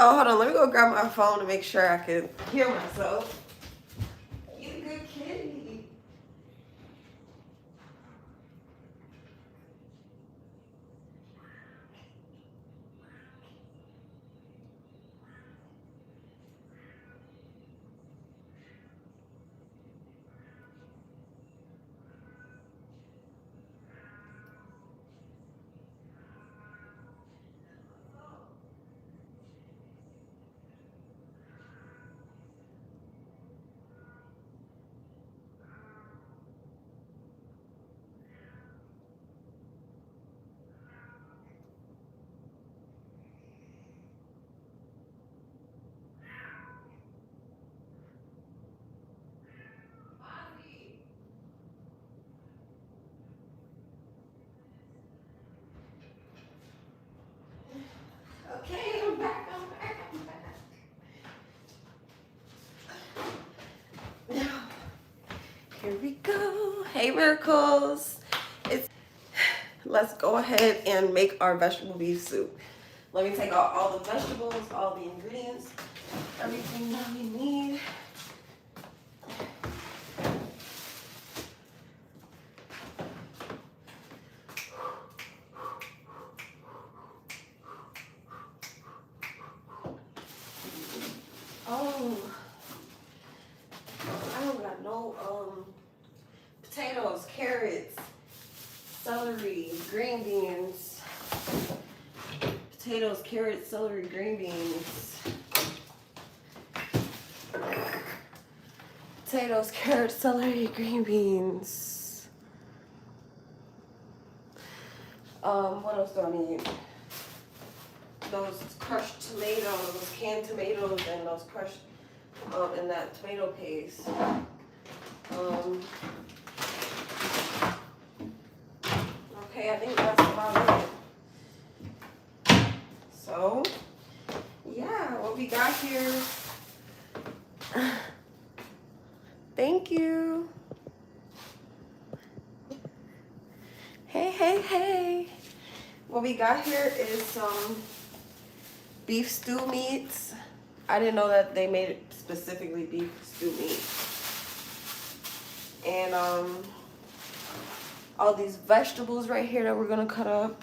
Oh, hold on. Let me go grab my phone to make sure I can hear myself. You good kitty. Okay, I'm back. I'm back. I'm back. Now, here we go. Hey, miracles. Let's go ahead and make our vegetable beef soup. Let me take out all the vegetables, all the ingredients, everything that we need. Oh, I don't got no potatoes, carrots, celery, green beans. Potatoes, carrots, celery, green beans. Potatoes, carrots, celery, green beans. What else do I need? Those crushed tomatoes, canned tomatoes, and those crushed, and that tomato paste. Okay, I think that's about it. So, yeah, what we got here. Thank you. Hey, hey, hey. What we got here is some beef stew meats. I didn't know that they made it specifically beef stew meat. And all these vegetables right here that we're gonna cut up,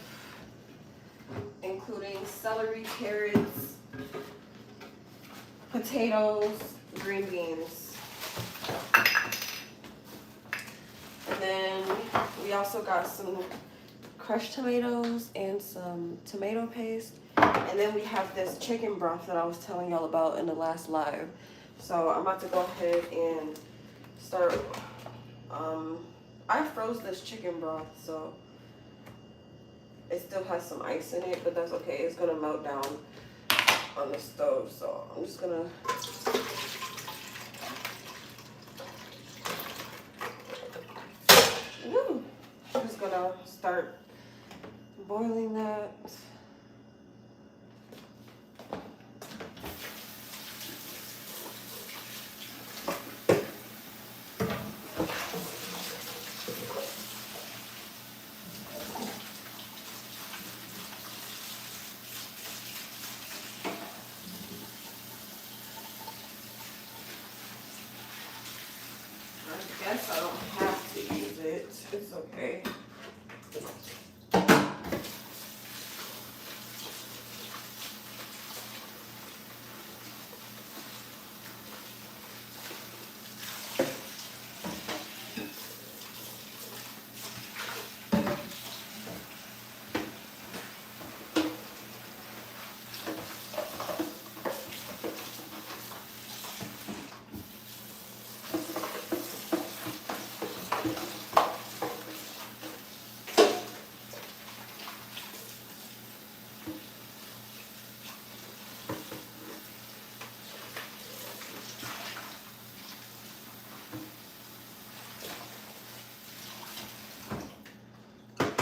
including celery, carrots, potatoes, green beans. And then we also got some crushed tomatoes and some tomato paste. And then we have this chicken broth that I was telling y'all about in the last live. So I'm about to go ahead and start. I froze this chicken broth, so it still has some ice in it, but that's okay. It's gonna melt down on the stove. So I'm just gonna I'm just gonna start boiling that. I guess I don't have to use it. It's okay.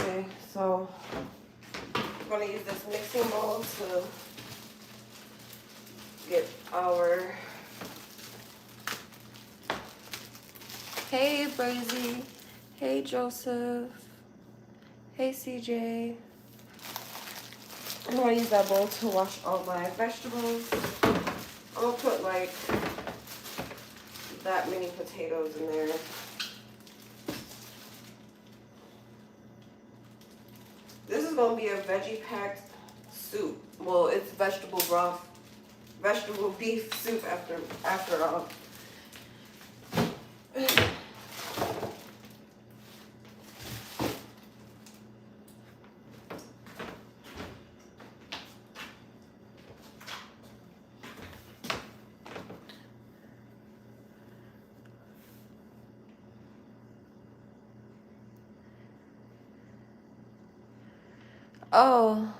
Okay, so I'm gonna use this mixing bowl to get our. Hey, Brazy. Hey, Joseph. Hey, CJ. I'm gonna use that bowl to wash all my vegetables. I'm gonna put like that many potatoes in there. This is gonna be a veggie packed soup. Well, it's vegetable broth, vegetable beef soup after all. Oh,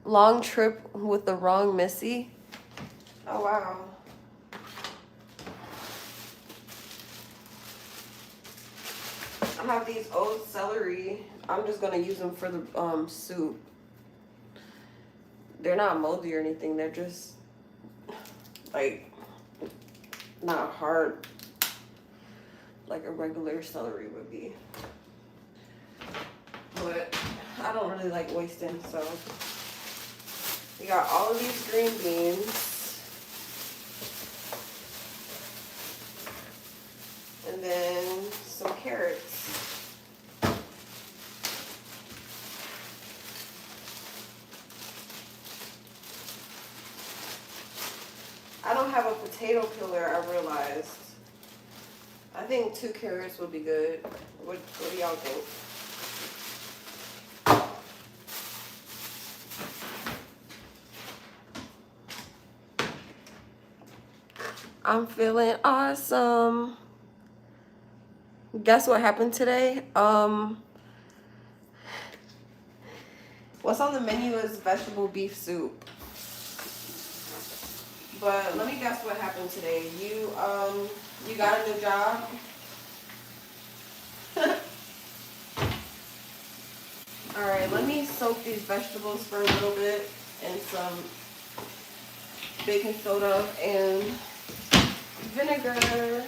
long trip with the wrong Missy. Oh wow. I have these old celery. I'm just gonna use them for the soup. They're not moldy or anything. They're just like not hard like a regular celery would be. But I don't really like wasting, so we got all of these green beans. And then some carrots. I don't have a potato peeler, I realized. I think 2 carrots would be good. What do y'all think? I'm feeling awesome. Guess what happened today? What's on the menu is vegetable beef soup. But let me guess what happened today. You got a new job? Alright, let me soak these vegetables for a little bit in some baking soda and vinegar.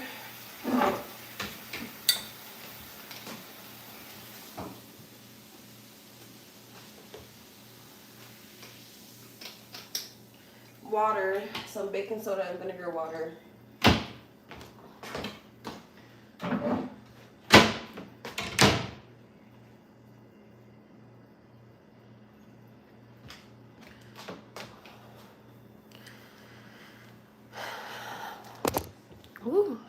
Water, some baking soda and vinegar water. Ooh.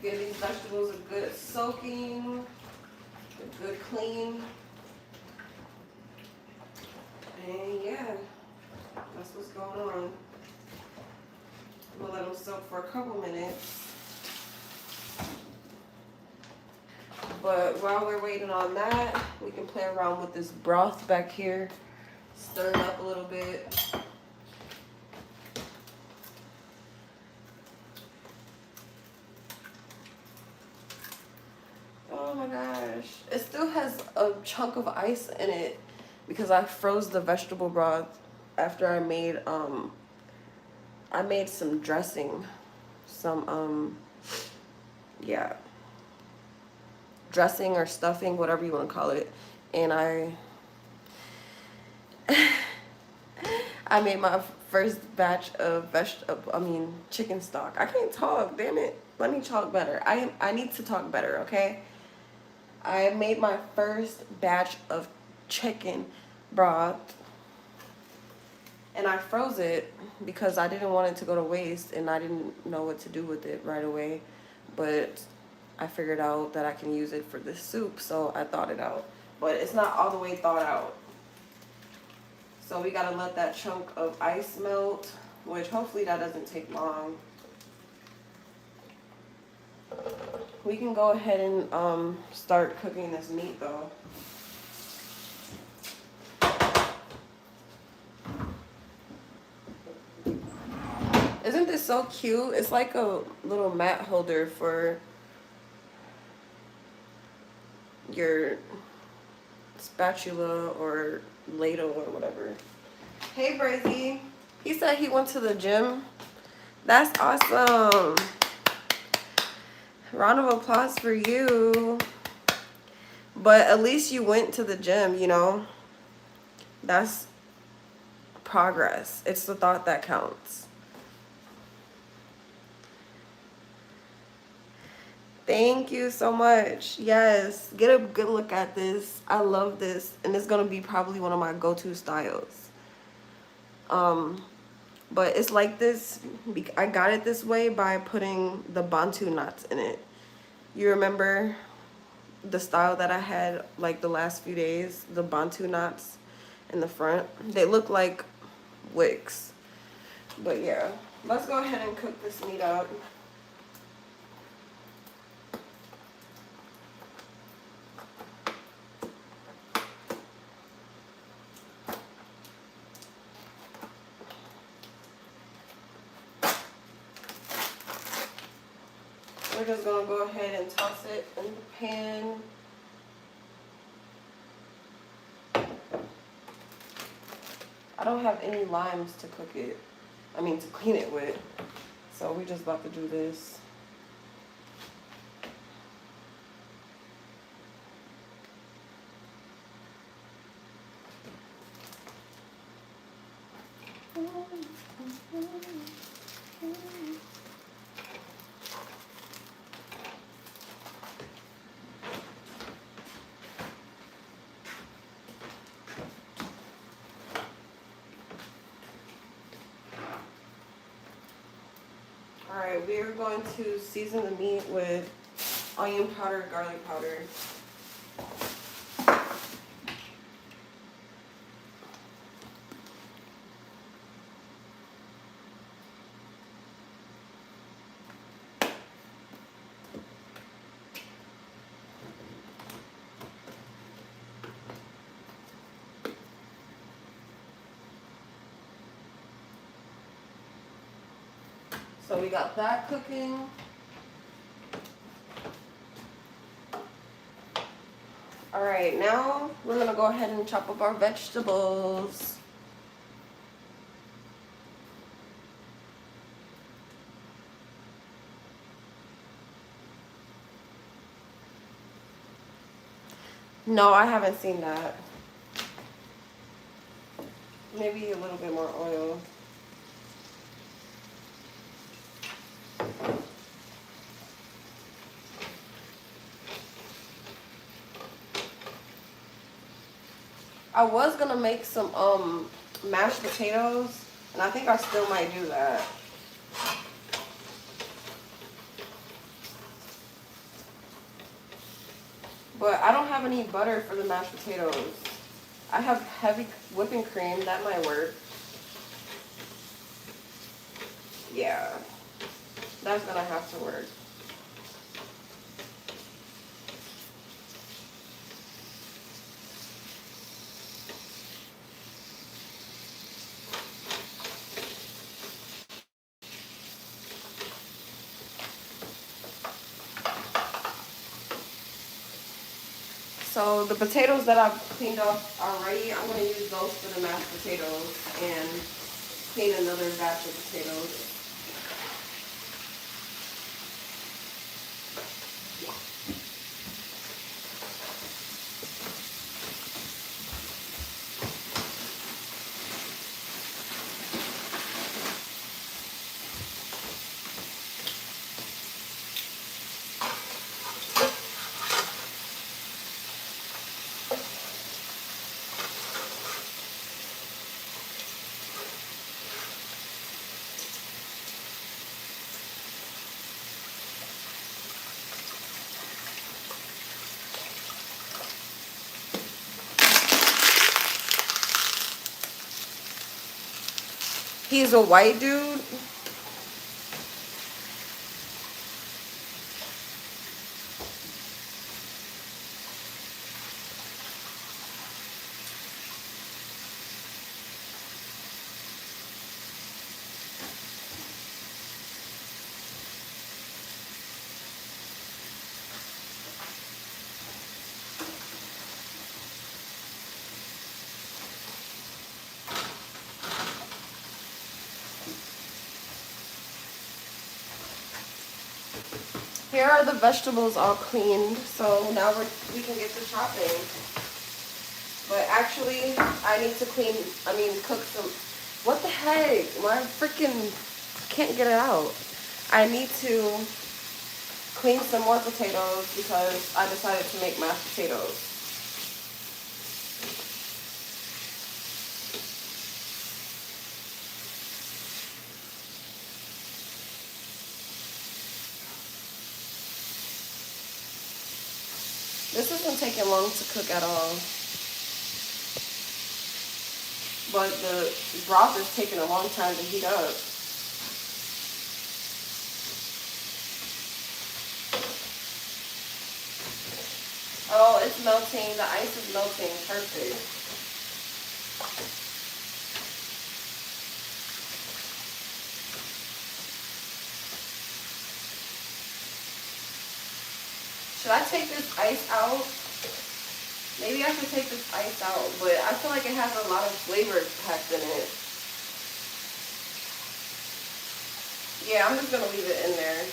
Give these vegetables a good soaking, a good clean. And yeah, that's what's going on. We'll let them soak for a couple minutes. But while we're waiting on that, we can play around with this broth back here. Stir it up a little bit. Oh my gosh. It still has a chunk of ice in it because I froze the vegetable broth after I made some dressing. Yeah. Dressing or stuffing, whatever you want to call it. And I made my first batch of chicken stock. I can't talk, damn it. Let me talk better. I need to talk better, okay? I made my first batch of chicken broth and I froze it because I didn't want it to go to waste and I didn't know what to do with it right away. But I figured out that I can use it for this soup, so I thawed it out. But it's not all the way thawed out. So we gotta let that chunk of ice melt, which hopefully that doesn't take long. We can go ahead and start cooking this meat though. Isn't this so cute? It's like a little mat holder for your spatula or ladle or whatever. Hey Brazy. He said he went to the gym. That's awesome. Round of applause for you. But at least you went to the gym, you know? That's progress. It's the thought that counts. Thank you so much. Yes, get a good look at this. I love this, and it's gonna be probably one of my go-to styles. Um, but it's like this. I got it this way by putting the bantu knots in it. You remember the style that I had like the last few days? The bantu knots in the front. They look like wicks. But yeah, let's go ahead and cook this meat up. We're just gonna go ahead and toss it in the pan. I don't have any limes to cook it. I mean, to clean it with. So we're just about to do this. Alright, we are going to season the meat with onion powder, garlic powder. So we got that cooking. All right, now we're gonna go ahead and chop up our vegetables. No, I haven't seen that. Maybe a little bit more oil. I was gonna make some mashed potatoes, and I think I still might do that. But I don't have any butter for the mashed potatoes. I have heavy whipping cream, that might work. Yeah, that's gonna have to work. So the potatoes that I've cleaned off already, I'm gonna use those for the mashed potatoes and clean another batch of potatoes. He's a white dude. here are the vegetables all cleaned. So now we can get to chopping. But actually, I need to cook some. What the heck? My freaking can't get it out. I need to clean some more potatoes because I decided to make mashed potatoes. This isn't taking long to cook at all. But the broth is taking a long time to heat up. Oh, it's melting. The ice is melting. Perfect. Should I take this ice out? Maybe I should take this ice out, but I feel like it has a lot of flavor packed in it. Yeah, I'm just gonna leave it in there.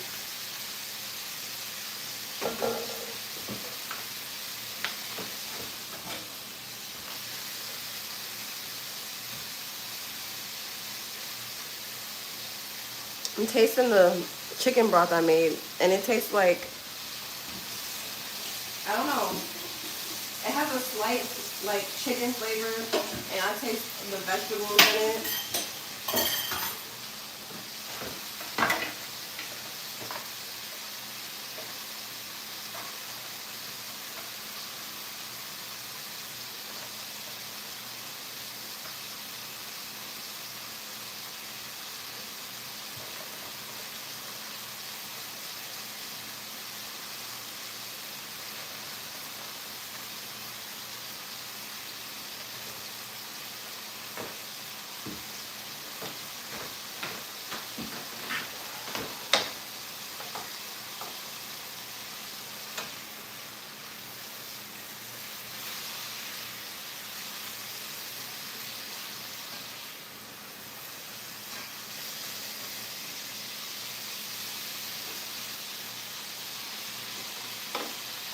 I'm tasting the chicken broth I made, and it tastes like, I don't know. It has a slight, like, chicken flavor, and I taste the vegetables in it.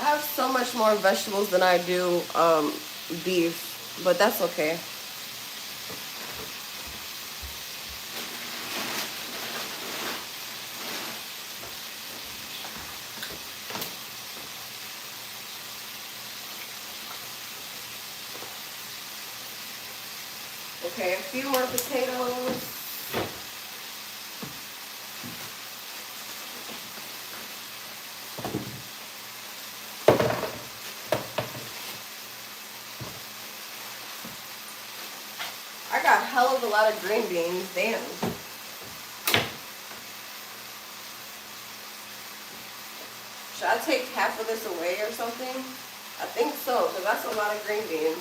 I have so much more vegetables than I do beef, but that's okay. Okay, a few more potatoes. I got a hell of a lot of green beans, damn. Should I take half of this away or something? I think so, because that's a lot of green beans.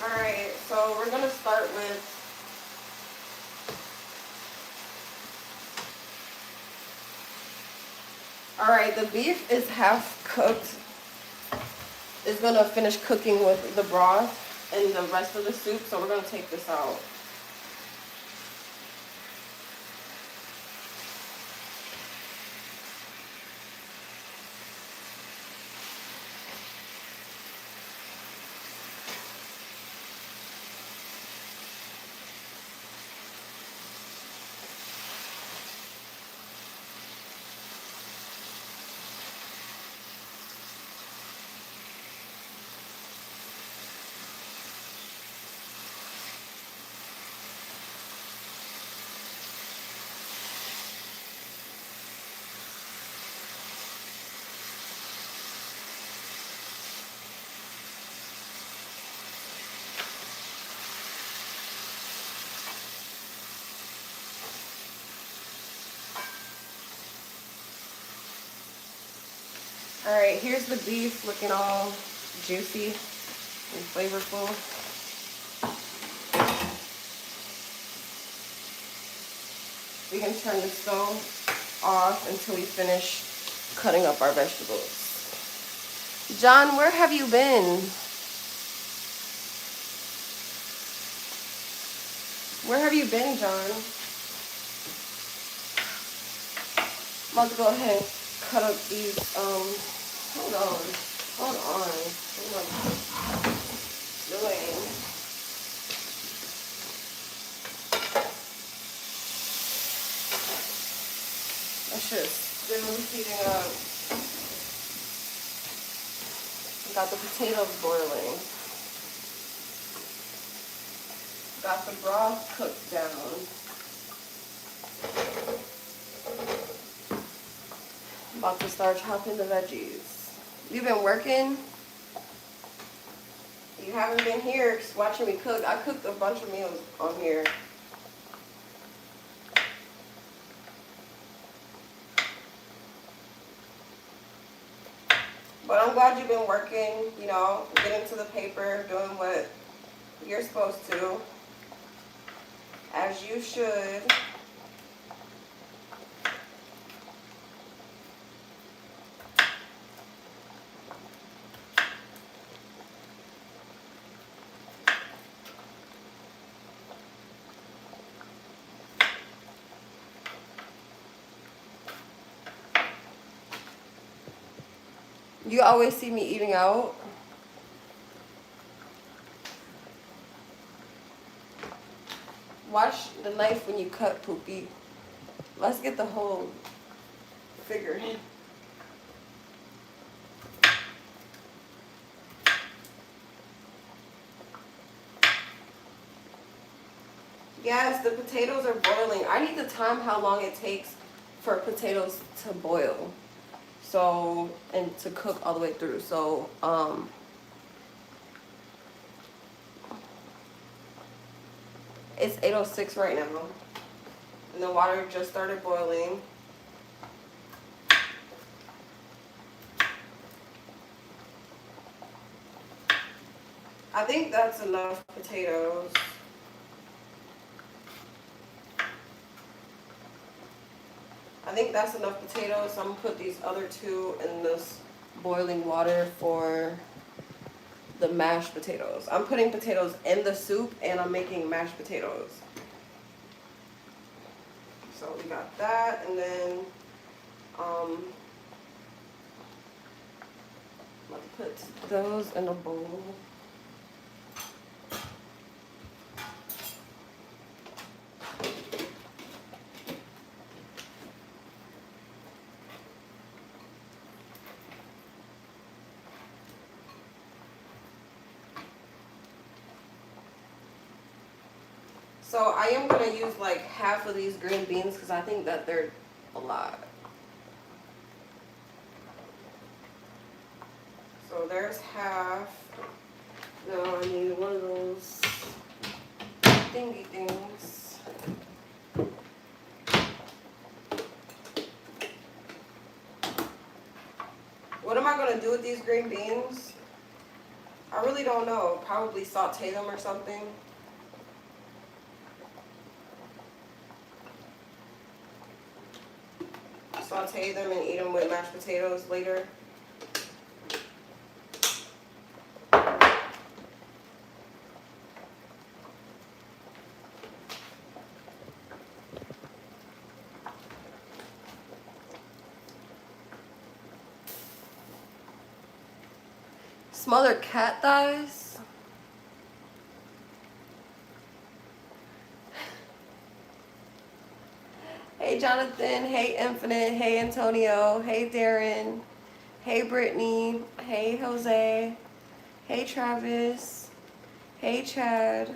Alright, so we're going to start with alright, the beef is half cooked. It's going to finish cooking with the broth and the rest of the soup, so we're going to take this out. Alright, here's the beef looking all juicy and flavorful. We can turn the stove off until we finish cutting up our vegetables. John, where have you been? Where have you been, John? I'm about to go ahead and cut up these, hold on. What am I doing? I should still heating up. Got the potatoes boiling. Got the broth cooked down. About to start chopping the veggies. You've been working? You haven't been here watching me cook. I cooked a bunch of meals on here. But I'm glad you've been working, you know, getting to the paper, doing what you're supposed to, as you should. You always see me eating out. Watch the knife when you cut, Poopy. Let's get the whole figure in. Yes, the potatoes are boiling. I need to time how long it takes for potatoes to boil. So, and to cook all the way through. So, it's 8:06 right now. And the water just started boiling. I think that's enough potatoes. I think that's enough potatoes. So I'm gonna put these other two in this boiling water for the mashed potatoes. I'm putting potatoes in the soup and I'm making mashed potatoes. So we got that, and then I'm about to put those in a bowl. So I am going to use like half of these green beans because I think that they're a lot. So there's half. Now I need one of those thingy things. What am I going to do with these green beans? I really don't know. Probably saute them or something. Saute them and eat them with mashed potatoes later. Smothered cat thighs. Hey Jonathan, hey Infinite, hey Antonio, hey Darren, hey Brittany, hey Jose, hey Travis, hey Chad.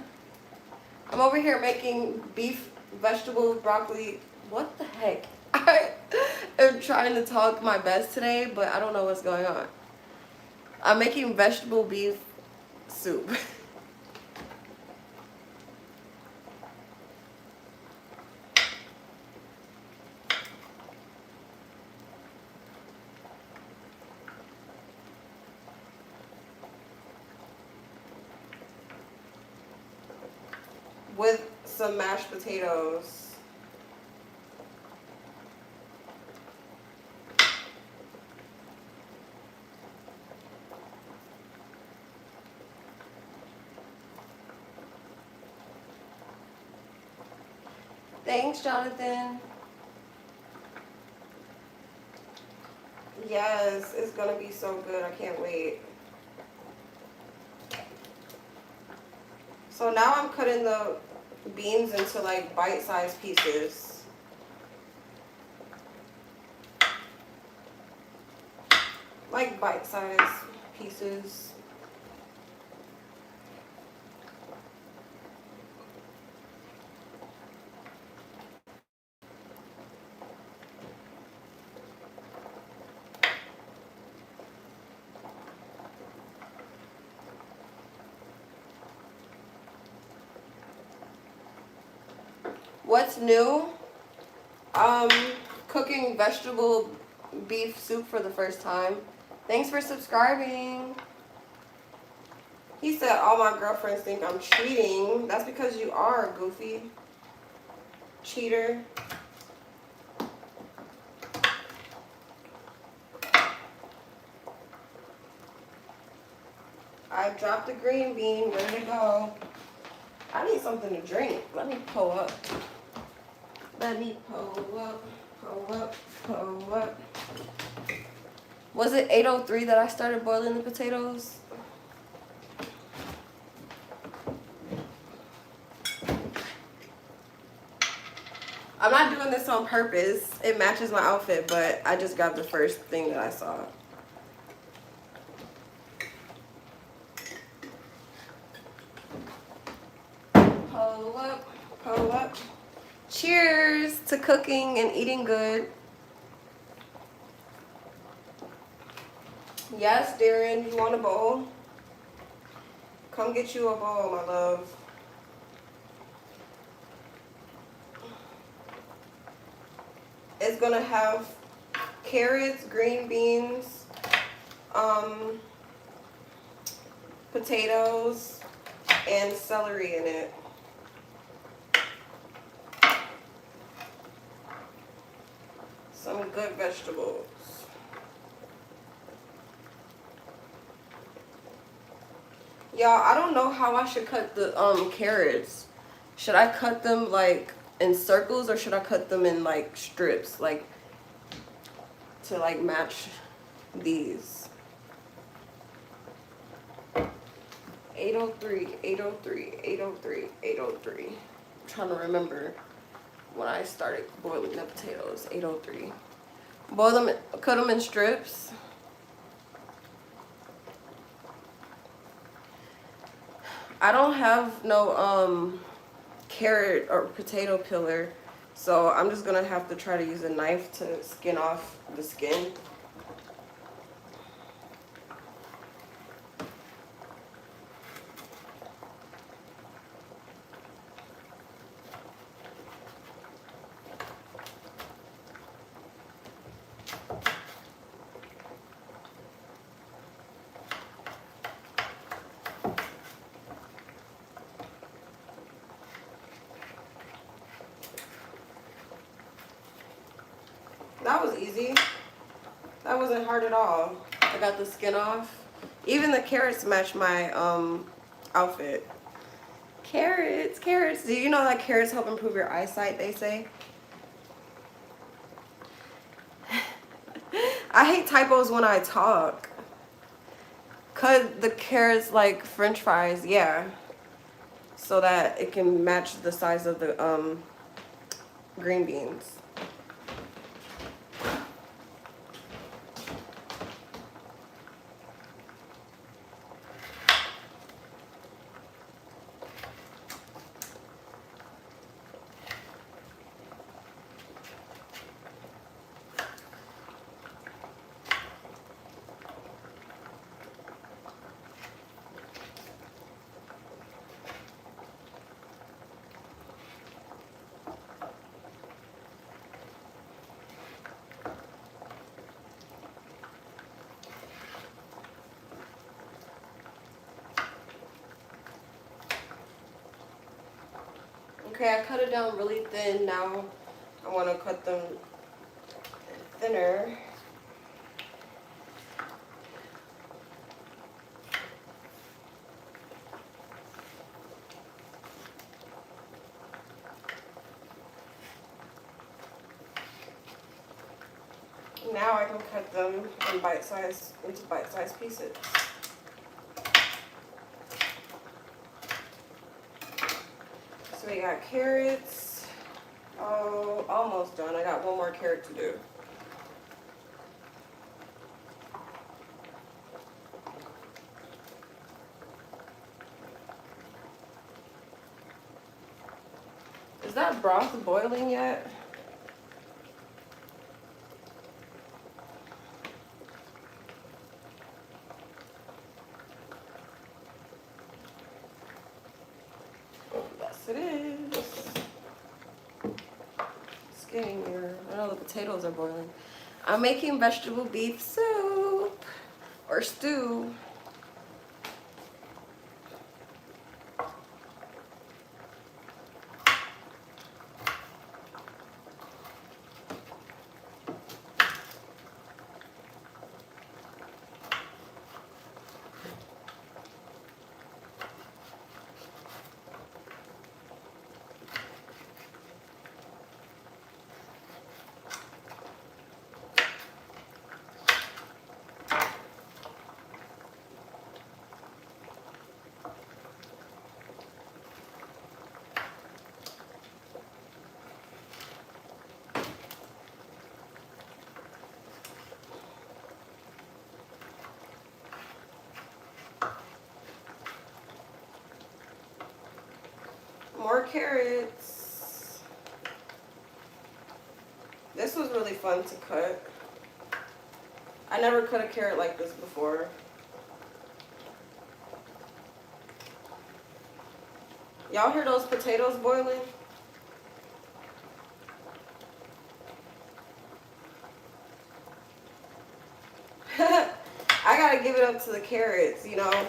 I'm over here making beef, vegetables, broccoli. What the heck? I am trying to talk my best today, but I don't know what's going on. I'm making vegetable beef soup. With some mashed potatoes. Thanks, Jonathan. Yes, it's gonna be so good. I can't wait. So now I'm cutting the beans into like bite-sized pieces. Like bite-sized pieces. What's new? Cooking vegetable beef soup for the first time. Thanks for subscribing. He said all my girlfriends think I'm cheating. That's because you are, goofy. Cheater. I dropped the green bean. Where'd it go? I need something to drink. Let me pull up. Let me pull up, pull up, pull up. Was it 8:03 that I started boiling the potatoes? I'm not doing this on purpose. It matches my outfit, but I just grabbed the first thing that I saw. Pull up, pull up. Cheers to cooking and eating good. Yes, Darren, you want a bowl? Come get you a bowl, my love. It's gonna have carrots, green beans, potatoes, and celery in it. Some good vegetables. Y'all, I don't know how I should cut the carrots. Should I cut them like in circles or should I cut them in like strips, like to like match these? 8:03, 8:03, 8:03, 8:03. I'm trying to remember when I started boiling the potatoes. 8:03. Boil them, cut them in strips. I don't have no carrot or potato peeler, so I'm just gonna have to try to use a knife to skin off the skin. That was easy. That wasn't hard at all. I got the skin off. Even the carrots match my outfit. Carrots, carrots. Do you know that carrots help improve your eyesight, they say? I hate typos when I talk. Cut the carrots like French fries, yeah. So that it can match the size of the green beans. Okay, I cut it down really thin. Now I want to cut them thinner. now I can cut them in into bite-sized pieces. So we got carrots. Oh, almost done. I got one more carrot to do. Is that broth boiling yet? Yes, it is. It's getting there. I know the potatoes are boiling. I'm making vegetable beef soup or stew. More carrots. This was really fun to cut. I never cut a carrot like this before. Y'all hear those potatoes boiling? I gotta give it up to the carrots, you know.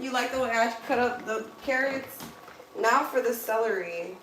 You like the way I cut up the carrots? Now for the celery.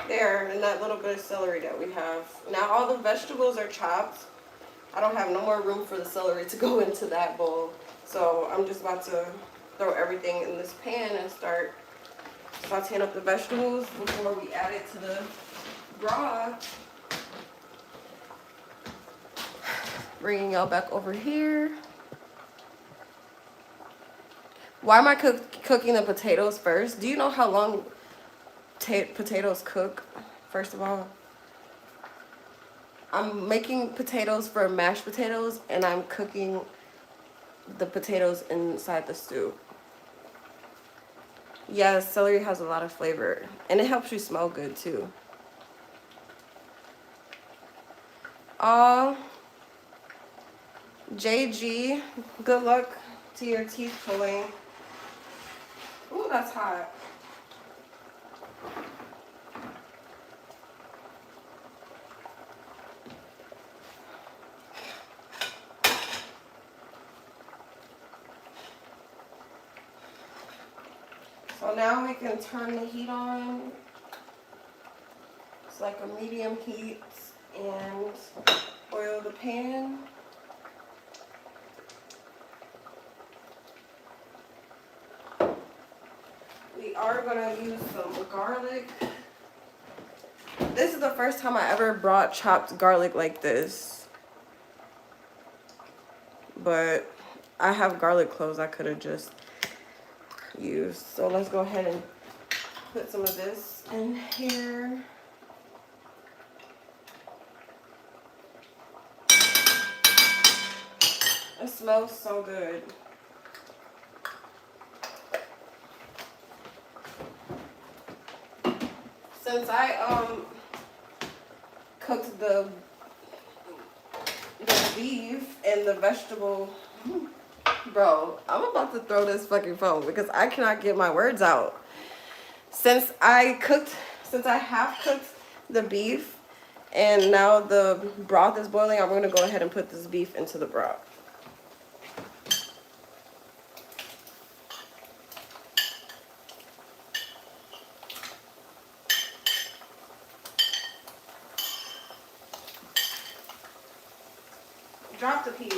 There, and that little bit of celery that we have. Now all the vegetables are chopped. I don't have no more room for the celery to go into that bowl. So I'm just about to throw everything in this pan and start sauteing up the vegetables before we add it to the broth. Bringing y'all back over here. Why am I cooking the potatoes first? Do you know how long potatoes cook? First of all, I'm making potatoes for mashed potatoes, and I'm cooking the potatoes inside the stew. Yeah, celery has a lot of flavor, and it helps you smell good too. JG, good luck to your teeth pulling. Ooh, that's hot. So now we can turn the heat on. It's like a medium heat, and oil the pan. We are gonna use some garlic. This is the first time I ever brought chopped garlic like this. But I have garlic cloves. I could have just use. So let's go ahead and put some of this in here. It smells so good. Since I cooked the beef and the vegetable, bro, I'm about to throw this fucking phone because I cannot get my words out. Since I have cooked the beef and now the broth is boiling, I'm gonna go ahead and put this beef into the broth. Drop the piece.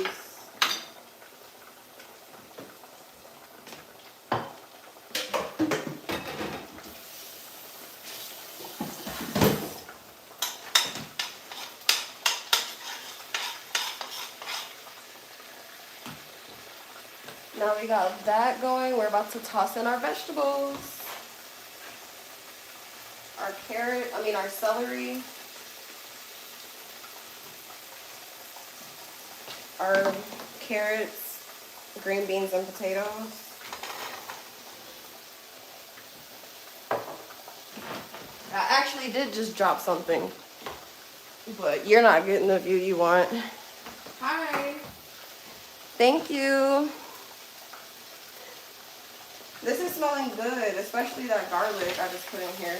Now we got that going. We're about to toss in our vegetables. Our celery. Our carrots, green beans, and potatoes. I actually did just drop something, but you're not getting the view you want. Hi. Thank you. This is smelling good, especially that garlic I just put in here.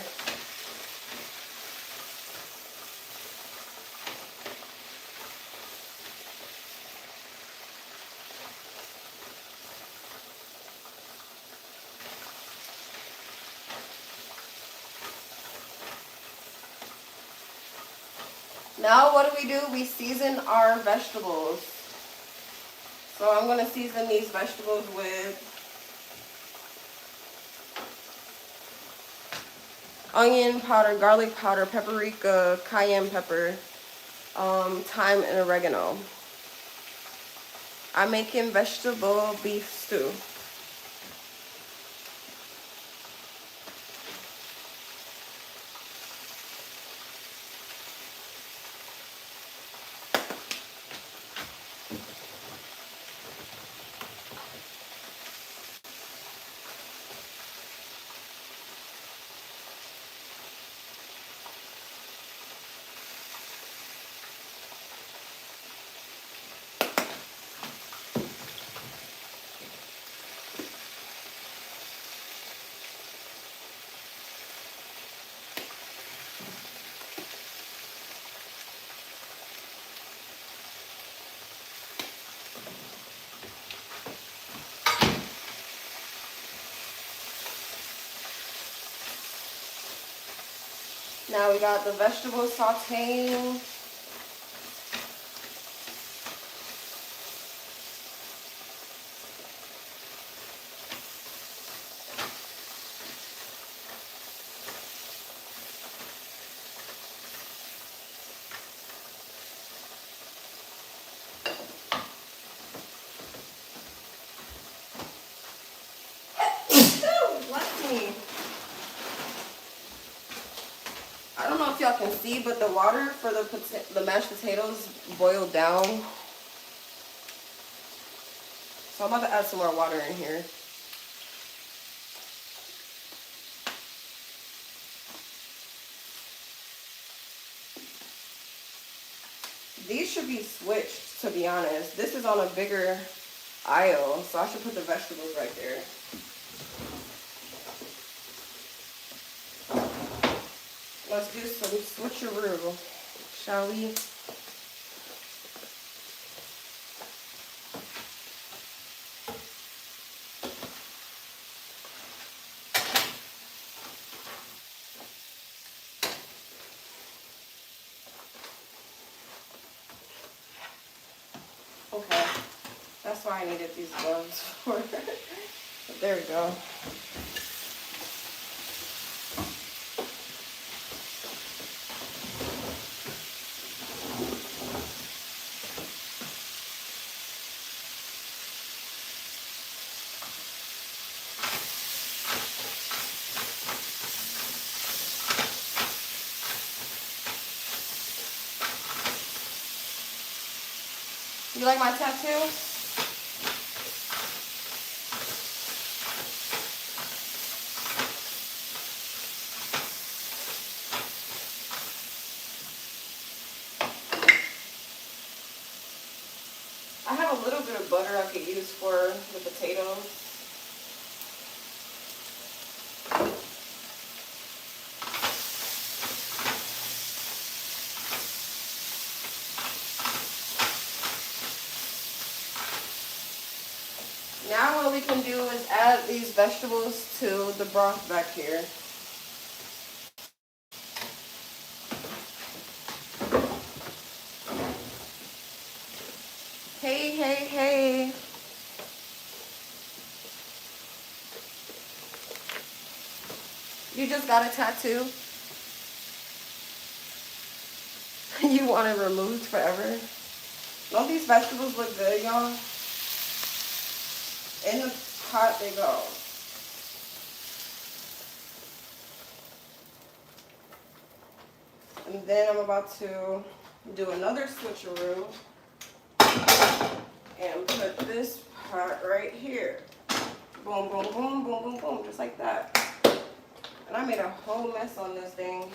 Now what do? We season our vegetables. So I'm going to season these vegetables with onion powder, garlic powder, paprika, cayenne pepper, thyme, and oregano. I'm making vegetable beef stew. Now we got the vegetables sauteing. Bless me. I don't know if y'all can see, but the water for the mashed potatoes boiled down. So I'm about to add some more water in here. These should be switched, to be honest. This is on a bigger aisle, so I should put the vegetables right there. Let's do some switcheroo, shall we? Okay, that's why I needed these gloves for. But there we go. You like my tattoo? I have a little bit of butter I could use for the potatoes. Now what we can do is add these vegetables to the broth back here. Hey, hey, hey. You just got a tattoo? You want it removed forever? Don't these vegetables look good, y'all? In the pot they go. And then I'm about to do another switcheroo and put this pot right here. Boom, boom, boom, boom, boom, boom, just like that. And I made a whole mess on this thing.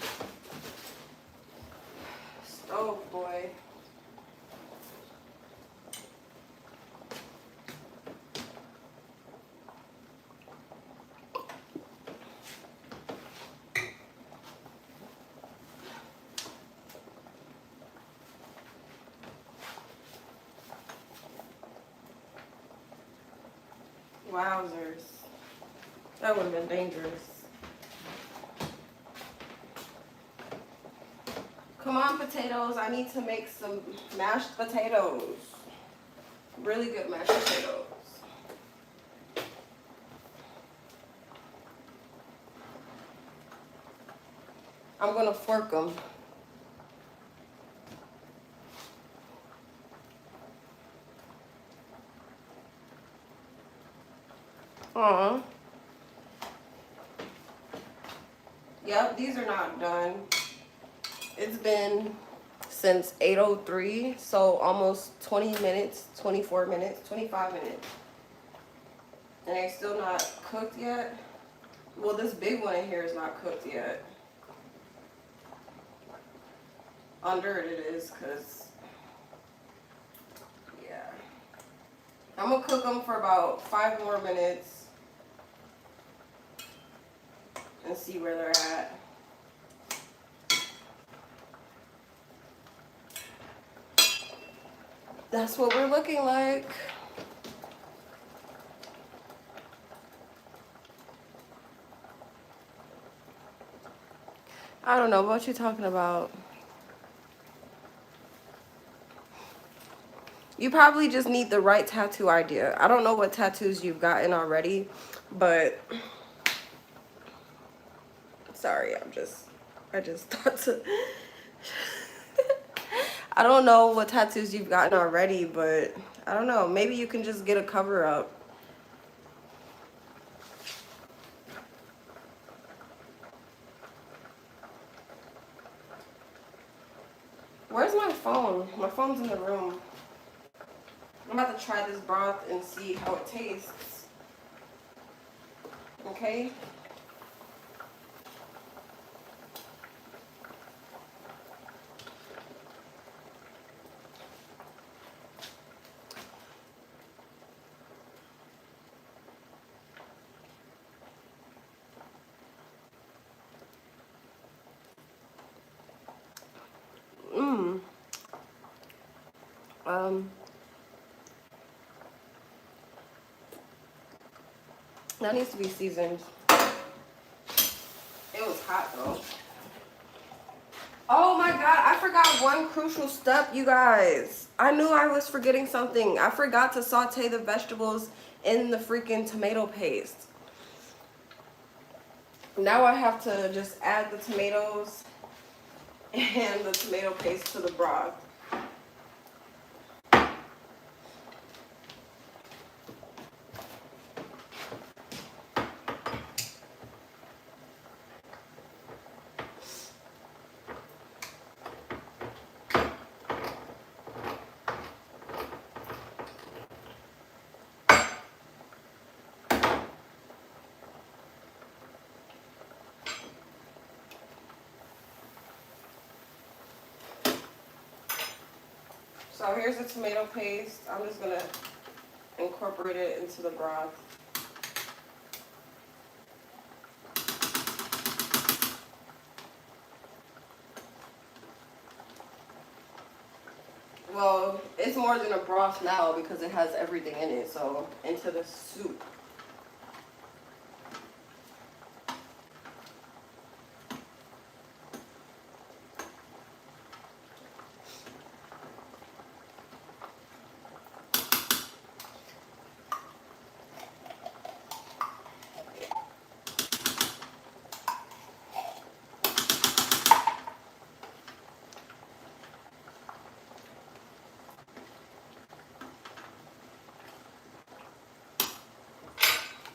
Stove boy. Wowzers. That would have been dangerous. Come on, potatoes. I need to make some mashed potatoes. Really good mashed potatoes. I'm going to fork them. Aww. Yep, these are not done. It's been since 8:03, so almost 20 minutes, 24 minutes, 25 minutes. And they're still not cooked yet. Well, this big one in here is not cooked yet. Under it is, because, yeah. I'm going to cook them for about 5 more minutes and see where they're at. That's what we're looking like. I don't know what you're talking about. You probably just need the right tattoo idea. I don't know what tattoos you've gotten already, but sorry, I just thought to I don't know what tattoos you've gotten already, but I don't know. Maybe you can just get a cover up. Where's my phone? My phone's in the room. I'm about to try this broth and see how it tastes. Okay? That needs to be seasoned. It was hot though. Oh my god, I forgot one crucial step, you guys. I knew I was forgetting something. I forgot to saute the vegetables in the freaking tomato paste. Now I have to just add the tomatoes and the tomato paste to the broth. So here's the tomato paste. I'm just gonna incorporate it into the broth. Well, it's more than a broth now because it has everything in it. So into the soup.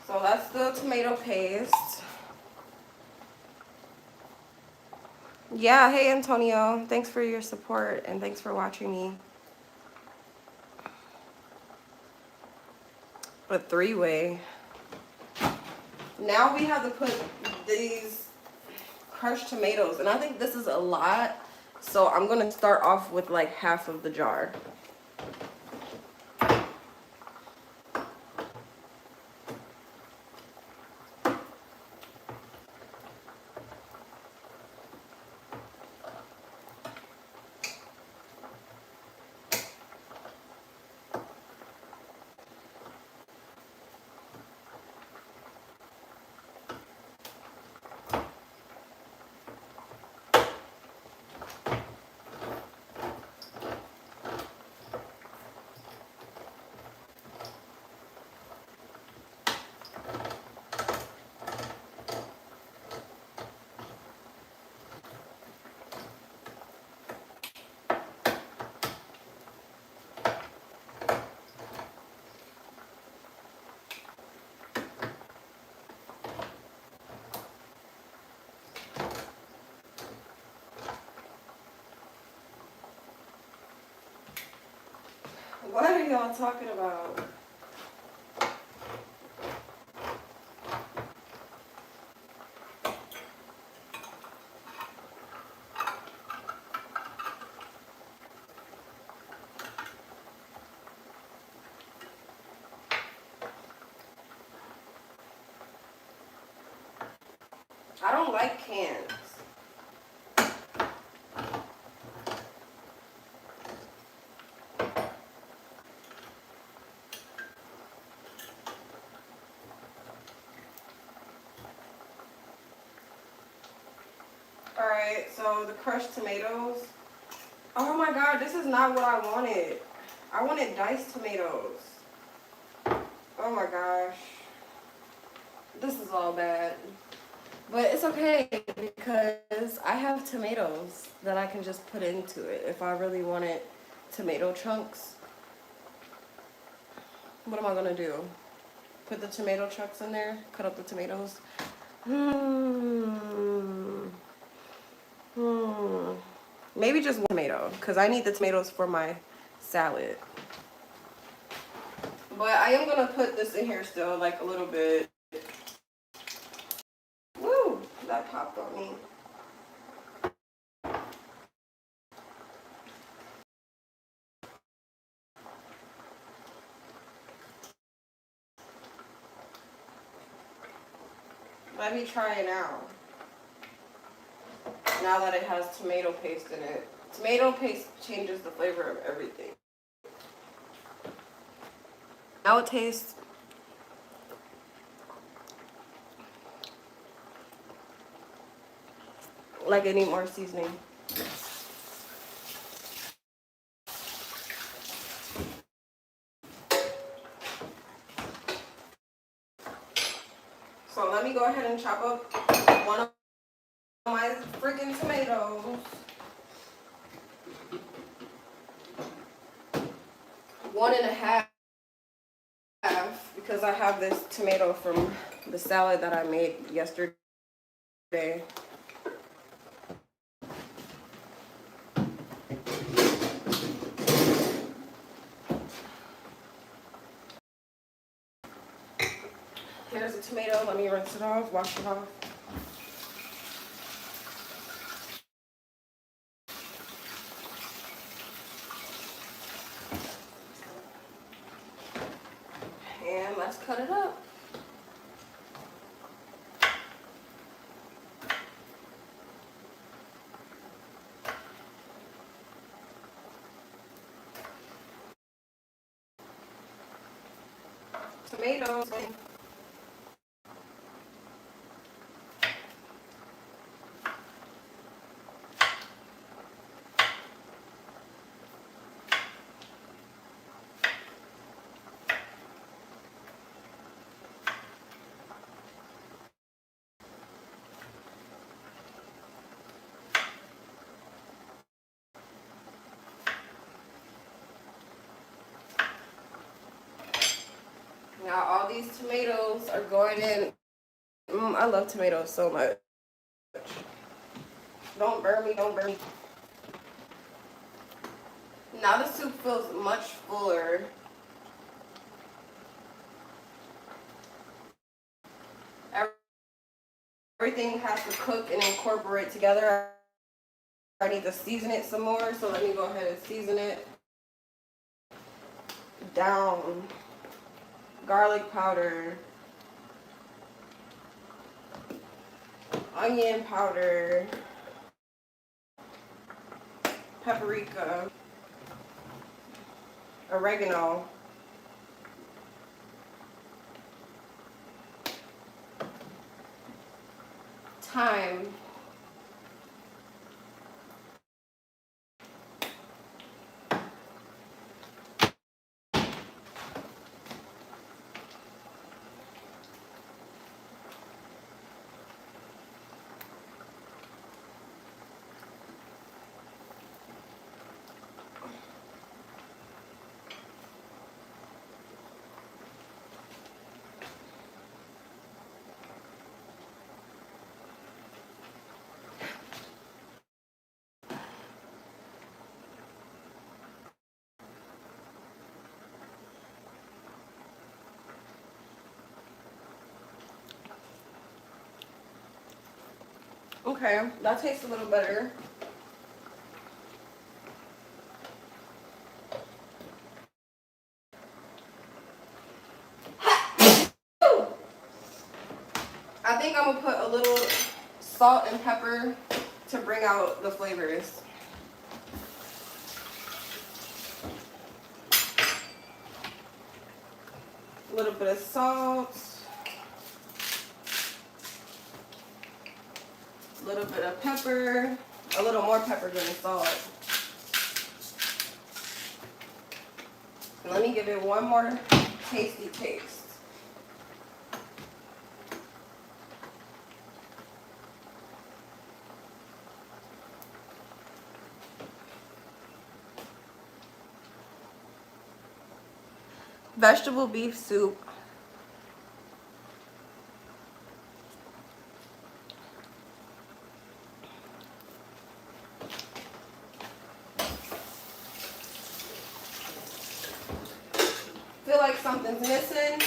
So that's the tomato paste. Yeah, hey Antonio. Thanks for your support and thanks for watching me. A three-way. Now we have to put these crushed tomatoes, and I think this is a lot. So I'm gonna start off with like half of the jar. What are y'all talking about? I don't like cans. Alright, so the crushed tomatoes. Oh my god, this is not what I wanted. I wanted diced tomatoes. Oh my gosh. This is all bad. But it's okay because I have tomatoes that I can just put into it if I really wanted tomato chunks. What am I gonna do? Put the tomato chunks in there? Cut up the tomatoes? Maybe just one tomato because I need the tomatoes for my salad. But I am gonna put this in here still, like a little bit. Woo! That popped on me. Let me try it out. Now that it has tomato paste in it. Tomato paste changes the flavor of everything. Now it tastes like it needs more seasoning. So let me go ahead and chop up one of my freaking tomatoes. 1.5 because I have this tomato from the salad that I made yesterday. Here's a tomato. Let me rinse it off, wash it off. cut it up. Tomatoes. Now all these tomatoes are going in. I love tomatoes so much. Don't burn me, don't burn me. Now the soup feels much fuller. Everything has to cook and incorporate together. I need to season it some more, so let me go ahead and season it. Down. Garlic powder. Onion powder. Paprika. Oregano. Thyme. Okay, that tastes a little better. I think I'm gonna put a little salt and pepper to bring out the flavors. A little bit of salt. A little bit of pepper. A little more pepper than the salt. And let me give it one more tasty taste. Vegetable beef soup. Feel like something's missing,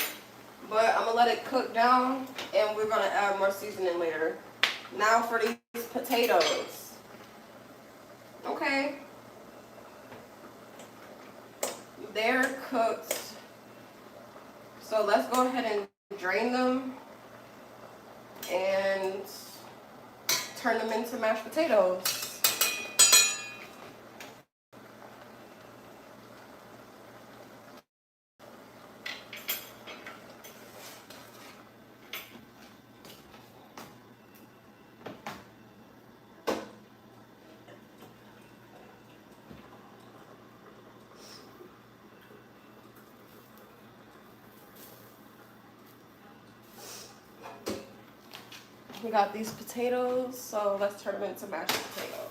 but I'm gonna let it cook down and we're gonna add more seasoning later. Now for these potatoes. Okay. They're cooked. So let's go ahead and drain them and turn them into mashed potatoes. We got these potatoes, so let's turn them into mashed potatoes.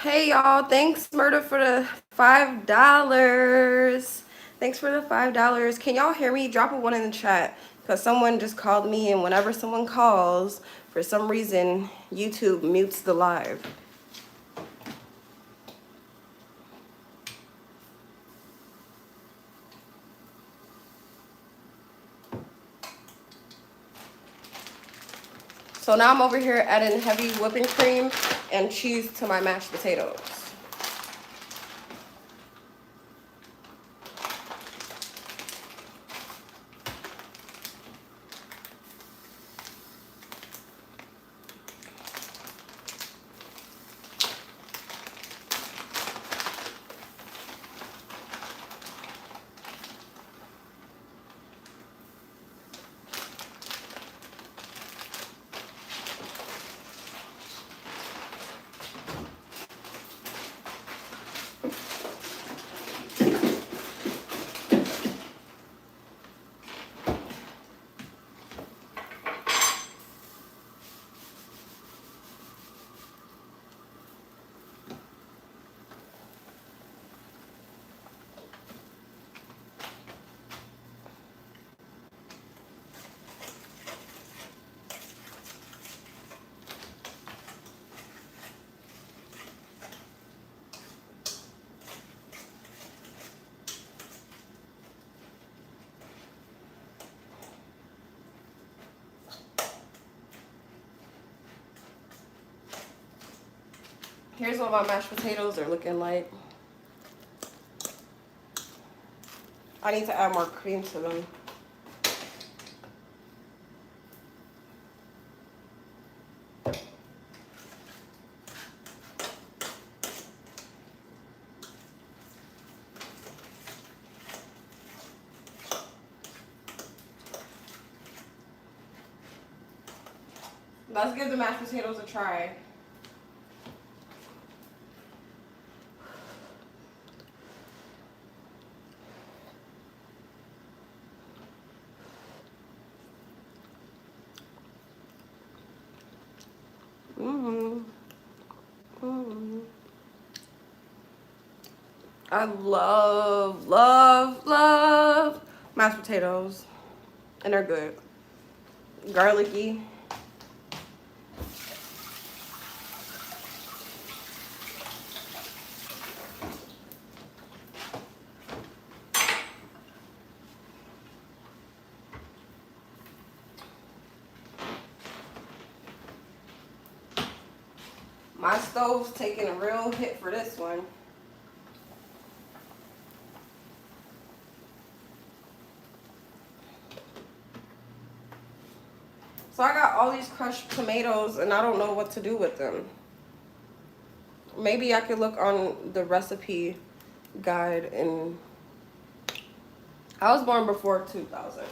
Hey y'all, thanks Murder for the $5. Thanks for the $5. Can y'all hear me? Drop a one in the chat because someone just called me, and whenever someone calls, for some reason, YouTube mutes the live. So now I'm over here adding heavy whipping cream and cheese to my mashed potatoes. Here's what my mashed potatoes are looking like. I need to add more cream to them. Let's give the mashed potatoes a try. I love mashed potatoes. And they're good. Garlicky. My stove's taking a real hit for this one. So I got all these crushed tomatoes and I don't know what to do with them. Maybe I could look on the recipe guide, and I was born before 2000.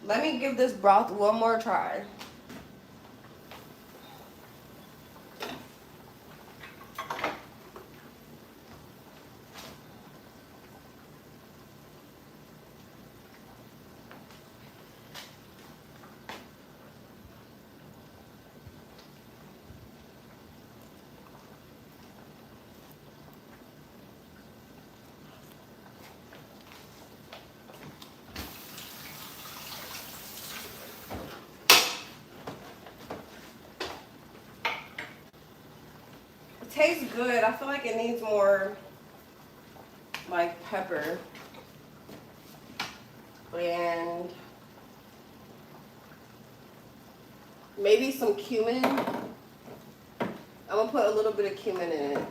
Let me give this broth one more try. It tastes good. I feel like it needs more like pepper and maybe some cumin. I'm gonna put a little bit of cumin in it.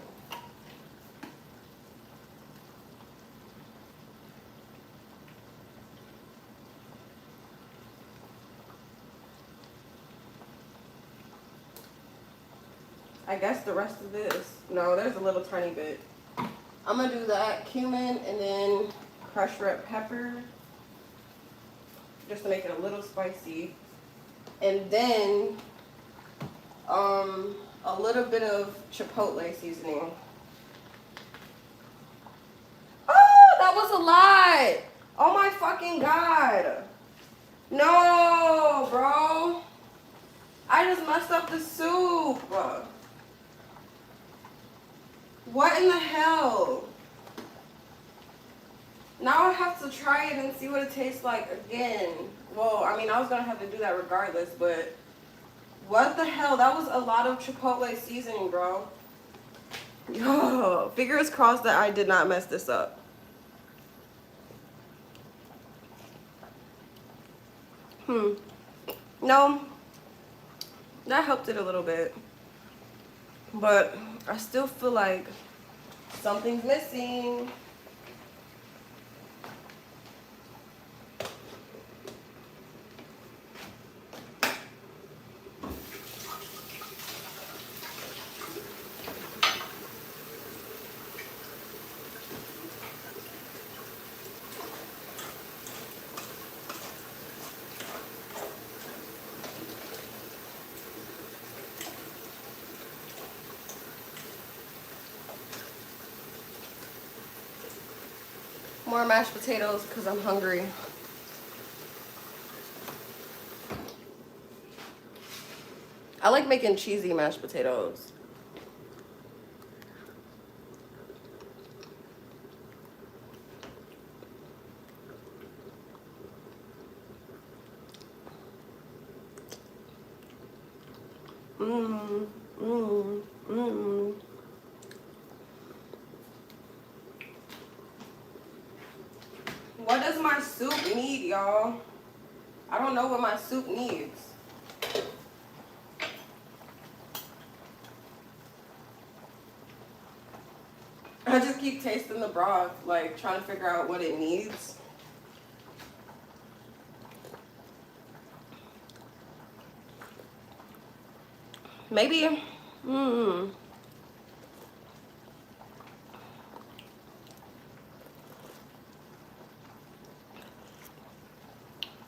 I guess the rest of this. No, there's a little tiny bit. I'm gonna do that, cumin, and then crushed red pepper, just to make it a little spicy. And then a little bit of chipotle seasoning. Oh, that was a lot. Oh my fucking God. No, bro. I just messed messed up the soup. What in the hell? Now I have to try it and see what it tastes like again. Well, I mean, I was gonna have to do that regardless, but what the hell? That was a lot of chipotle seasoning, bro. Yo, fingers crossed that I did not mess this up. No, that helped it a little bit. But I still feel like something's missing. More mashed potatoes because I'm hungry. I like making cheesy mashed potatoes. Mmm, mmm, mmm. What does my soup need, y'all? I don't know what my soup needs. I just keep tasting the broth, like trying to figure out what it needs. Maybe, mm,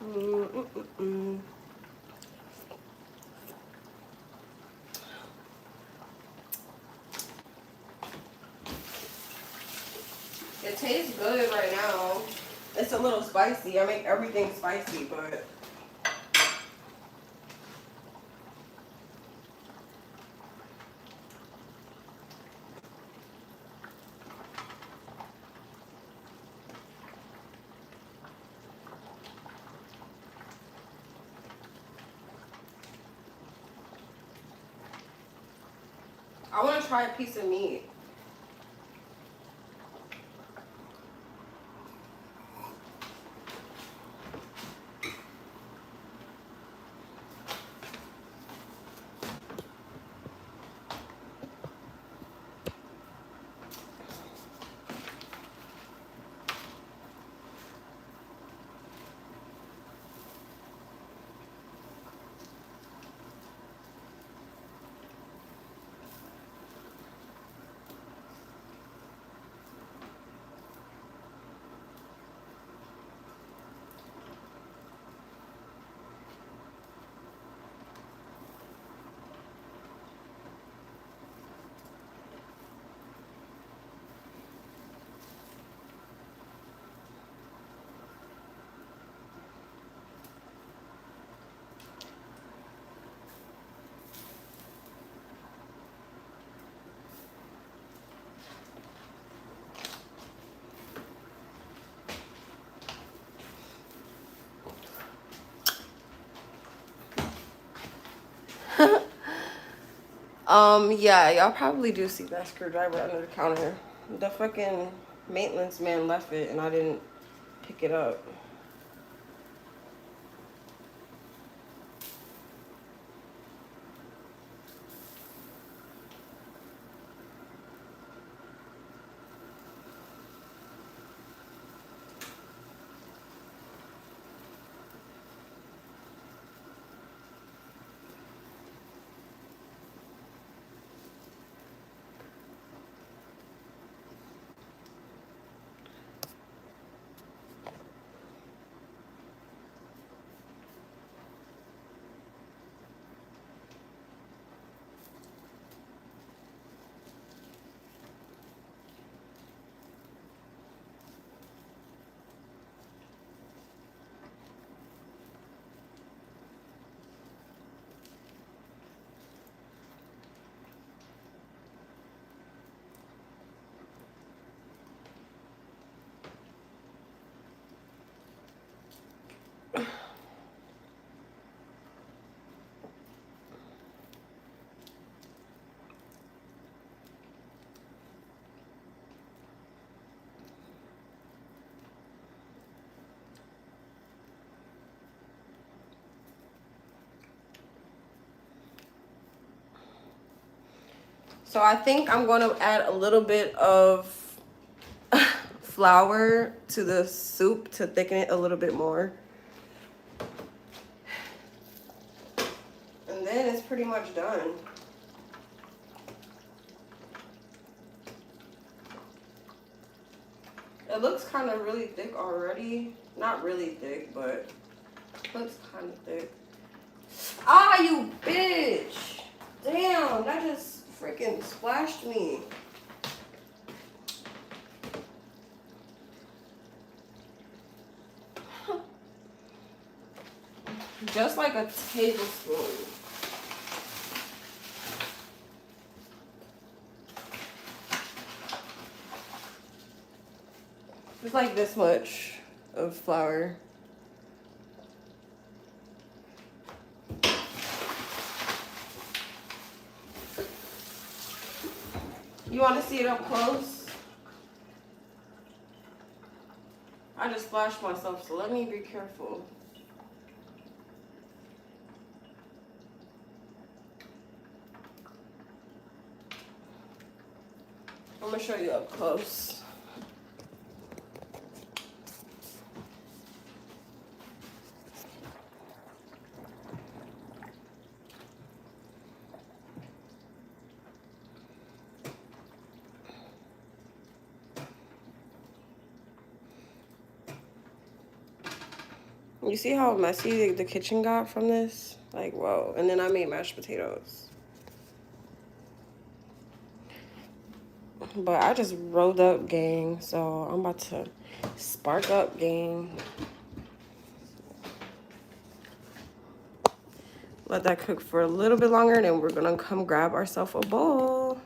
mm, mm, mm, mm. It tastes good right now. It's a little spicy. I make everything spicy, but I want to try a piece of meat. Yeah, y'all probably do see that screwdriver under the counter. The fucking maintenance man left it and I didn't pick it up. So I think I'm going to add a little bit of flour to the soup to thicken it a little bit more. And then it's pretty much done. It looks kind of really thick already. Not really thick, but it looks kind of thick. Ah, you bitch! Damn, that just freaking splashed me. Just like a tablespoon. It's like this much of flour. You want to see it up close? I just splashed myself, so let me be careful. I'm going to show you up close. You see how messy the kitchen got from this? Like, whoa. And then I made mashed potatoes. But I just rolled up, gang. So I'm about to spark up, gang. Let that cook for a little bit longer. And then we're going to come grab ourselves a bowl.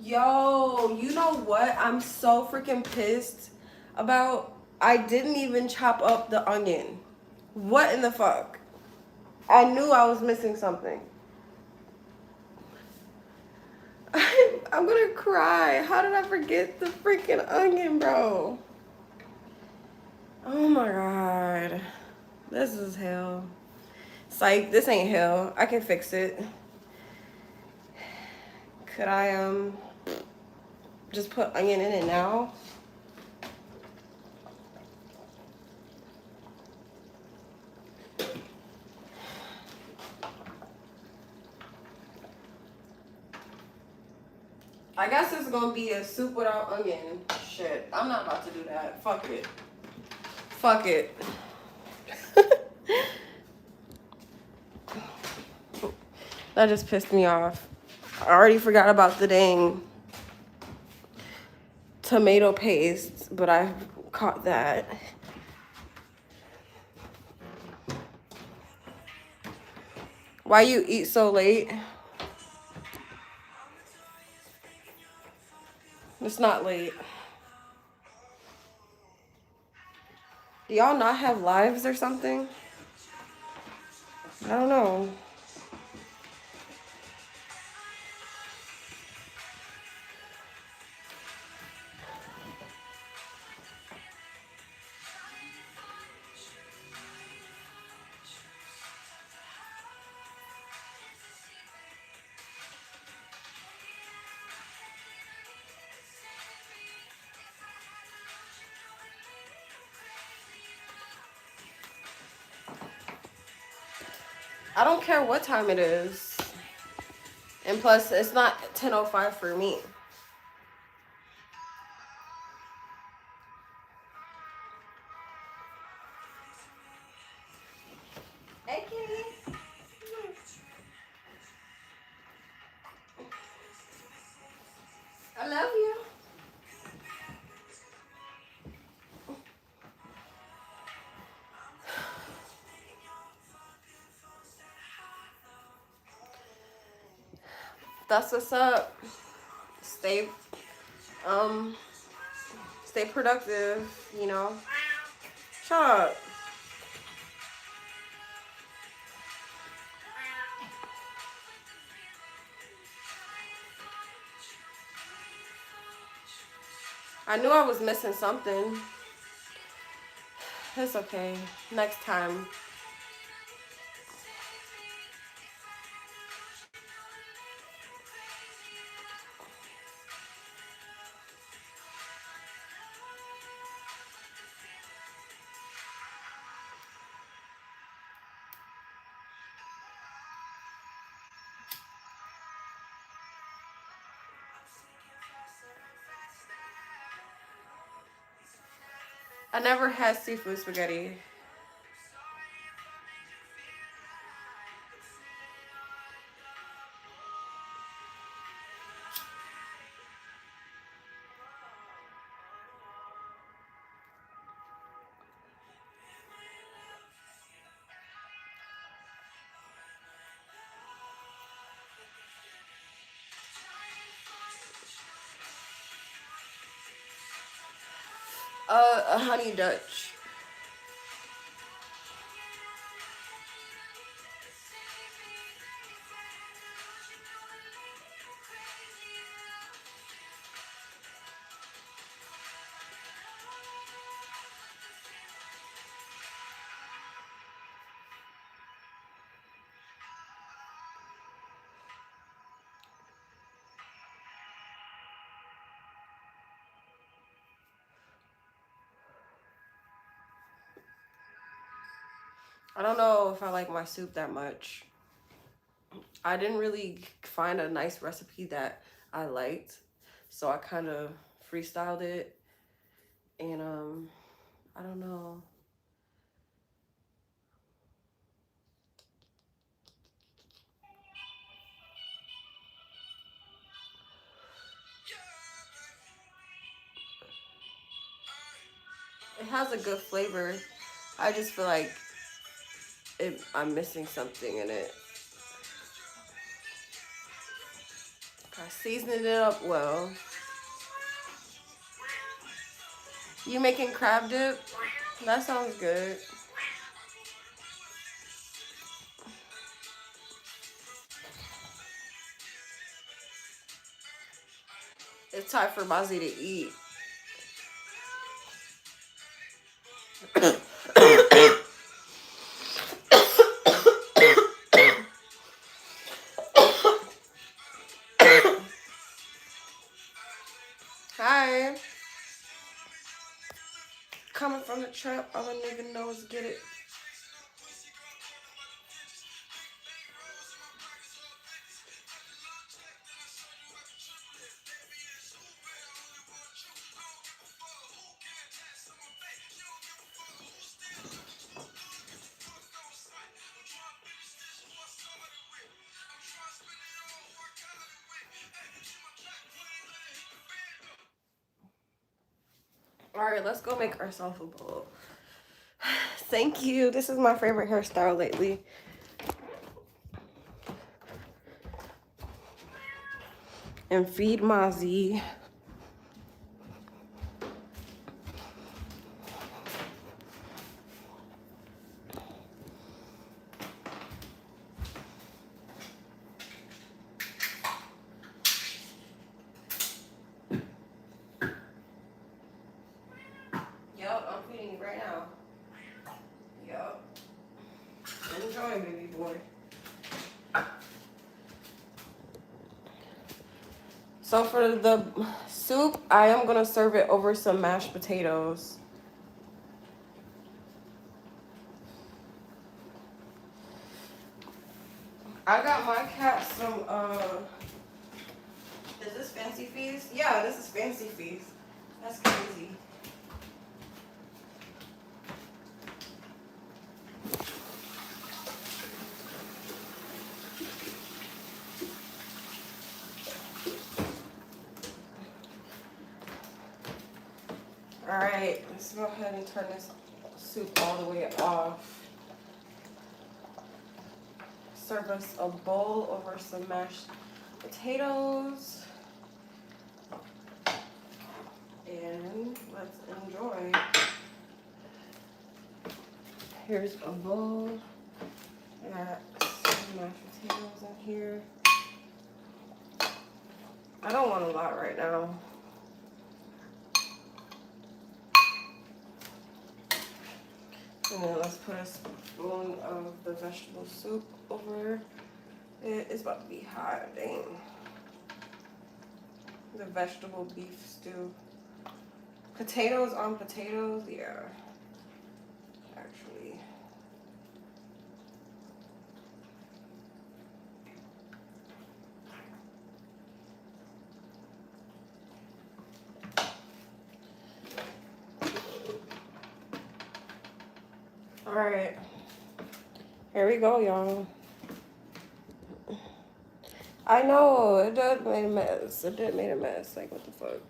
Yo, you know what I'm so freaking pissed about? I didn't even chop up the onion. What in the fuck? I knew I was missing something. I'm gonna cry. How did I forget the freaking onion, bro? Oh my god. This is hell. Psych, this ain't hell. I can fix it. Could I just put onion in it now? I guess it's gonna be a soup without onion. Shit, I'm not about to do that. Fuck it. Fuck it. That just pissed me off. I already forgot about the dang tomato paste, but I caught that. Why you eat so late? It's not late. Do y'all not have lives or something? I don't know. I don't care what time it is. And plus, it's not 10:05 for me. Hey, kitty. I love you. That's what's up. Stay productive, you know. Shut up. I knew I was missing something. It's okay. Next time. I never had seafood spaghetti. A honey Dutch. I don't know if I like my soup that much. I didn't really find a nice recipe that I liked, so I kind of freestyled it, and I don't know. It has a good flavor. I just feel like I'm missing something in it. I seasoned it up well. You making crab dip? That sounds good. It's time for Mozzie to eat. Hi. Coming from the trap, all a nigga knows is get it. All right, let's go make ourselves a bowl. Thank you. This is my favorite hairstyle lately. And feed Mozzie. Yup, I'm feeding you right now. Yup. Enjoy, baby boy. So for the soup, I am gonna serve it over some mashed potatoes. I got my cat some, is this Fancy Feast? Yeah, this is Fancy Feast. That's crazy. All right, let's go ahead and turn this soup all the way off. Serve us a bowl over some mashed potatoes. And let's enjoy. Here's a bowl. I got some mashed potatoes in here. I don't want a lot right now. And then let's put a spoon of the vegetable soup over it. It's about to be hot, dang. The vegetable beef stew. Potatoes on potatoes, yeah. Actually. All right. Here we go, y'all. I know, it did make a mess. It did make a mess. Like, what the fuck?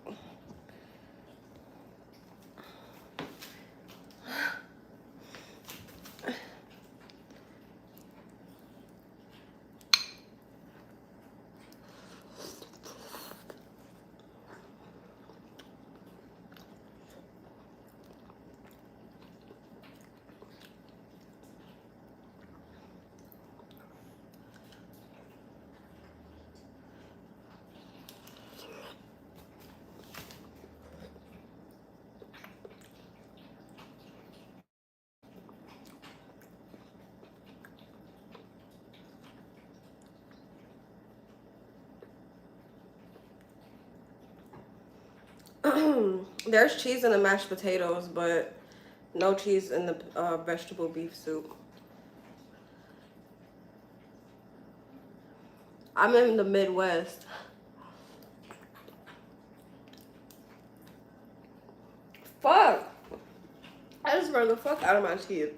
There's cheese in the mashed potatoes, but no cheese in the vegetable beef soup. I'm in the Midwest. Fuck! I just burned the fuck out of my teeth.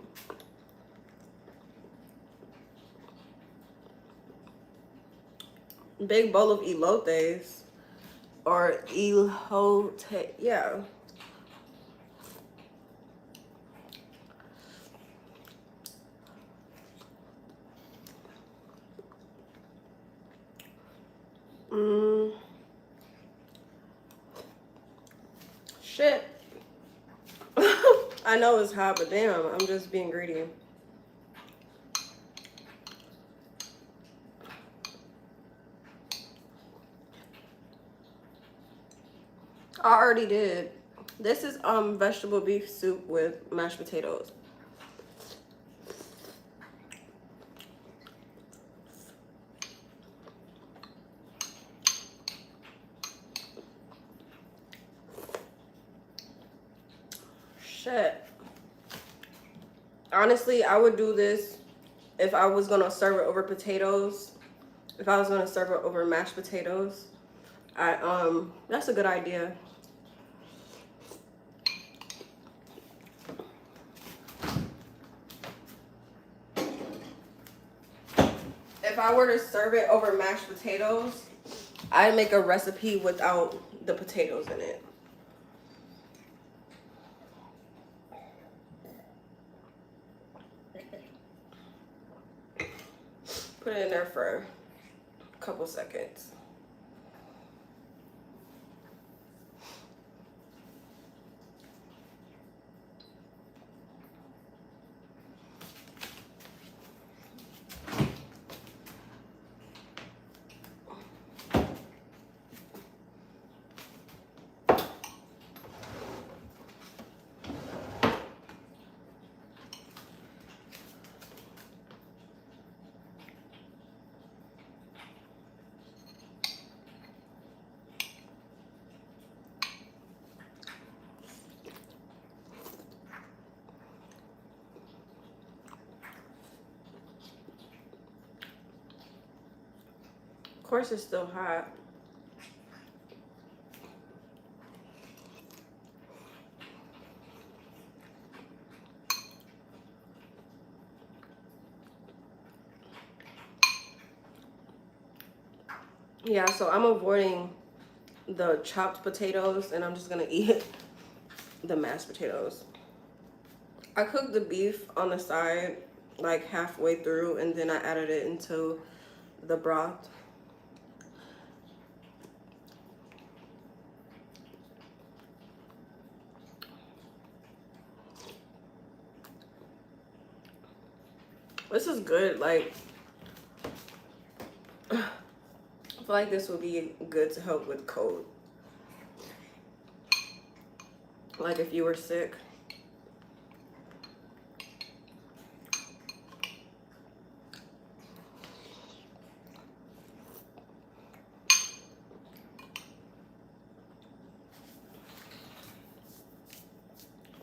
Big bowl of elotes. Or elote, yeah. Shit. I know it's hot, but damn, I'm just being greedy. I already did. This is vegetable beef soup with mashed potatoes. Shit. Honestly, I would do this if I was gonna serve it over potatoes. If I was gonna serve it over mashed potatoes. That's a good idea. If I were to serve it over mashed potatoes, I'd make a recipe without the potatoes in it. Put it in there for a couple seconds. Of course, it's still hot. Yeah, so I'm avoiding the chopped potatoes and I'm just gonna eat the mashed potatoes. I cooked the beef on the side like halfway through and then I added it into the broth. This is good. Like, I feel like this would be good to help with cold. Like if you were sick.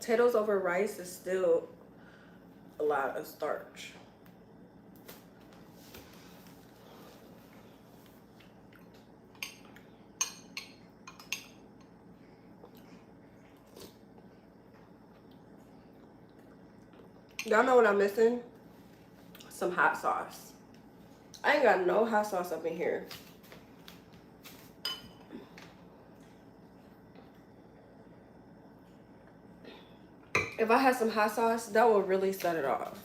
Potatoes over rice is still a lot of starch. Y'all know what I'm missing? Some hot sauce. I ain't got no hot sauce up in here. If I had some hot sauce, that would really set it off.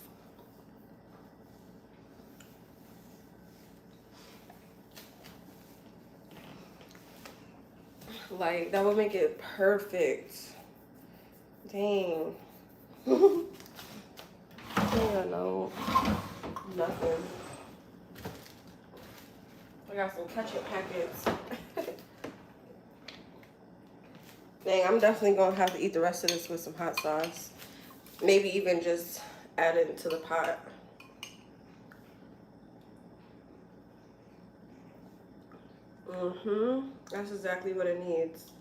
Like, that would make it perfect. Dang. I don't know. Nothing. I got some ketchup packets. Dang, I'm definitely gonna have to eat the rest of this with some hot sauce. Maybe even just add it to the pot. That's exactly what it needs.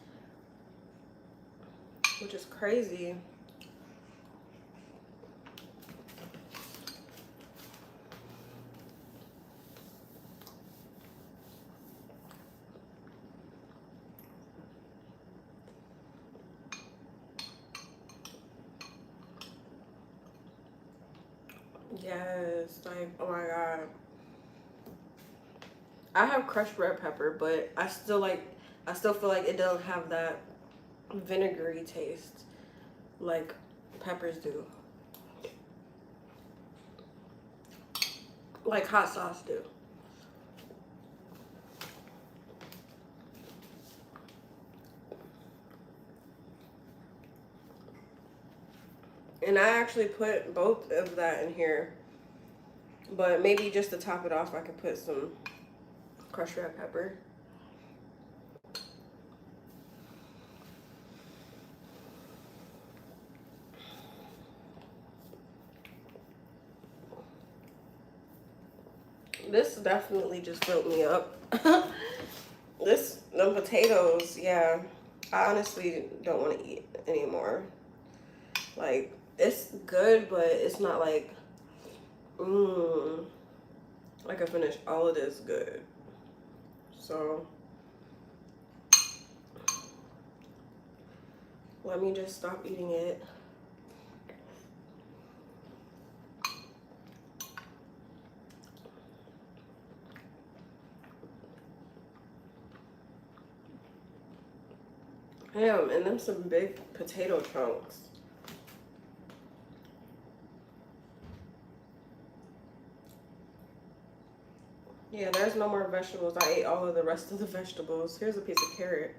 Which is crazy. Yes, like, oh my god. I have crushed red pepper, but I still feel like it doesn't have that vinegary taste like peppers do. Like hot sauce do. And I actually put both of that in here. But maybe just to top it off, I could put some crushed red pepper. This definitely just filled me up. Them potatoes, yeah. I honestly don't want to eat anymore. Like, it's good, but it's not like, I can finish all of this good. So, let me just stop eating it. Damn, and then some big potato chunks. Yeah, there's no more vegetables. I ate all of the rest of the vegetables. Here's a piece of carrot.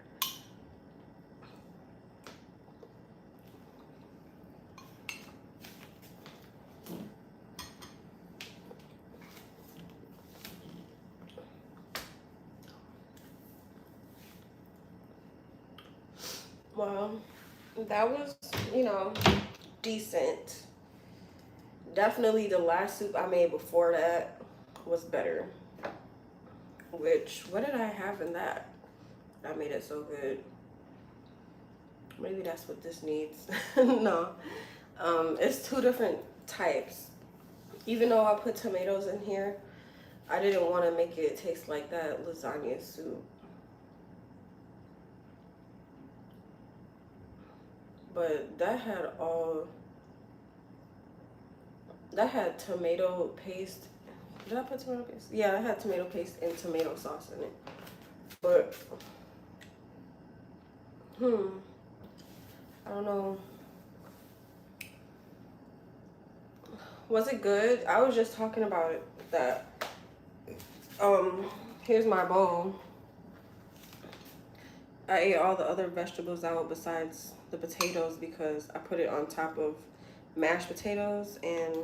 Well, that was, decent. Definitely the last soup I made before that was better. Which, what did I have in that? That made it so good. Maybe that's what this needs. No. It's two different types. Even though I put tomatoes in here, I didn't want to make it taste like that lasagna soup. But that had tomato paste. Did I put tomato paste? Yeah, I had tomato paste and tomato sauce in it. But, I don't know. Was it good? I was just talking about that. Here's my bowl. I ate all the other vegetables out besides the potatoes because I put it on top of mashed potatoes, and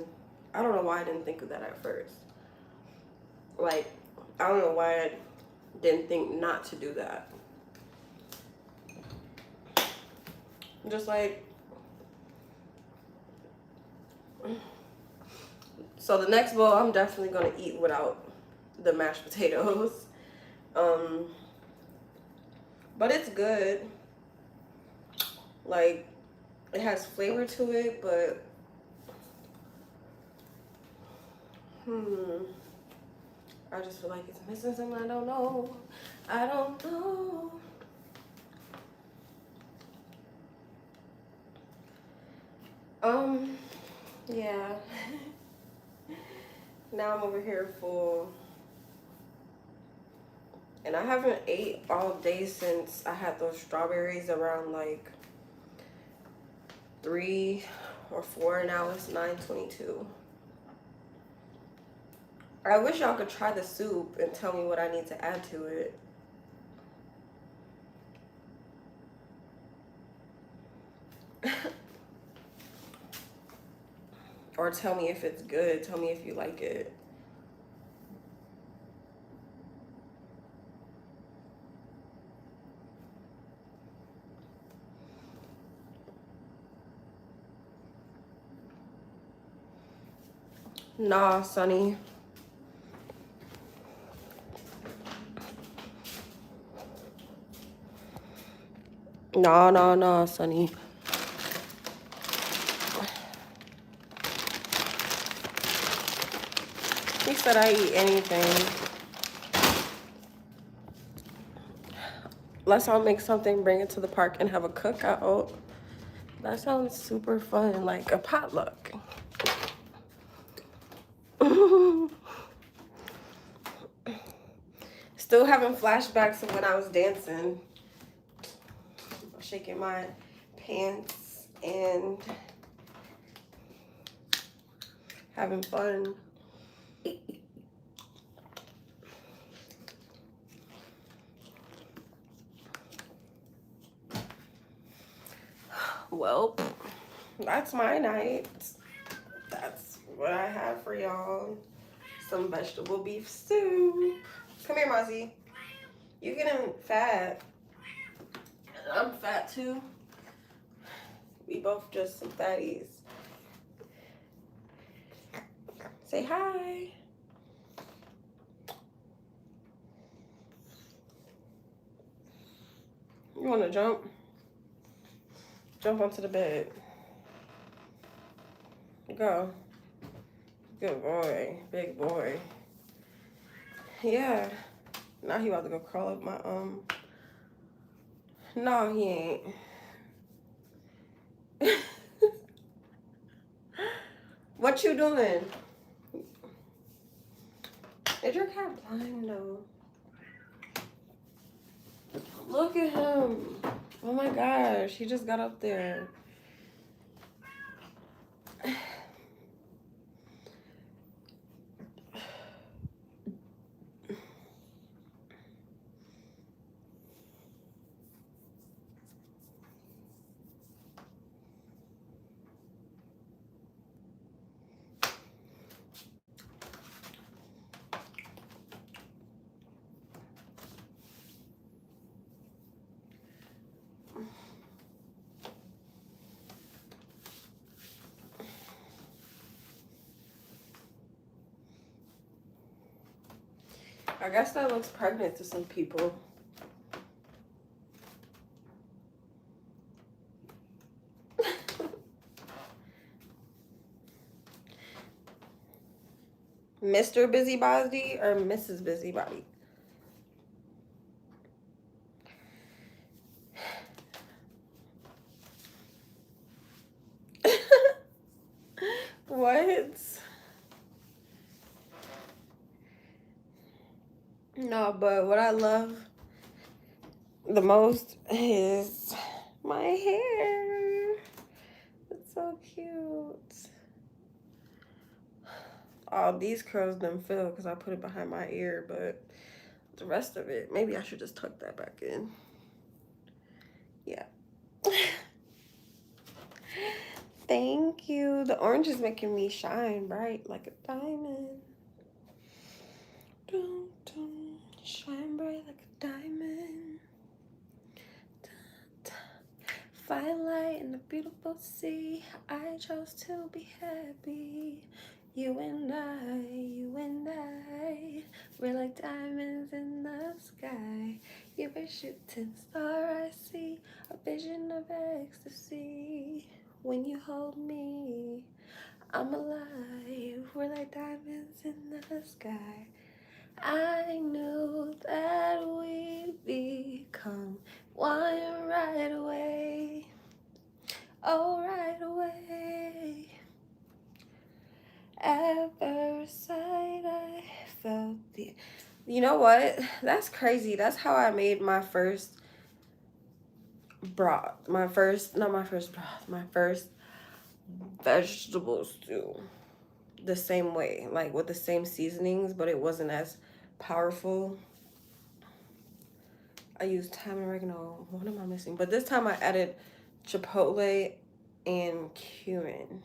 I don't know why I didn't think of that at first. Like, I don't know why I didn't think not to do that. Just like, so the next bowl I'm definitely gonna eat without the mashed potatoes. But it's good. Like, It has flavor to it, but I just feel like it's missing something. I don't know. I don't know. Yeah. Now I'm over here full. And I haven't ate all day since I had those strawberries around like 3 or 4. Now it's 9:22. I wish y'all could try the soup and tell me what I need to add to it. Or tell me if it's good. Tell me if you like it. Nah, Sonny. Nah, Sonny. He said I eat anything. Let's all make something, bring it to the park, and have a cookout. That sounds super fun, like a potluck. Still having flashbacks of when I was dancing. Shaking my pants and having fun. Well, that's my night. That's what I have for y'all. Some vegetable beef stew. Come here, Mozzie. You're getting fat. I'm fat too. We both just some fatties. Say hi. You want to jump? Jump onto the bed. Go. Good boy. Big boy. Yeah. Now he about to go crawl up my No, he ain't. What you doing? Is your cat blind? No. Look at him. Oh my gosh, he just got up there. I guess that looks pregnant to some people. Mr. Busybody or Mrs. Busybody? What? No, but what I love the most is my hair. It's so cute. Oh, these curls didn't fill because I put it behind my ear, but the rest of it, maybe I should just tuck that back in. Yeah. Thank you. The orange is making me shine bright like a diamond. Dun, dun, shine bright like a diamond. Dun, dun. Firelight in the beautiful sea. I chose to be happy. You and I, we're like diamonds in the sky. You're a shooting star, I see, a vision of ecstasy. when you hold me. I'm alive, we're like diamonds in the sky. I knew that we'd become one right away. Oh, right away. At first sight, I felt the. You know what? That's crazy. That's how I made my first broth. My first, not my first broth, my first vegetable stew. The same way, like with the same seasonings, but it wasn't as powerful. I used thyme and oregano. What am I missing? But this time I added chipotle and cumin.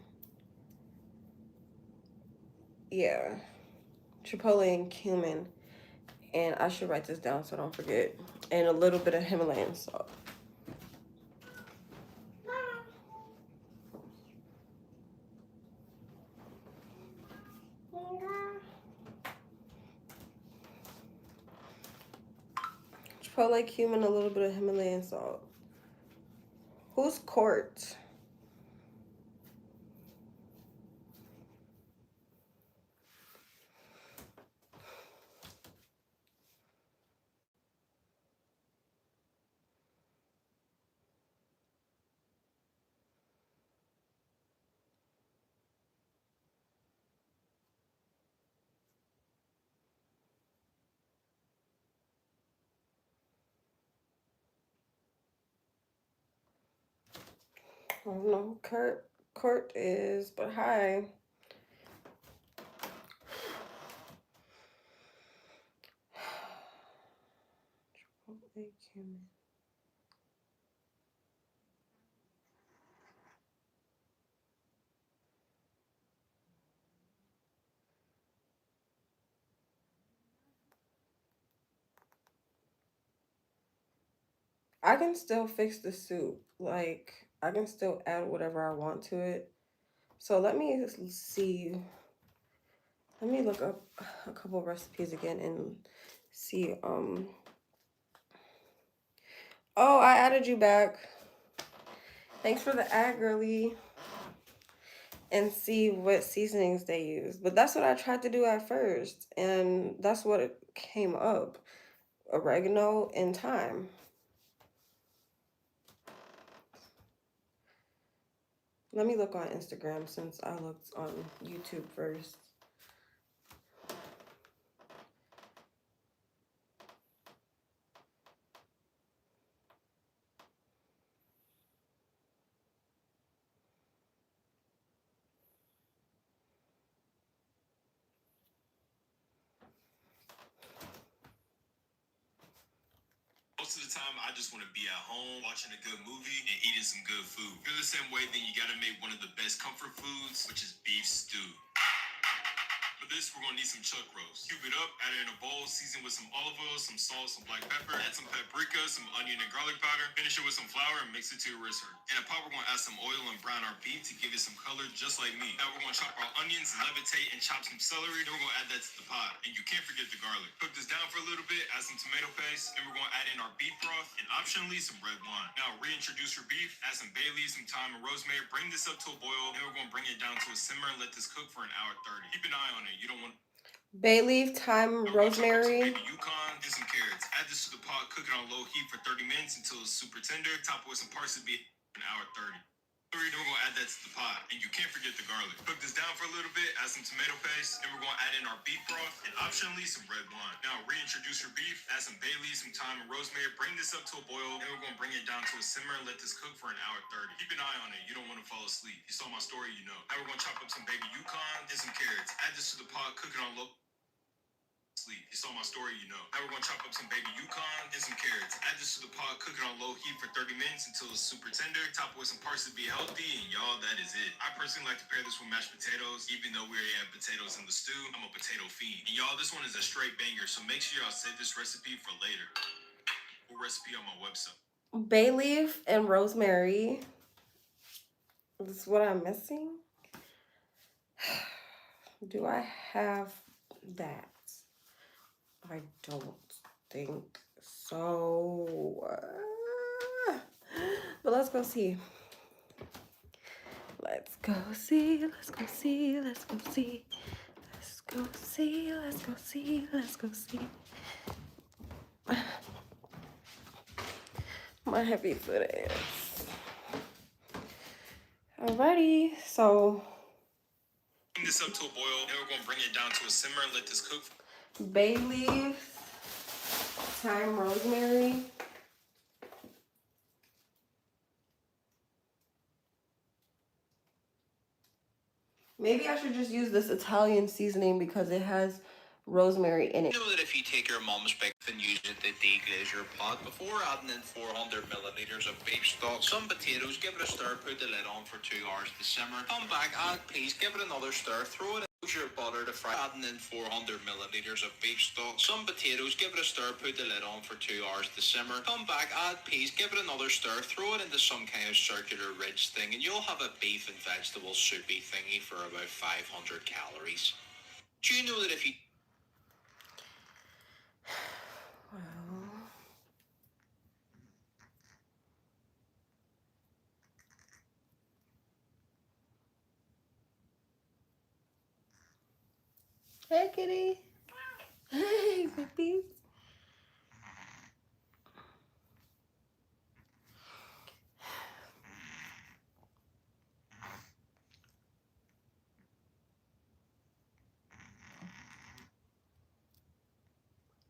Yeah, chipotle and cumin. And I should write this down so I don't forget. And a little bit of Himalayan salt. Chipotle, cumin, a little bit of Himalayan salt. Who's Court? I don't know who Court is, but hi. Chipotle, cumin. I can still fix the soup. Like, I can still add whatever I want to it. So let me see. Let me look up a couple recipes again and see. Oh, I added you back. Thanks for the ad, girly. And see what seasonings they use. But that's what I tried to do at first. And that's what it came up. Oregano and thyme. Let me look on Instagram since I looked on YouTube first. Most of the time, I just want to be at home, watching a good movie, and eating some good food. Feel the same way, then you gotta make one of the best comfort foods, which is beef stew. For this, we're gonna need some chuck roast. Cube it up, add it in a bowl, season with some olive oil, some salt, some black pepper, add some paprika, some onion and garlic powder, finish it with some flour, and mix it to your wrist hurt. In a pot, we're gonna add some oil and brown our beef to give it some color, just like me. Now we're gonna chop our onions, levitate, and chop some celery. Then we're gonna add that to the pot. And you can't forget the garlic. Cook this down for a little bit, add some tomato paste, then we're gonna add in our beef broth, and optionally some red wine. Now reintroduce your beef, add some bay leaves, some thyme, and rosemary, bring this up to a boil, then we're gonna bring it down to a simmer and let this cook for an hour 30. Keep an eye on it, you don't want Bay leaf, thyme, rosemary. Baby Yukon and some carrots. Add this to the pot, cook it on low heat for 30 minutes until it's super tender. Top it with some parsley for an hour 30. Then we're gonna add that to the pot, and you can't forget the garlic. Cook this down for a little bit, add some tomato paste, and we're gonna add in our beef broth and optionally some red wine. Now reintroduce your beef, add some bay leaves, some thyme, and rosemary. Bring this up to a boil, and we're gonna bring it down to a simmer and let this cook for an hour 30. Keep an eye on it, you don't want to fall asleep. You saw my story, you know. Now we're gonna chop up some baby Yukon and some carrots. Add this to the pot, cook it on low sleep. You saw my story, you know. Now we're gonna chop up some baby Yukon and some carrots. Add this to the pot, cook it on low heat for 30 minutes until it's super tender. Top it with some parsley to be healthy, and y'all, that is it. I personally like to pair this with mashed potatoes. Even though we already have potatoes in the stew, I'm a potato fiend. And y'all, this one is a straight banger, so make sure y'all save this recipe for later. Full recipe on my website. Bay leaf and rosemary. This is what I'm missing. Do I have that? I don't think so. But let's go see. Let's go see, let's go see, let's go see. Let's go see, let's go see, let's go see. My heavy foot is. Alrighty, so. Bring this up to a boil. Then we're gonna bring it down to a simmer and let this cook. Bay leaves, thyme, rosemary. Maybe I should just use this Italian seasoning because it has rosemary in it. You know that if you take your mum's pick and use it to deglaze your pot before adding in 400 milliliters of beef stock, some potatoes, give it a stir, put the lid on for 2 hours to simmer. Come back, add peas, give it another stir, throw it in. Use your butter to fry, adding in 400 milliliters of beef stock. Some potatoes, give it a stir, put the lid on for 2 hours to simmer. Come back, add peas, give it another stir, throw it into some kind of circular ridge thing, and you'll have a beef and vegetable soupy thingy for about 500 calories. Do you know that if you... Well, hey, kitty. Hey, puppies.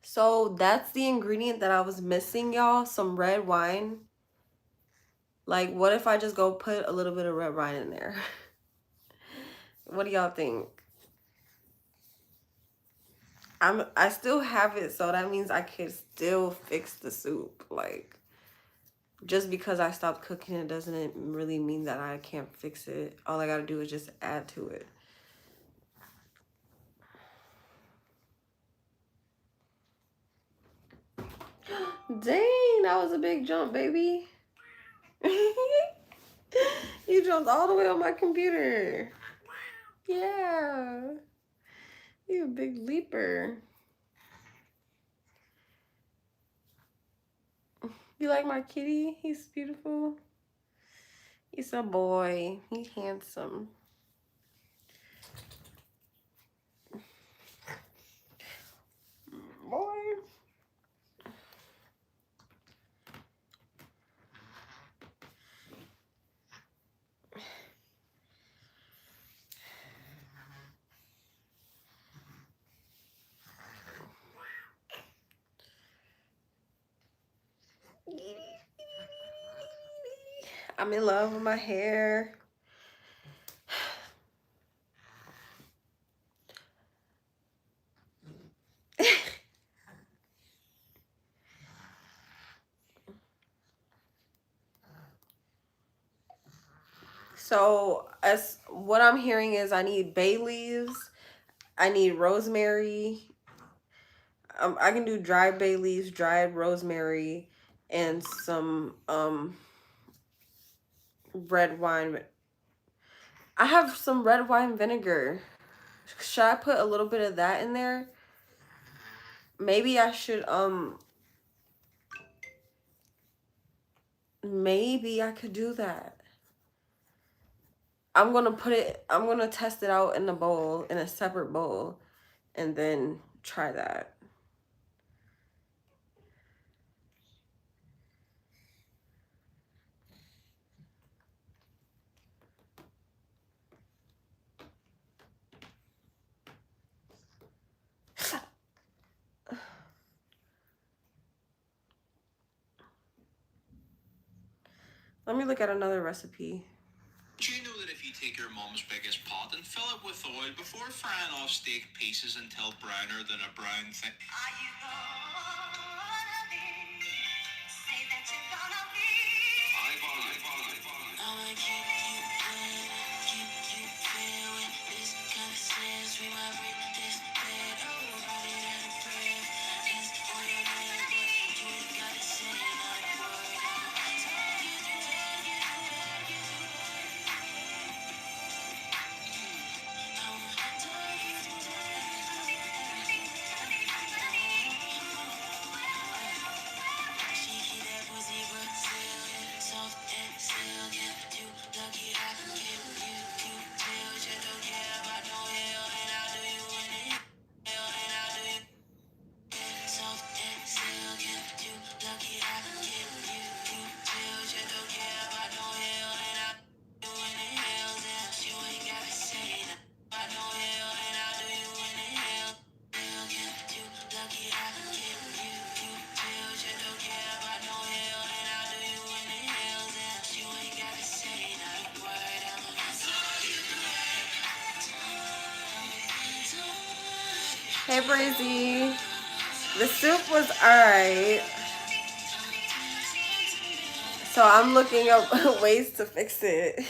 So that's the ingredient that I was missing, y'all. Some red wine. Like, what if I just go put a little bit of red wine in there? What do y'all think? I still have it, so that means I could still fix the soup. Like, just because I stopped cooking it doesn't really mean that I can't fix it. All I gotta do is just add to it. Dang, that was a big jump, baby. You jumped all the way on my computer. Yeah. You a big leaper. You like my kitty? He's beautiful. He's a boy. He's handsome. Boy. I'm in love with my hair. So, as what I'm hearing is I need bay leaves, I need rosemary. I can do dried bay leaves, dried rosemary, and some red wine. I have some red wine vinegar. Should I put a little bit of that in there? Maybe I should maybe I could do that. I'm gonna test it out in a bowl, in a separate bowl, and then try that. Let me look at another recipe. Do you know that if you take your mum's biggest pot and fill it with oil before frying off steak pieces until browner than a brown thing? Are you gonna be? Say that you're gonna be. I'ma keep you good, keep you filled with this kind of sense. We might break this bed. Oh, nobody got a breath. It's on your head, but you ain't gotta say not a word. Hey, Brazy. The soup was alright. So I'm looking up ways to fix it.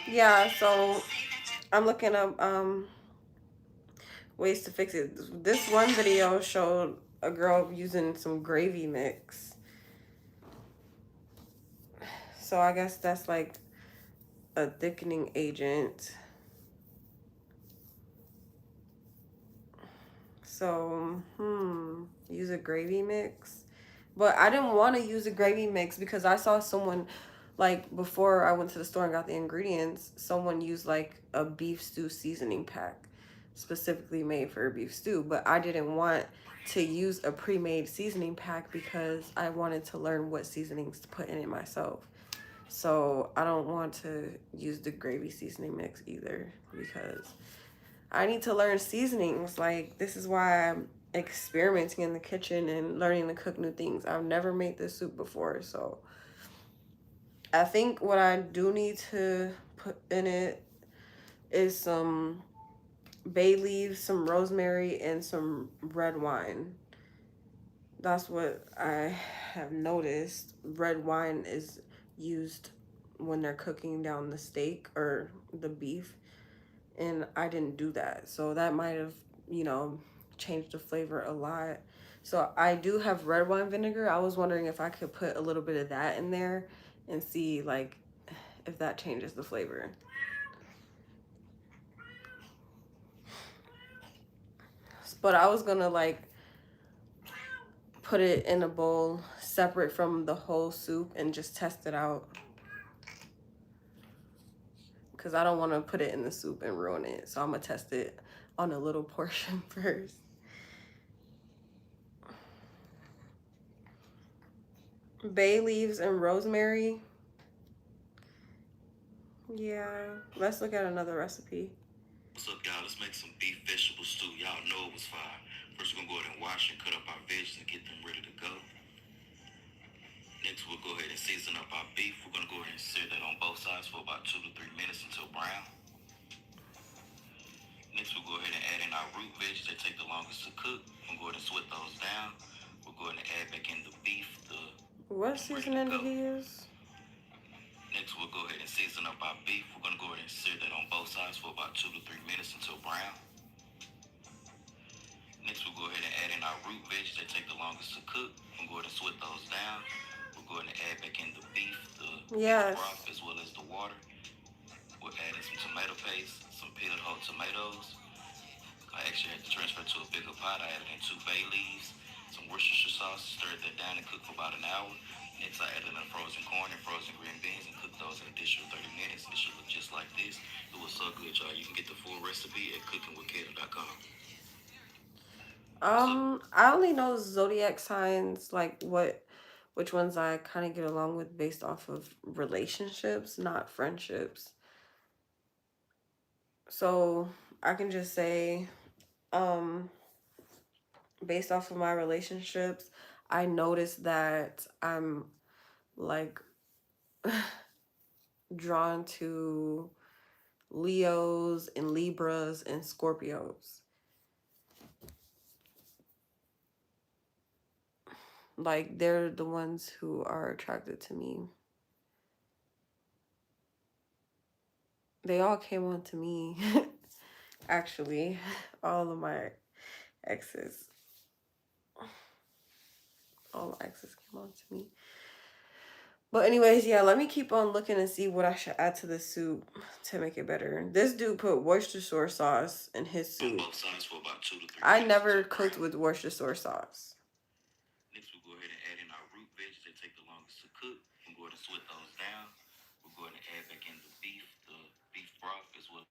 Yeah, so I'm looking up ways to fix it. This one video showed a girl using some gravy mix. So I guess that's like a thickening agent. So, use a gravy mix. But I didn't want to use a gravy mix because I saw someone, like, before I went to the store and got the ingredients, someone used like a beef stew seasoning pack specifically made for beef stew. But I didn't want to use a pre-made seasoning pack because I wanted to learn what seasonings to put in it myself. So I don't want to use the gravy seasoning mix either because I need to learn seasonings. Like, this is why I'm experimenting in the kitchen and learning to cook new things. I've never made this soup before, so I think what I do need to put in it is some bay leaves, some rosemary, and some red wine. That's what I have noticed. Red wine is used when they're cooking down the steak or the beef, and I didn't do that, so that might have, changed the flavor a lot. So I do have red wine vinegar. I was wondering if I could put a little bit of that in there and see like if that changes the flavor. But I was gonna like put it in a bowl separate from the whole soup and just test it out, because I don't want to put it in the soup and ruin it. So I'm gonna test it on a little portion first. Bay leaves and rosemary. Yeah, let's look at another recipe. What's up, y'all? Let's make some beef vegetable stew. Y'all know it was fire. First, we're gonna go ahead and wash and cut up our veggies and get them ready to go. Next, we'll go ahead and season up our beef. We're gonna go ahead and sear that on both sides for about 2 to 3 minutes until brown. Next, we'll go ahead and add in our root veggies that take the longest to cook. We'll go ahead and sweat those down. We'll go ahead and add back in the beef. What seasoning did he use? Next, we'll go ahead and season up our beef. We're gonna go ahead and sear that on both sides for about 2 to 3 minutes until brown. Next, we'll go ahead and add in our root veggies that take the longest to cook. We'll go ahead and sweat those down. We'll go ahead and add back in the beef, beef broth, as well as the water. We'll add in some tomato paste, some peeled whole tomatoes. I actually had to transfer to a bigger pot. I added in 2 bay leaves, some Worcestershire sauce, stirred that down and cooked for about an hour. Next, I added in frozen corn and frozen green beans and cooked those an additional 30 minutes. It should look just like this. It was so good, y'all. You can get the full recipe at cookingwithkato.com. I only know zodiac signs, like which ones I kind of get along with based off of relationships, not friendships. So I can just say, based off of my relationships, I noticed that I'm like drawn to Leos and Libras and Scorpios. Like, they're the ones who are attracted to me. They all came on to me. Actually, all of my exes. All my exes came on to me. But anyways, yeah, let me keep on looking and see what I should add to the soup to make it better. This dude put Worcestershire sauce in his soup. Both sides for about 2 to 3 I minutes never until cooked brown. with Worcestershire sauce. Next, we'll go ahead and add in our root veggies that take the longest to cook. We'll go ahead and sweat those down. We'll go ahead and add back in the beef broth as well.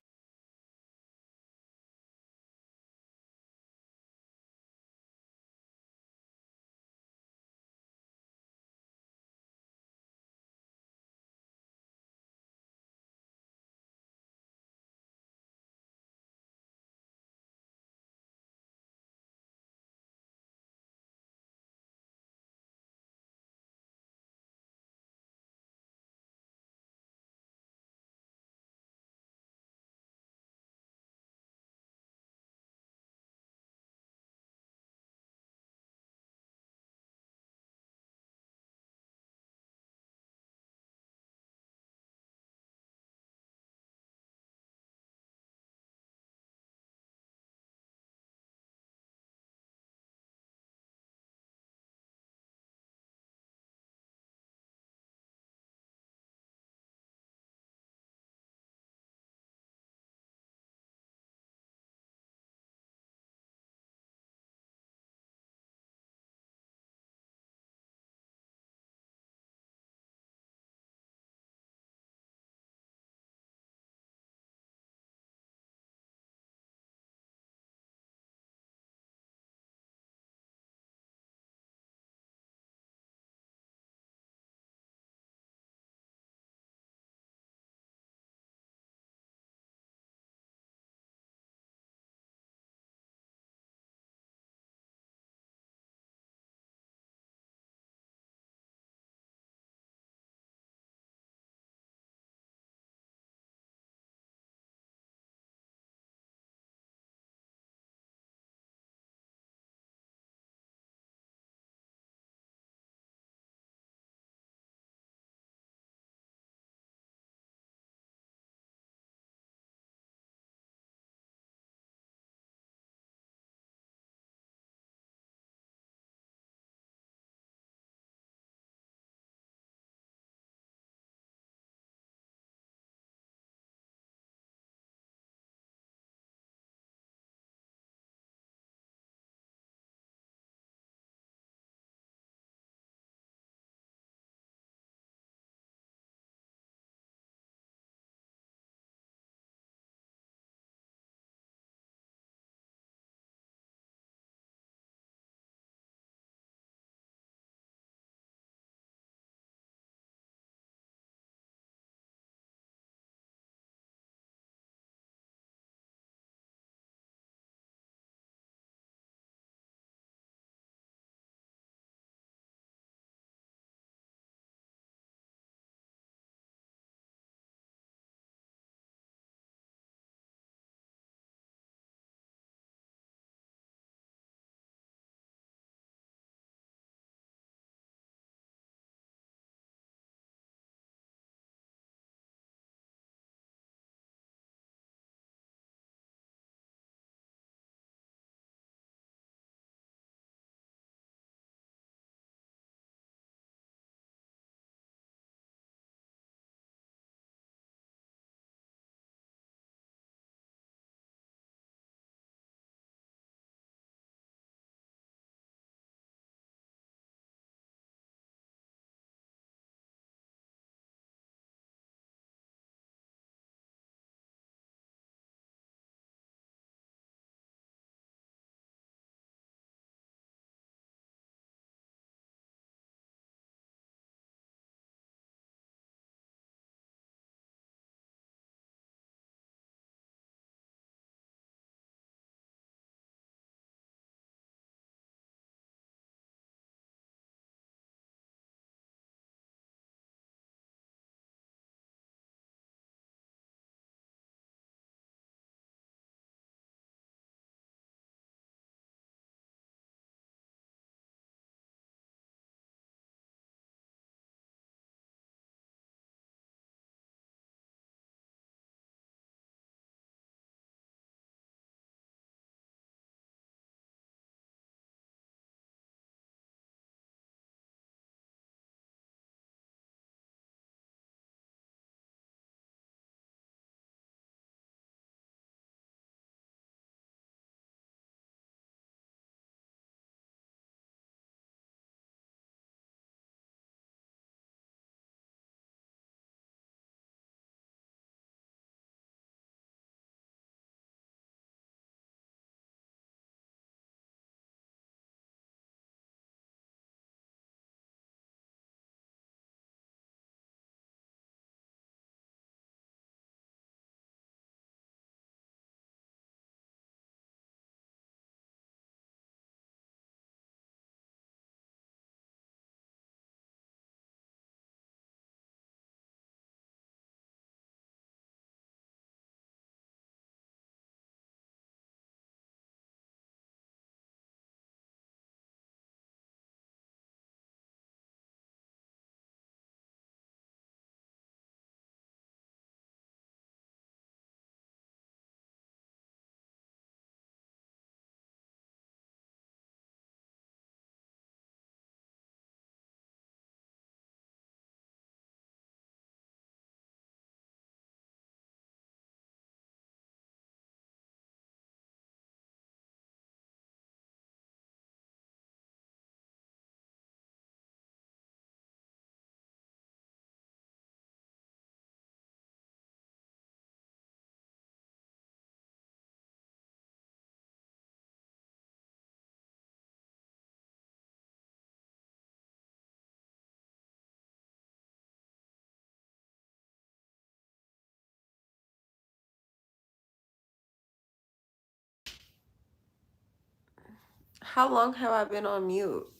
How long have I been on mute?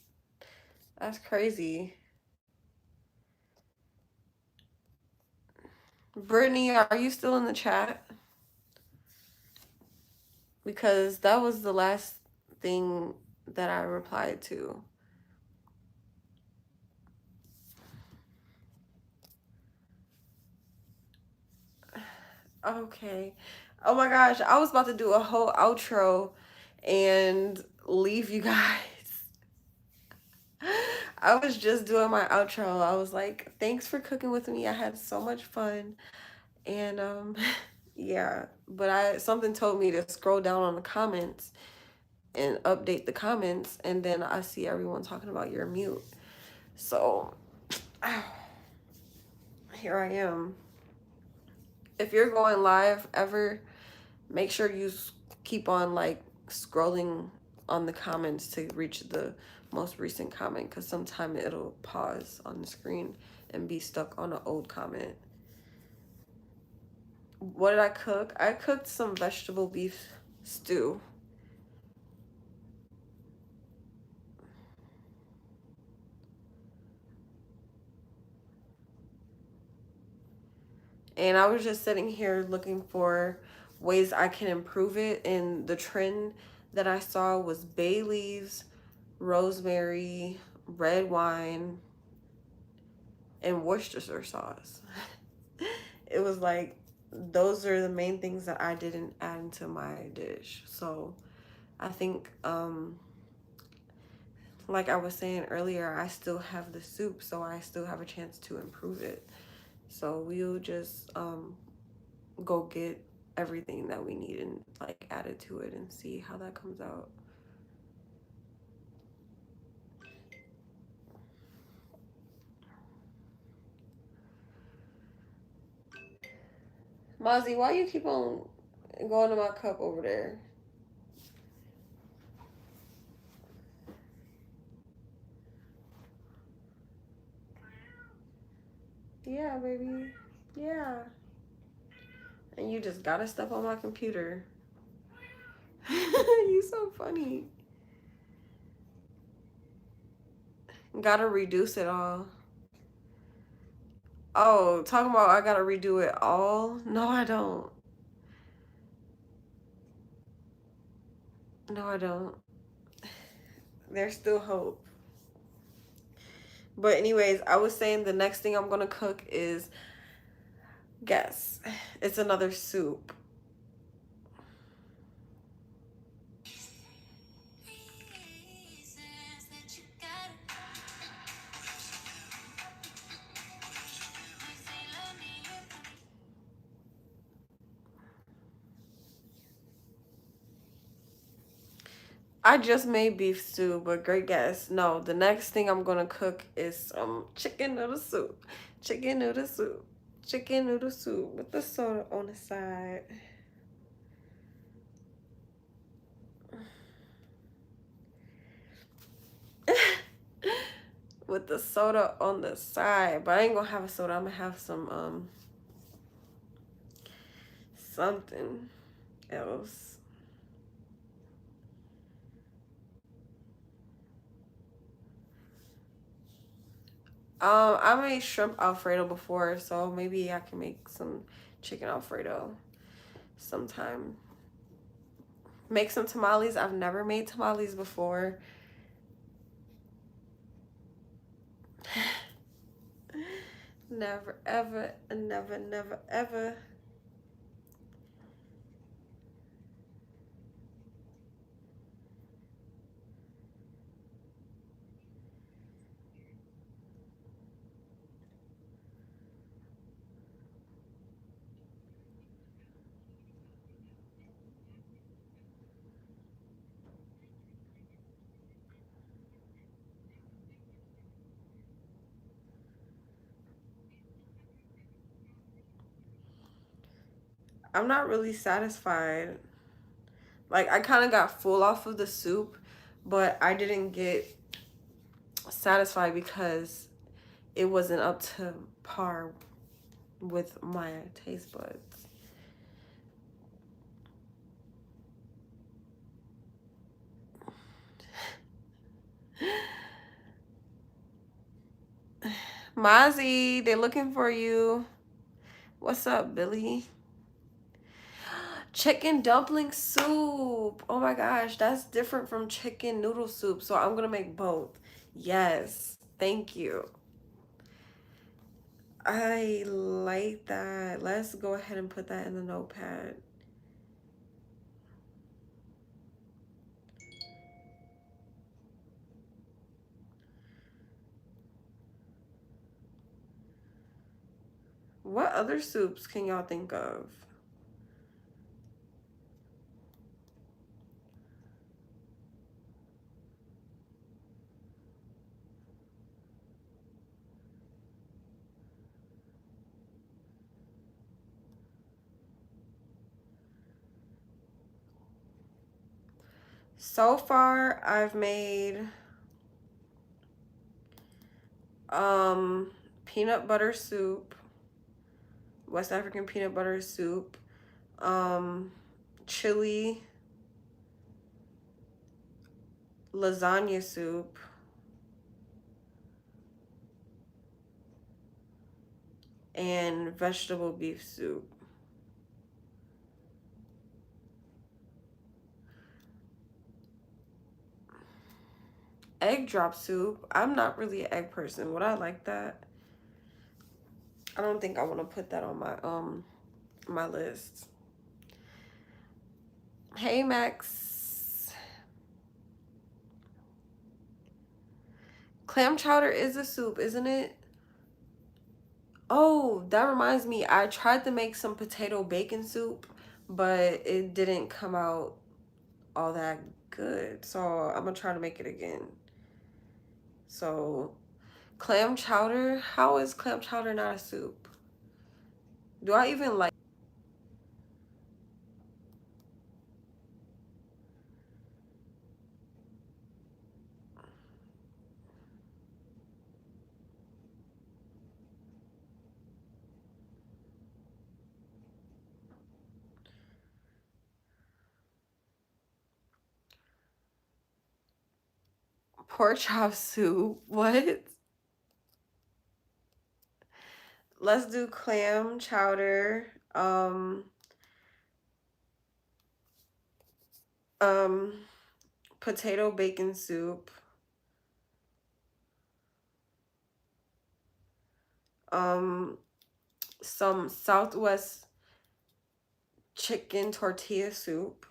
That's crazy. Brittany, are you still in the chat? Because that was the last thing that I replied to. Okay. Oh my gosh, I was about to do a whole outro and leave you guys. I was just doing my outro. I was like, thanks for cooking with me. I had so much fun. And yeah, but something told me to scroll down on the comments and update the comments, and then I see everyone talking about you're mute. So here I am. If you're going live ever, make sure you keep on like scrolling on the comments to reach the most recent comment, because sometimes it'll pause on the screen and be stuck on an old comment. What did I cook? I cooked some vegetable beef stew. And I was just sitting here looking for ways I can improve it. And the trend that I saw was bay leaves, rosemary, red wine, and Worcestershire sauce. It was like, those are the main things that I didn't add into my dish. So I think, like I was saying earlier, I still have the soup, so I still have a chance to improve it. So we'll just go get everything that we need and like add it to it and see how that comes out. Mozzie, why you keep on going to my cup over there? Yeah, baby. Yeah. And you just gotta step on my computer. You so funny. Gotta reduce it all. Oh, talking about I gotta redo it all? No, I don't. No, I don't. There's still hope. But anyways, I was saying the next thing I'm gonna cook is, guess, it's another soup. I just made beef stew, but great guess. No, the next thing I'm gonna cook is some chicken noodle soup. Chicken noodle soup. Chicken noodle soup with the soda on the side. With the soda on the side. But I ain't gonna have a soda. I'm gonna have some something else. I made shrimp Alfredo before, so maybe I can make some chicken Alfredo sometime. Make some tamales. I've never made tamales before. Never, ever, never, never, ever. I'm not really satisfied. Like, I kind of got full off of the soup, but I didn't get satisfied because it wasn't up to par with my taste buds. Mozzie, they're looking for you. What's up, Billy? Chicken dumpling soup. Oh my gosh, that's different from chicken noodle soup. So I'm gonna make both. Yes, thank you. I like that. Let's go ahead and put that in the notepad. What other soups can y'all think of? So far, I've made peanut butter soup, West African peanut butter soup, chili, lasagna soup, and vegetable beef soup. Egg drop soup. I'm not really an egg person. Would I like that? I don't think I want to put that on my list. Hey Max. Clam chowder is a soup, isn't it? Oh, that reminds me. I tried to make some potato bacon soup, but it didn't come out all that good. So I'm gonna try to make it again. So clam chowder. How is clam chowder not a soup? Do I even like pork chop soup? What? Let's do clam chowder. Um, potato bacon soup. Some Southwest chicken tortilla soup.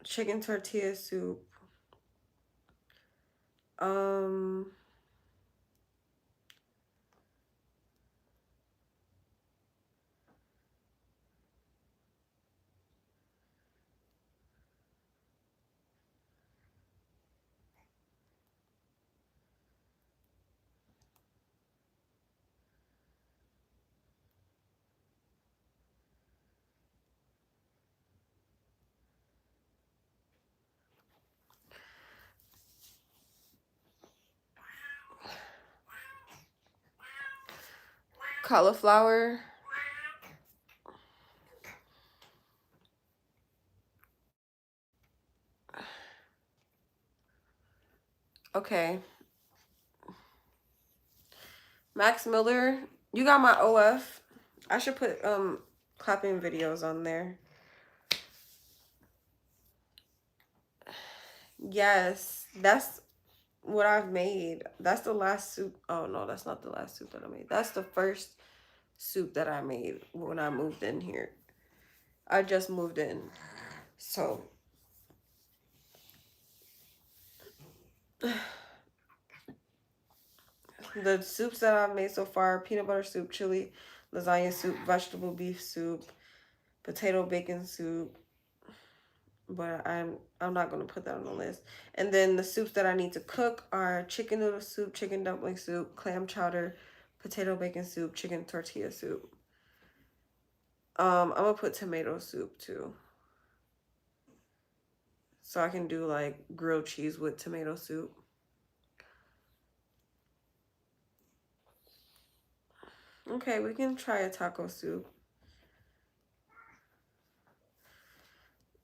Chicken tortilla soup. Um, cauliflower. Okay. Max Miller, you got my OF. I should put clapping videos on there. Yes, that's what I've made. That's the last soup. Oh no, that's not the last soup that I made. That's the first soup that I made when I moved in here. I just moved in. So the soups that I've made so far: peanut butter soup, chili, lasagna soup, vegetable beef soup, potato bacon soup. But I'm not gonna put that on the list. And then the soups that I need to cook are chicken noodle soup, chicken dumpling soup, clam chowder, potato bacon soup, chicken tortilla soup. I'm gonna put tomato soup too. So I can do like grilled cheese with tomato soup. Okay, we can try a taco soup.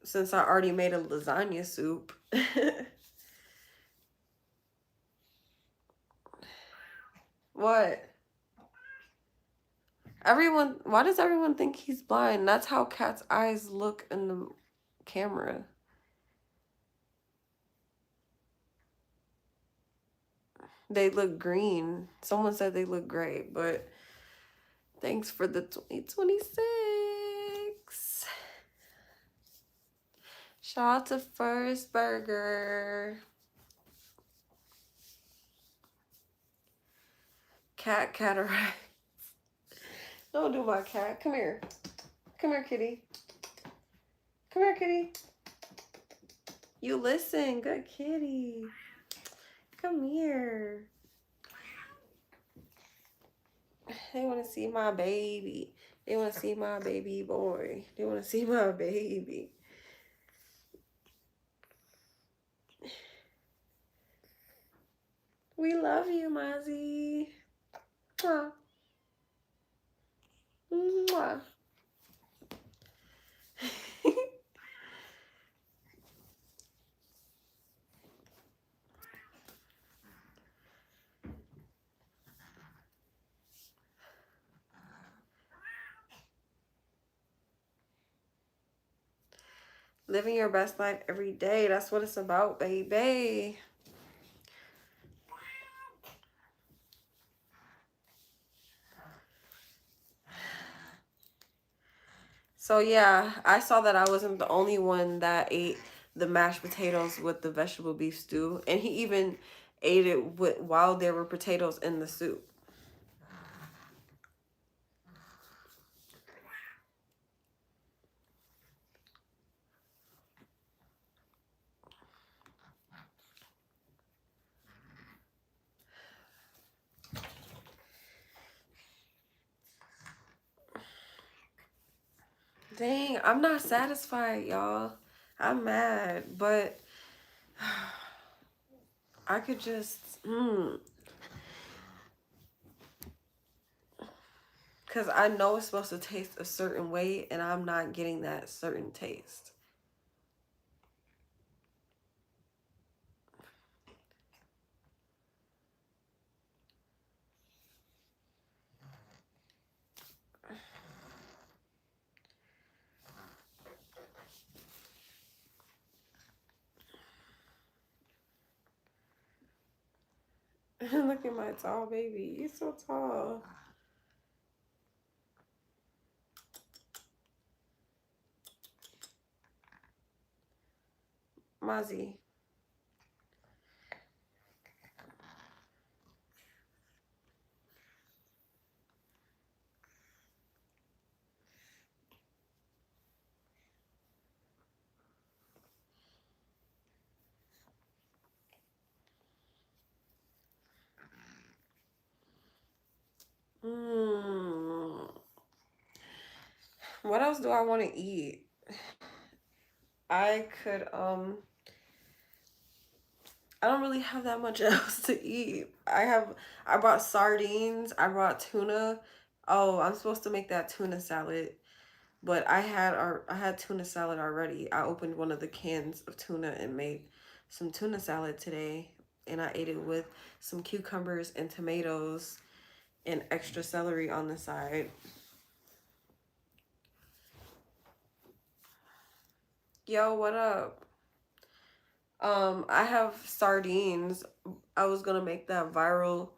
Since I already made a lasagna soup. What? Everyone, why does everyone think he's blind? That's how cats' eyes look in the camera. They look green. Someone said they look gray, but thanks for the 2026. Shout out to First Burger. Cat cataract. Don't do my cat. Come here. Come here, kitty. Come here, kitty. You listen. Good kitty. Come here. They want to see my baby. They want to see my baby boy. They want to see my baby. We love you, Mozzie. Mwah. Mwah. Living your best life every day. That's what it's about, baby. So yeah, I saw that I wasn't the only one that ate the mashed potatoes with the vegetable beef stew. And he even ate it with, while there were potatoes in the soup. Dang, I'm not satisfied, y'all. I'm mad, but I could just, because I know it's supposed to taste a certain way, and I'm not getting that certain taste. Look at my tall baby. He's so tall. Mozzie. What else do I want to eat? I could, I don't really have that much else to eat. I brought sardines. I brought tuna. Oh, I'm supposed to make that tuna salad. But I had tuna salad already. I opened one of the cans of tuna and made some tuna salad today. And I ate it with some cucumbers and tomatoes and extra celery on the side. Yo, what up? I have sardines. I was gonna make that viral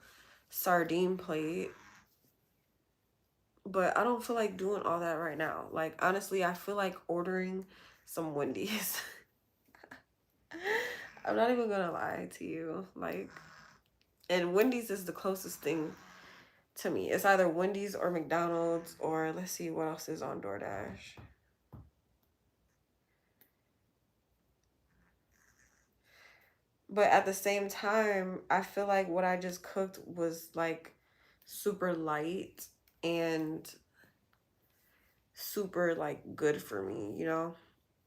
sardine plate. But I don't feel like doing all that right now. Like, honestly, I feel like ordering some Wendy's. I'm not even gonna lie to you. Like, and Wendy's is the closest thing to me. It's either Wendy's or McDonald's, or let's see what else is on DoorDash. But at the same time, I feel like what I just cooked was like super light and super like good for me, you know?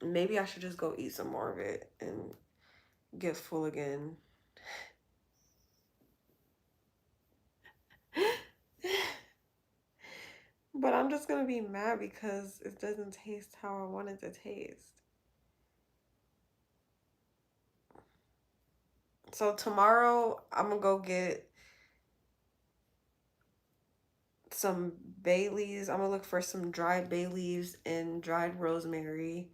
Maybe I should just go eat some more of it and get full again. But I'm just gonna be mad because it doesn't taste how I want it to taste. So tomorrow I'm gonna go get some bay leaves. I'm gonna look for some dried bay leaves and dried rosemary.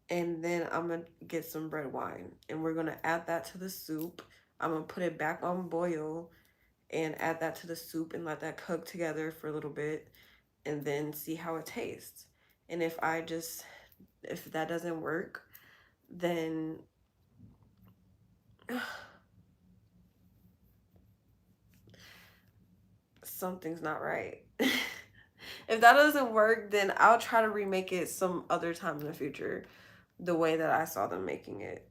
And then I'm gonna get some red wine. And we're gonna add that to the soup. I'm gonna put it back on boil and add that to the soup and let that cook together for a little bit and then see how it tastes. And if that doesn't work, then something's not right. If that doesn't work, then I'll try to remake it some other time in the future, the way that I saw them making it.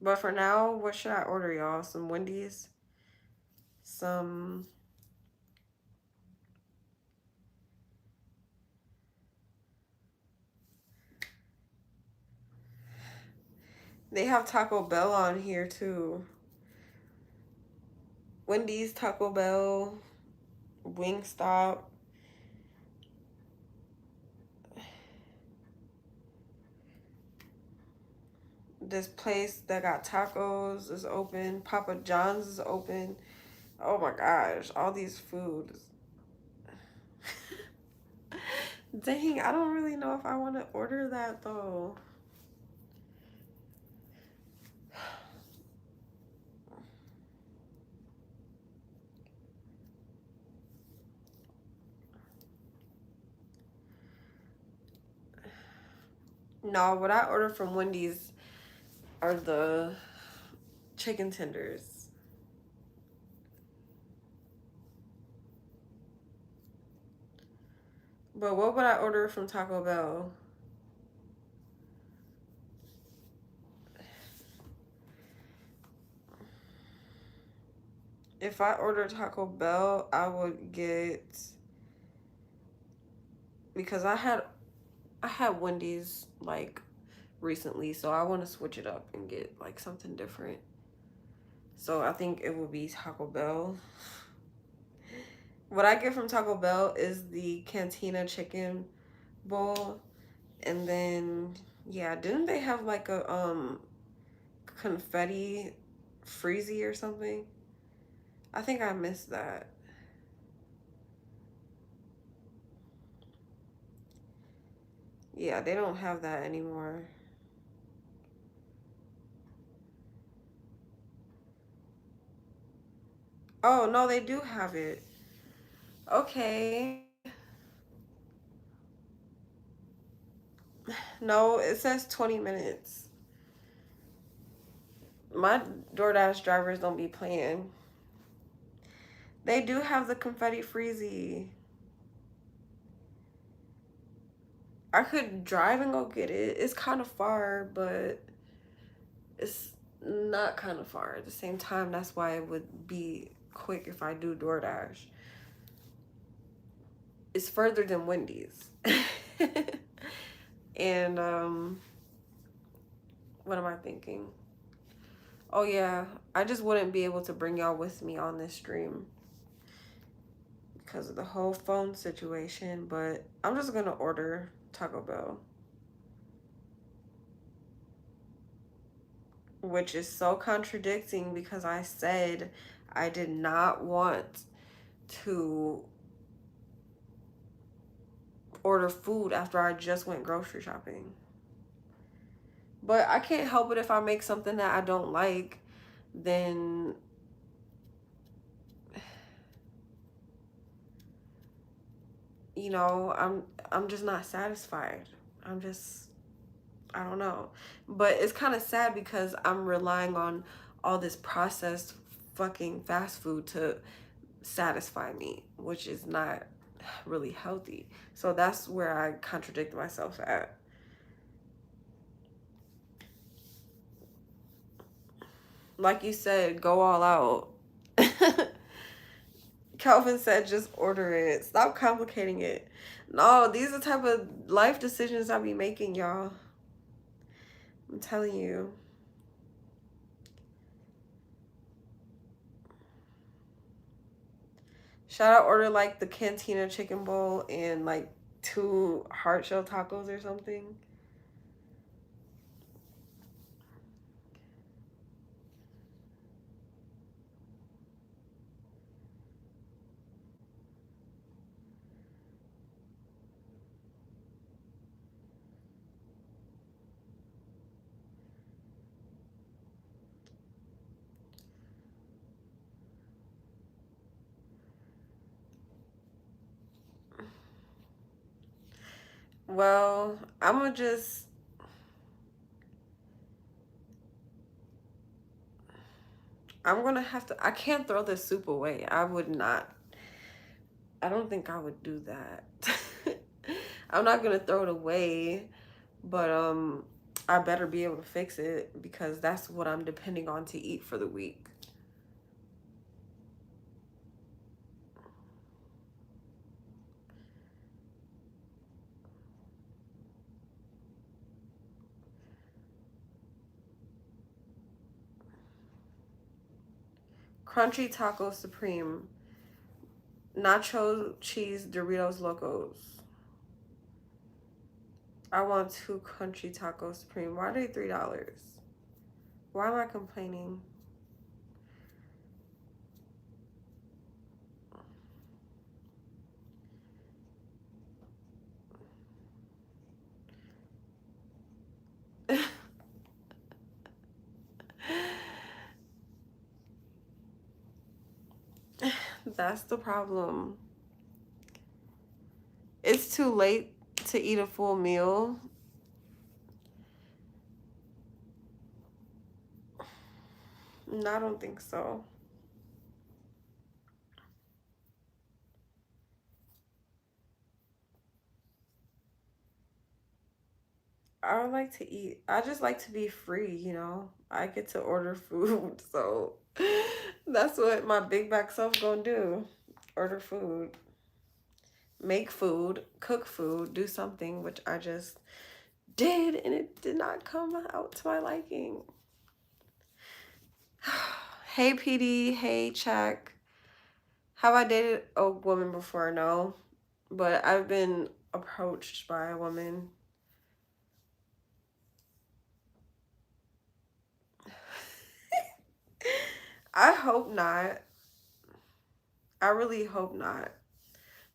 But for now, what should I order, y'all? Some Wendy's? Some... They have Taco Bell on here, too. Wendy's, Taco Bell, Wingstop. This place that got tacos is open. Papa John's is open. Oh my gosh, all these foods. Dang, I don't really know if I want to order that though. No, what I ordered from Wendy's are the chicken tenders. But what would I order from Taco Bell? If I order Taco Bell, I would get, because I had Wendy's like recently, so I want to switch it up and get like something different. So I think it will be Taco Bell. What I get from Taco Bell is the Cantina chicken bowl. And then, yeah, didn't they have like a confetti freezy or something? I think I missed that. Yeah, they don't have that anymore. Oh, no, they do have it. Okay. No, it says 20 minutes. My DoorDash drivers don't be playing. They do have the confetti freezy. I could drive and go get it. It's kind of far, but it's not kind of far at the same time. That's why it would be quick if I do DoorDash. It's further than Wendy's. And what am I thinking? Oh yeah, I just wouldn't be able to bring y'all with me on this stream because of the whole phone situation, but I'm just gonna order Taco Bell, which is so contradicting because I said I did not want to order food after I just went grocery shopping. But I can't help it if I make something that I don't like, then you know, I'm just not satisfied. I don't know. But it's kind of sad because I'm relying on all this processed fucking fast food to satisfy me, which is not really healthy. So that's where I contradict myself at. Like you said, go all out. Calvin said just order it. Stop complicating it. No, these are the type of life decisions I be making, y'all. I'm telling you. Should I order like the Cantina chicken bowl and like 2 hard shell tacos or something? Well, I'm gonna just. I'm gonna have to. I can't throw this soup away. I would not. I don't think I would do that. I'm not gonna throw it away, but I better be able to fix it because that's what I'm depending on to eat for the week. Crunchy Taco Supreme, Nacho Cheese Doritos Locos. I want 2 Crunchy Taco Supreme. Why are they $3? Why am I complaining? That's the problem. It's too late to eat a full meal. No, I don't think so. I don't like to eat. I just like to be free, you know. I get to order food, so that's what my big back self gonna do. Order food, make food, cook food, do something, which I just did, and it did not come out to my liking. Hey PD, hey Chuck. Have I dated a woman before? No, but I've been approached by a woman. I hope not. I really hope not.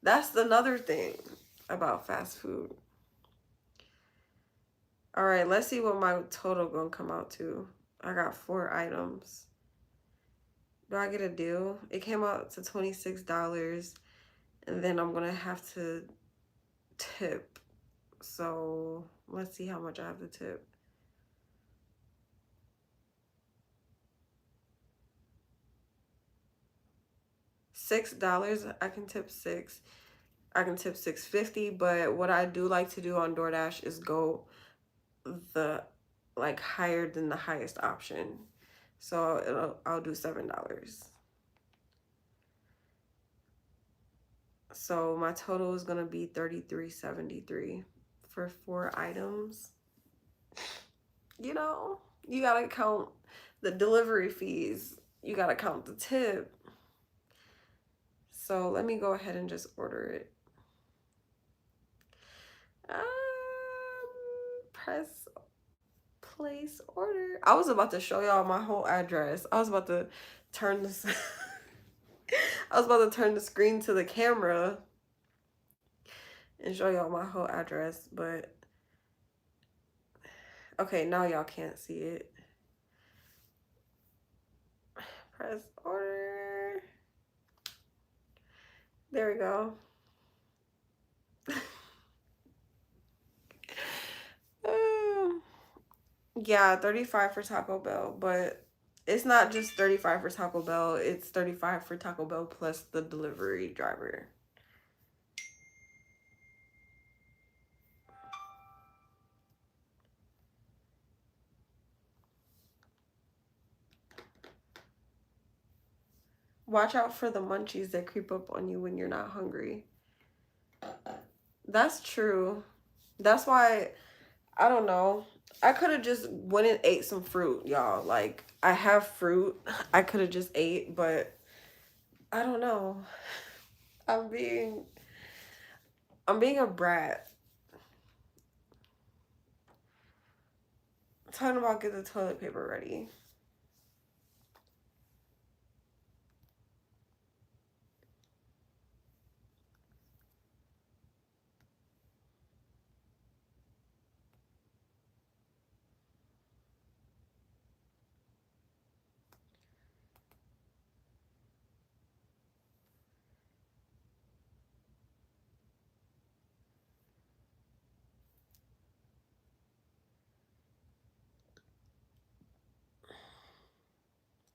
That's another thing about fast food. All right, let's see what my total gonna come out to. I got 4 items. Do I get a deal? It came out to $26, and then I'm gonna have to tip. So let's see how much I have to tip. $6. I can tip 6. I can tip $6.50, but what I do like to do on DoorDash is go the like higher than the highest option. So I'll do $7. So my total is gonna be $33.73 for 4 items. You know, you gotta count the delivery fees. You gotta count the tip. So let me go ahead and just order it. Press place order. I was about to show y'all my whole address. I was about to turn this. I was about to turn the screen to the camera and show y'all my whole address, but okay, now y'all can't see it. Press order. There we go. Yeah, 35 for Taco Bell, but it's not just 35 for Taco Bell, it's 35 for Taco Bell plus the delivery driver. Watch out for the munchies that creep up on you when you're not hungry. That's true. That's why, I don't know. I could have just went and ate some fruit, y'all. Like, I have fruit. I could have just ate, but I don't know. I'm being a brat. I'm talking about get the toilet paper ready.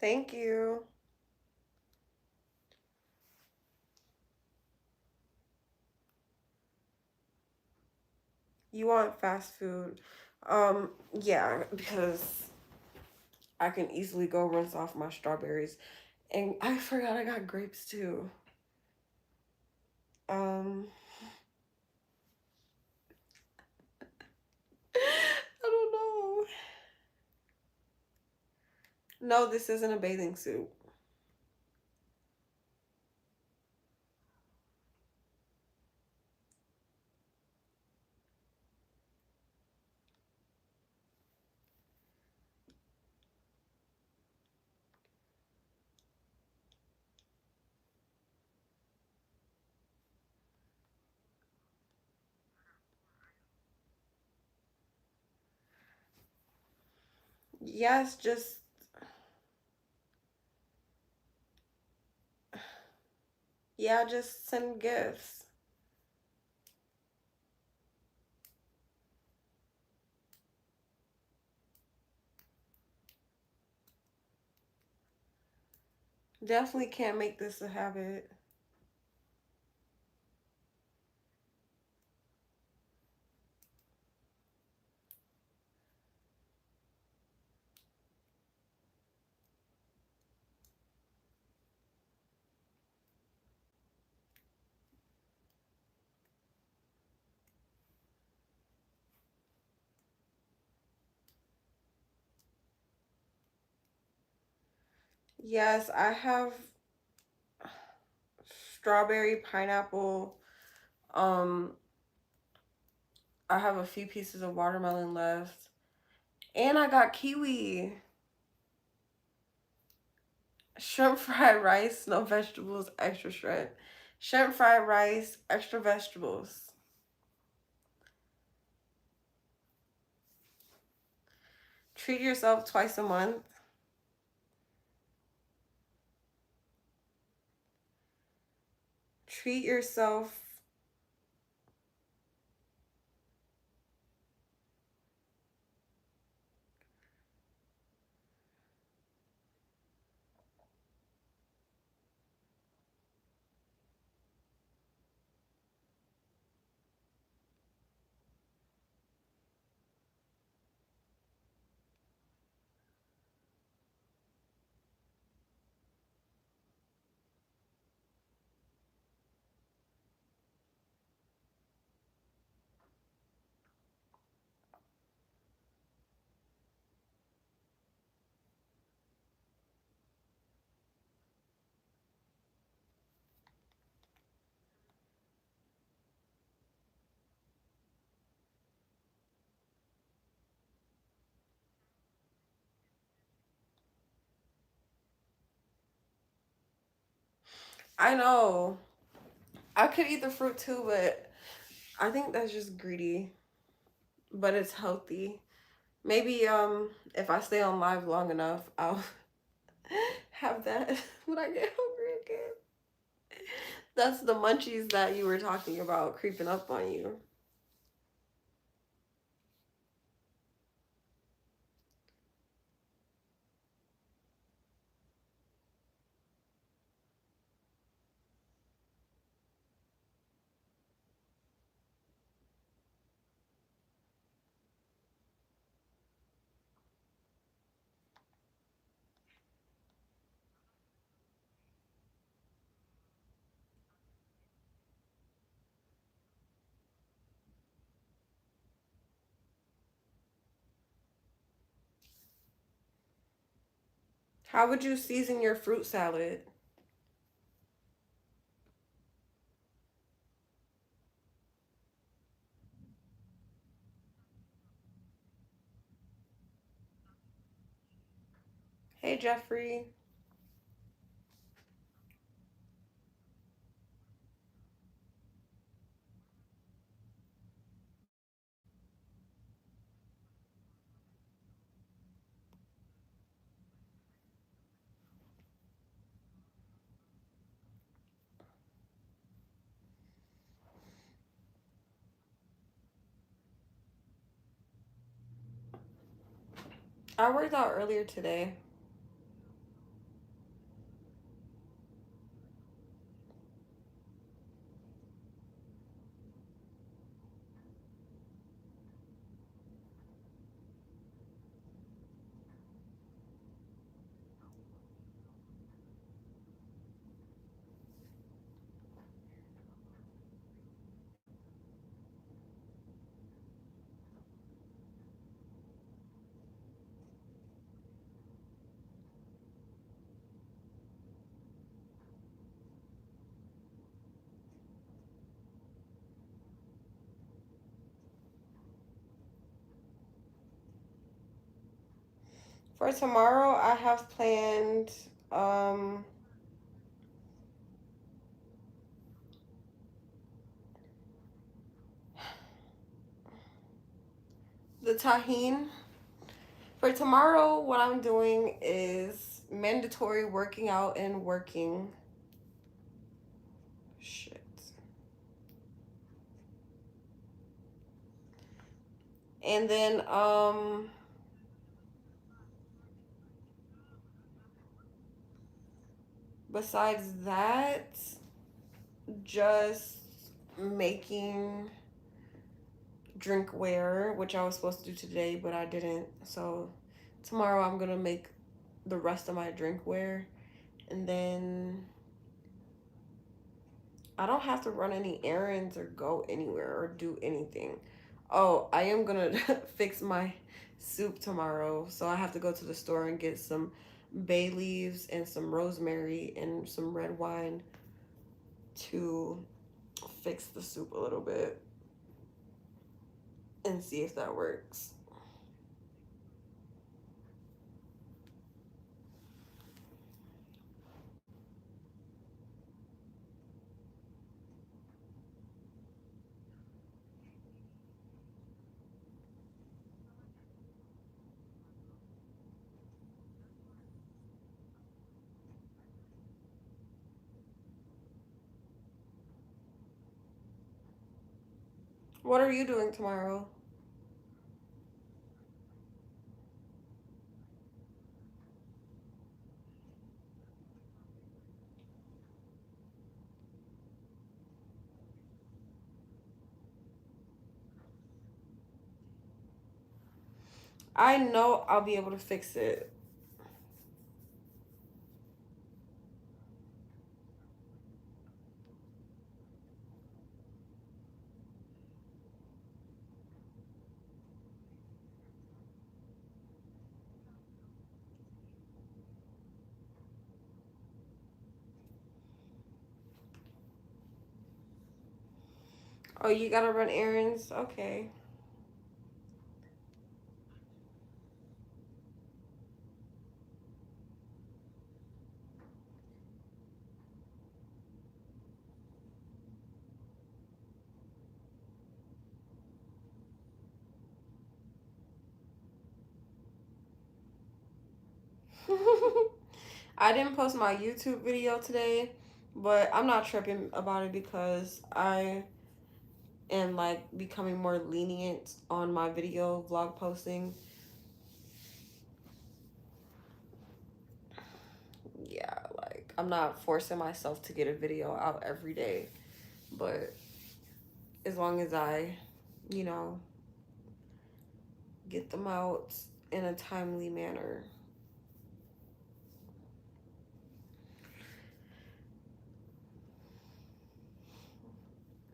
Thank you. You want fast food? Yeah, because I can easily go rinse off my strawberries. And I forgot I got grapes too. Um, I don't know. No, this isn't a bathing suit. Yes, just yeah, just send gifts. Definitely can't make this a habit. Yes, I have strawberry, pineapple. Um, I have a few pieces of watermelon left. And I got kiwi. Shrimp fried rice, no vegetables, extra shrimp. Shrimp fried rice, extra vegetables. Treat yourself twice a month. Treat yourself. I know. I could eat the fruit too, but I think that's just greedy. But it's healthy. Maybe if I stay on live long enough, I'll have that when I get hungry again. That's the munchies that you were talking about creeping up on you. How would you season your fruit salad? Hey, Jeffrey. I worked out earlier today. For tomorrow, I have planned um the tahine. For tomorrow, what I'm doing is mandatory working out and working. Shit. And then besides that, just making drinkware, which I was supposed to do today, but I didn't. So tomorrow I'm gonna make the rest of my drinkware, and then I don't have to run any errands or go anywhere or do anything. Oh, I am gonna fix my soup tomorrow, so I have to go to the store and get some bay leaves and some rosemary and some red wine to fix the soup a little bit and see if that works. What are you doing tomorrow? I know I'll be able to fix it. Oh, you gotta run errands? Okay. I didn't post my YouTube video today, but I'm not tripping about it because I am like becoming more lenient on my video vlog posting. Yeah, like I'm not forcing myself to get a video out every day, but as long as I, you know, get them out in a timely manner.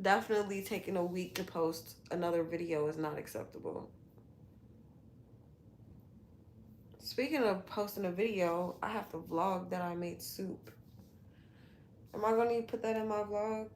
Definitely taking a week to post another video is not acceptable. Speaking of posting a video, I have to vlog that I made soup. Am I gonna put that in my vlog?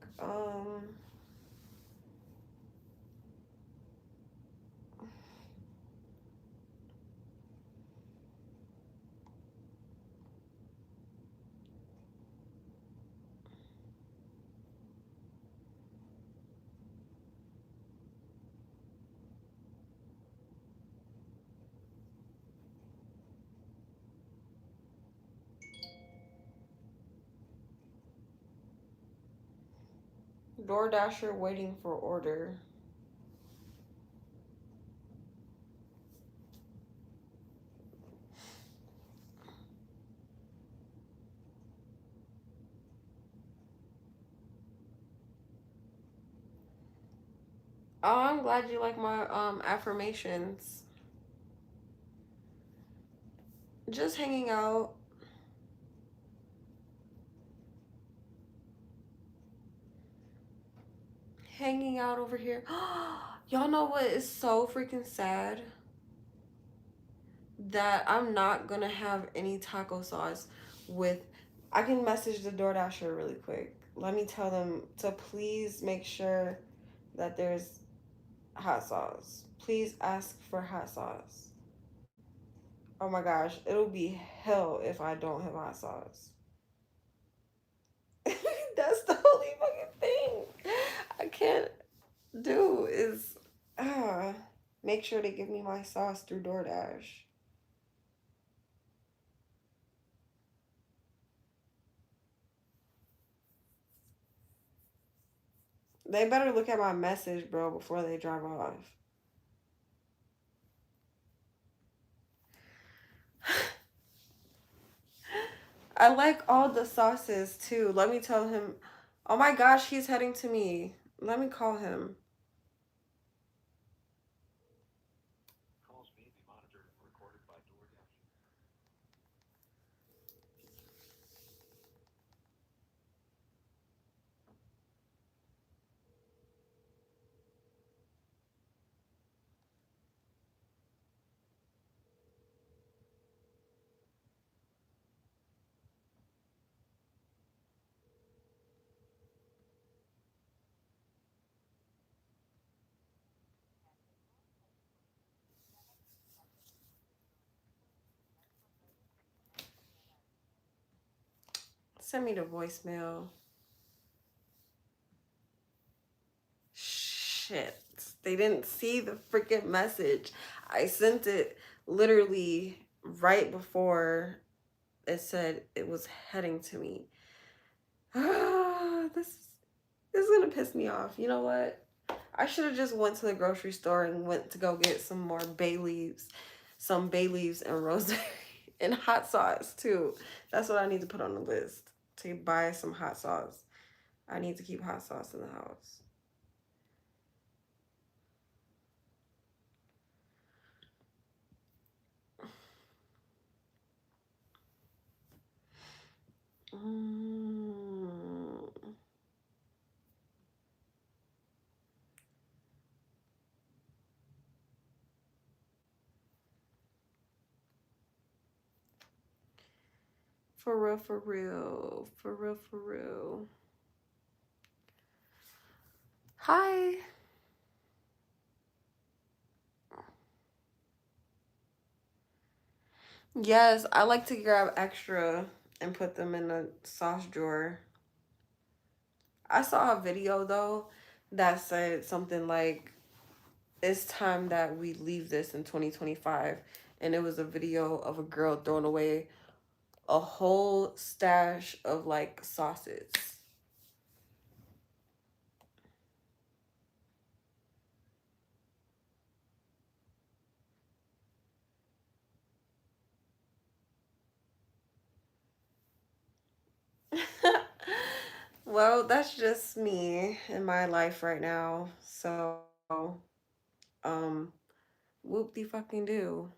DoorDasher waiting for order. Oh, I'm glad you like my affirmations. Just hanging out. Hanging out over here. Y'all know what is so freaking sad? That I'm not gonna have any taco sauce with. I can message the DoorDasher really quick. Let me tell them to please make sure that there's hot sauce. Please ask for hot sauce. Oh my gosh, it'll be hell if I don't have hot sauce. That's the only fucking thing I can't do is make sure they give me my sauce through DoorDash. They better look at my message, bro, before they drive off. I like all the sauces too. Let me tell him. Oh my gosh, he's heading to me. Let me call him. Send me the voicemail. Shit. They didn't see the freaking message. I sent it literally right before it said it was heading to me. This is gonna piss me off. You know what? I should have just went to the grocery store and went to go get some more bay leaves, some bay leaves and rosemary and hot sauce too. That's what I need to put on the list to buy some hot sauce. I need to keep hot sauce in the house. Mm. For real, for real, for real, for real. Hi. Yes, I like to grab extra and put them in a sauce drawer. I saw a video though that said something like, it's time that we leave this in 2025. And it was a video of a girl throwing away a whole stash of like sauces. Well, that's just me in my life right now. So, um, whoop de fucking do.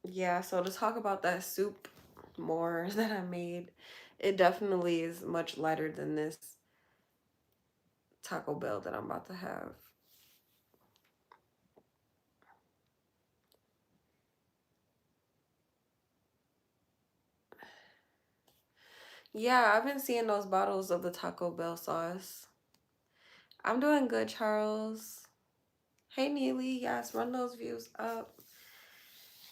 Yeah, so to talk about that soup more that I made, it definitely is much lighter than this Taco Bell that I'm about to have. Yeah, I've been seeing those bottles of the Taco Bell sauce. I'm doing good, Charles. Hey, Neely. Yes, run those views up.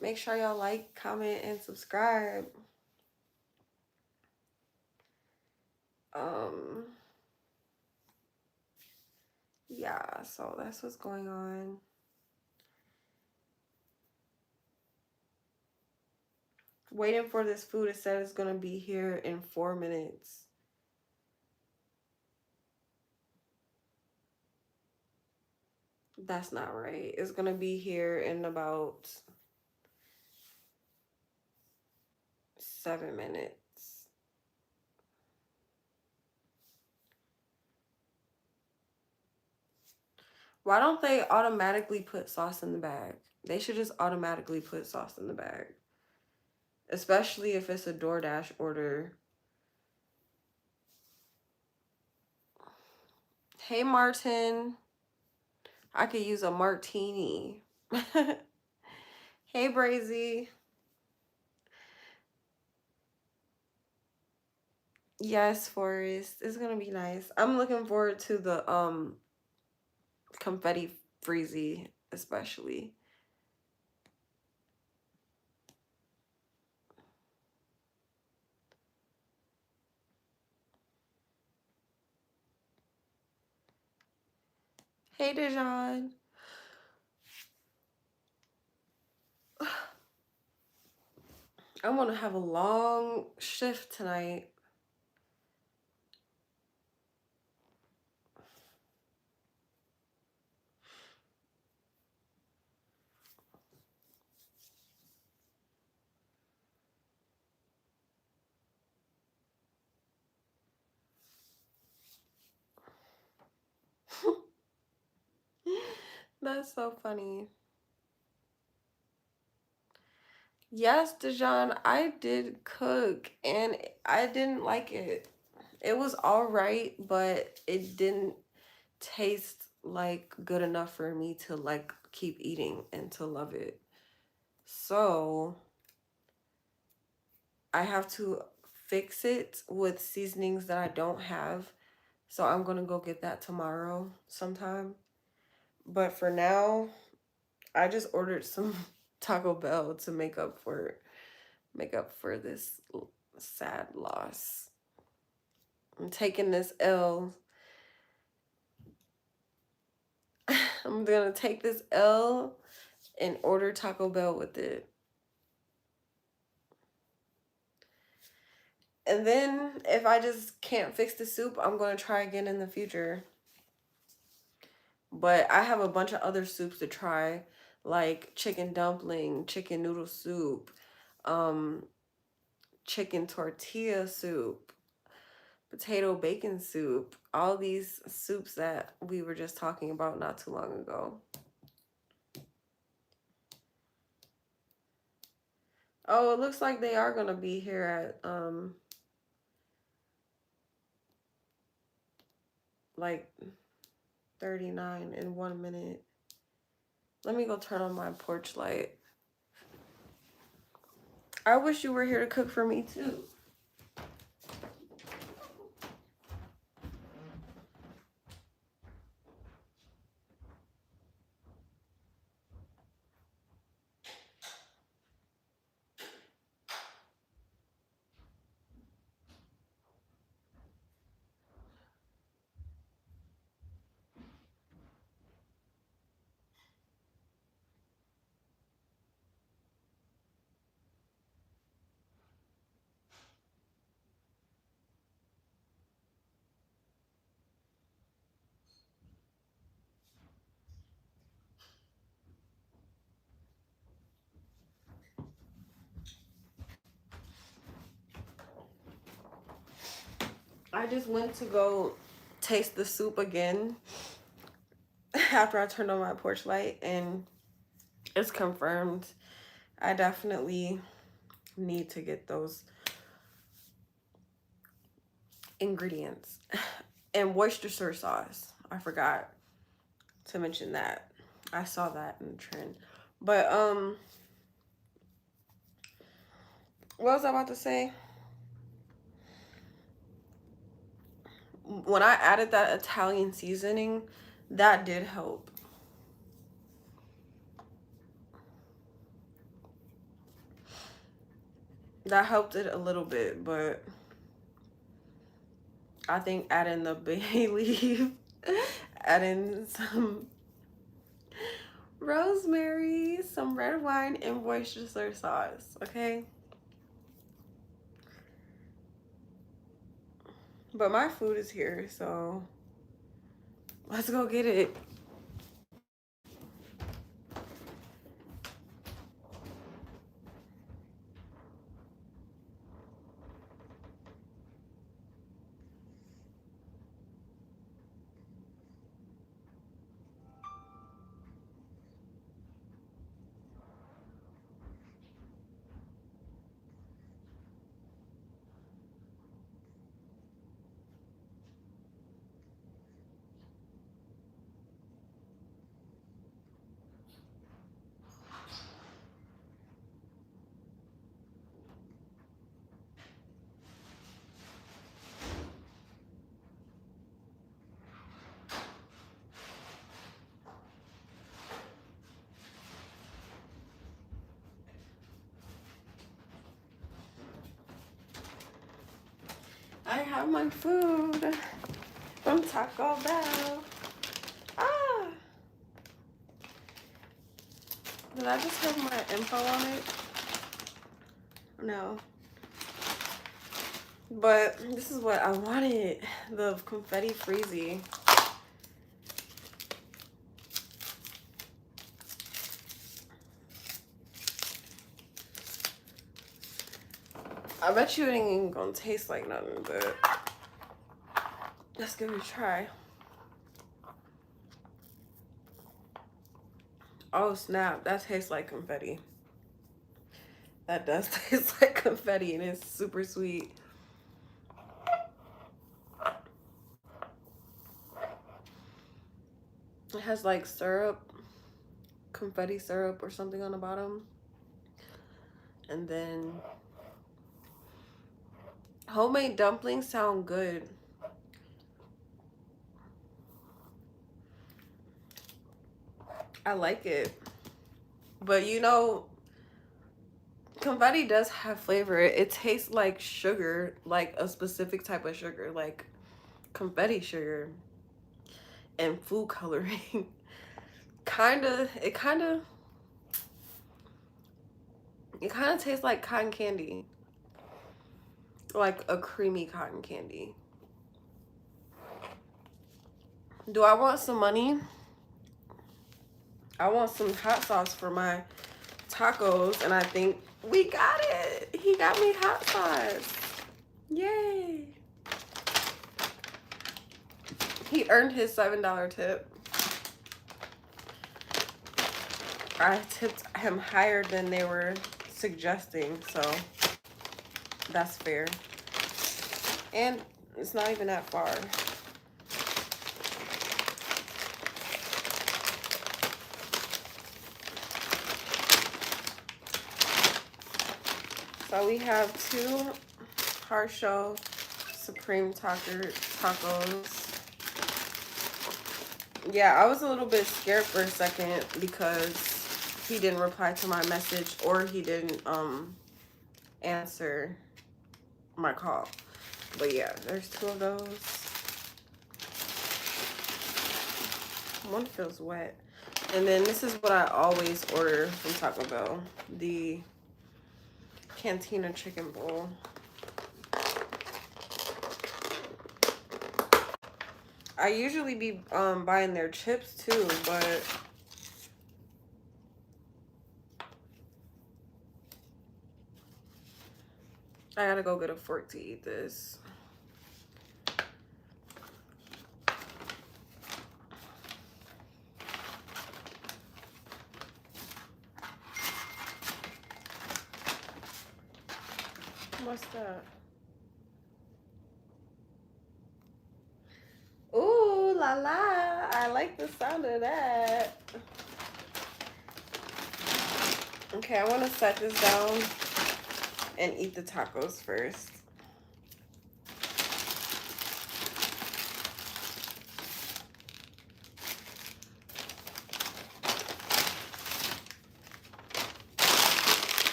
Make sure y'all like, comment, and subscribe. Um, yeah, so that's what's going on. Waiting for this food. It said it's gonna be here in 4 minutes. That's not right. It's gonna be here in about 7 minutes. Why don't they automatically put sauce in the bag? They should just automatically put sauce in the bag. Especially if it's a DoorDash order. Hey, Martin. I could use a martini. Hey, Brazy. Yes, Forest. It's gonna be nice. I'm looking forward to the confetti freezy, especially. Hey, Dejan. I'm gonna have a long shift tonight. That's so funny. Yes, Dejan, I did cook and I didn't like it. It was all right, but it didn't taste like good enough for me to like keep eating and to love it. So I have to fix it with seasonings that I don't have. So I'm gonna go get that tomorrow sometime. But for now, I just ordered some Taco Bell to make up for this sad loss. I'm taking this L. I'm gonna take this L and order Taco Bell with it. And then if I just can't fix the soup, I'm gonna try again in the future. But I have a bunch of other soups to try, like chicken dumpling, chicken noodle soup, um, chicken tortilla soup, potato bacon soup, all these soups that we were just talking about not too long ago. Oh, it looks like they are gonna be here at like 39 in 1 minute. Let me go turn on my porch light. I wish you were here to cook for me too. I just went to go taste the soup again after I turned on my porch light, and it's confirmed. I definitely need to get those ingredients. And Worcestershire sauce. I forgot to mention that. I saw that in the trend. But what was I about to say? When I added that Italian seasoning, that did help. That helped it a little bit, but I think adding the bay leaf, adding some rosemary, some red wine, and Worcestershire sauce, okay? But my food is here, so let's go get it. have my food from Taco Bell. Ah! Did I just have my info on it? No. But this is what I wanted. The confetti freezy. I bet you it ain't even gonna taste like nothing, but let's give it a try. Oh snap, that tastes like confetti. That does taste like confetti and it's super sweet. It has like syrup, confetti syrup or something on the bottom. And then homemade dumplings sound good. I like it. But you know, confetti does have flavor. It tastes like sugar, like a specific type of sugar, like confetti sugar and food coloring. it kind of tastes like cotton candy, like a creamy cotton candy. Do I want some money? I want some hot sauce for my tacos, and I think we got it. He got me hot sauce. Yay. He earned his $7 tip. I tipped him higher than they were suggesting, so that's fair. And it's not even that far. So we have 2 hard shell supreme tacos. Yeah, I was a little bit scared for a second because he didn't reply to my message or he didn't answer my call. But yeah, there's 2 of those. One feels wet. And then this is what I always order from Taco Bell, the Cantina chicken bowl. I usually be buying their chips too, but I gotta go get a fork to eat this. What's that? Ooh la la, I like the sound of that. Okay, I want to set this down and eat the tacos first.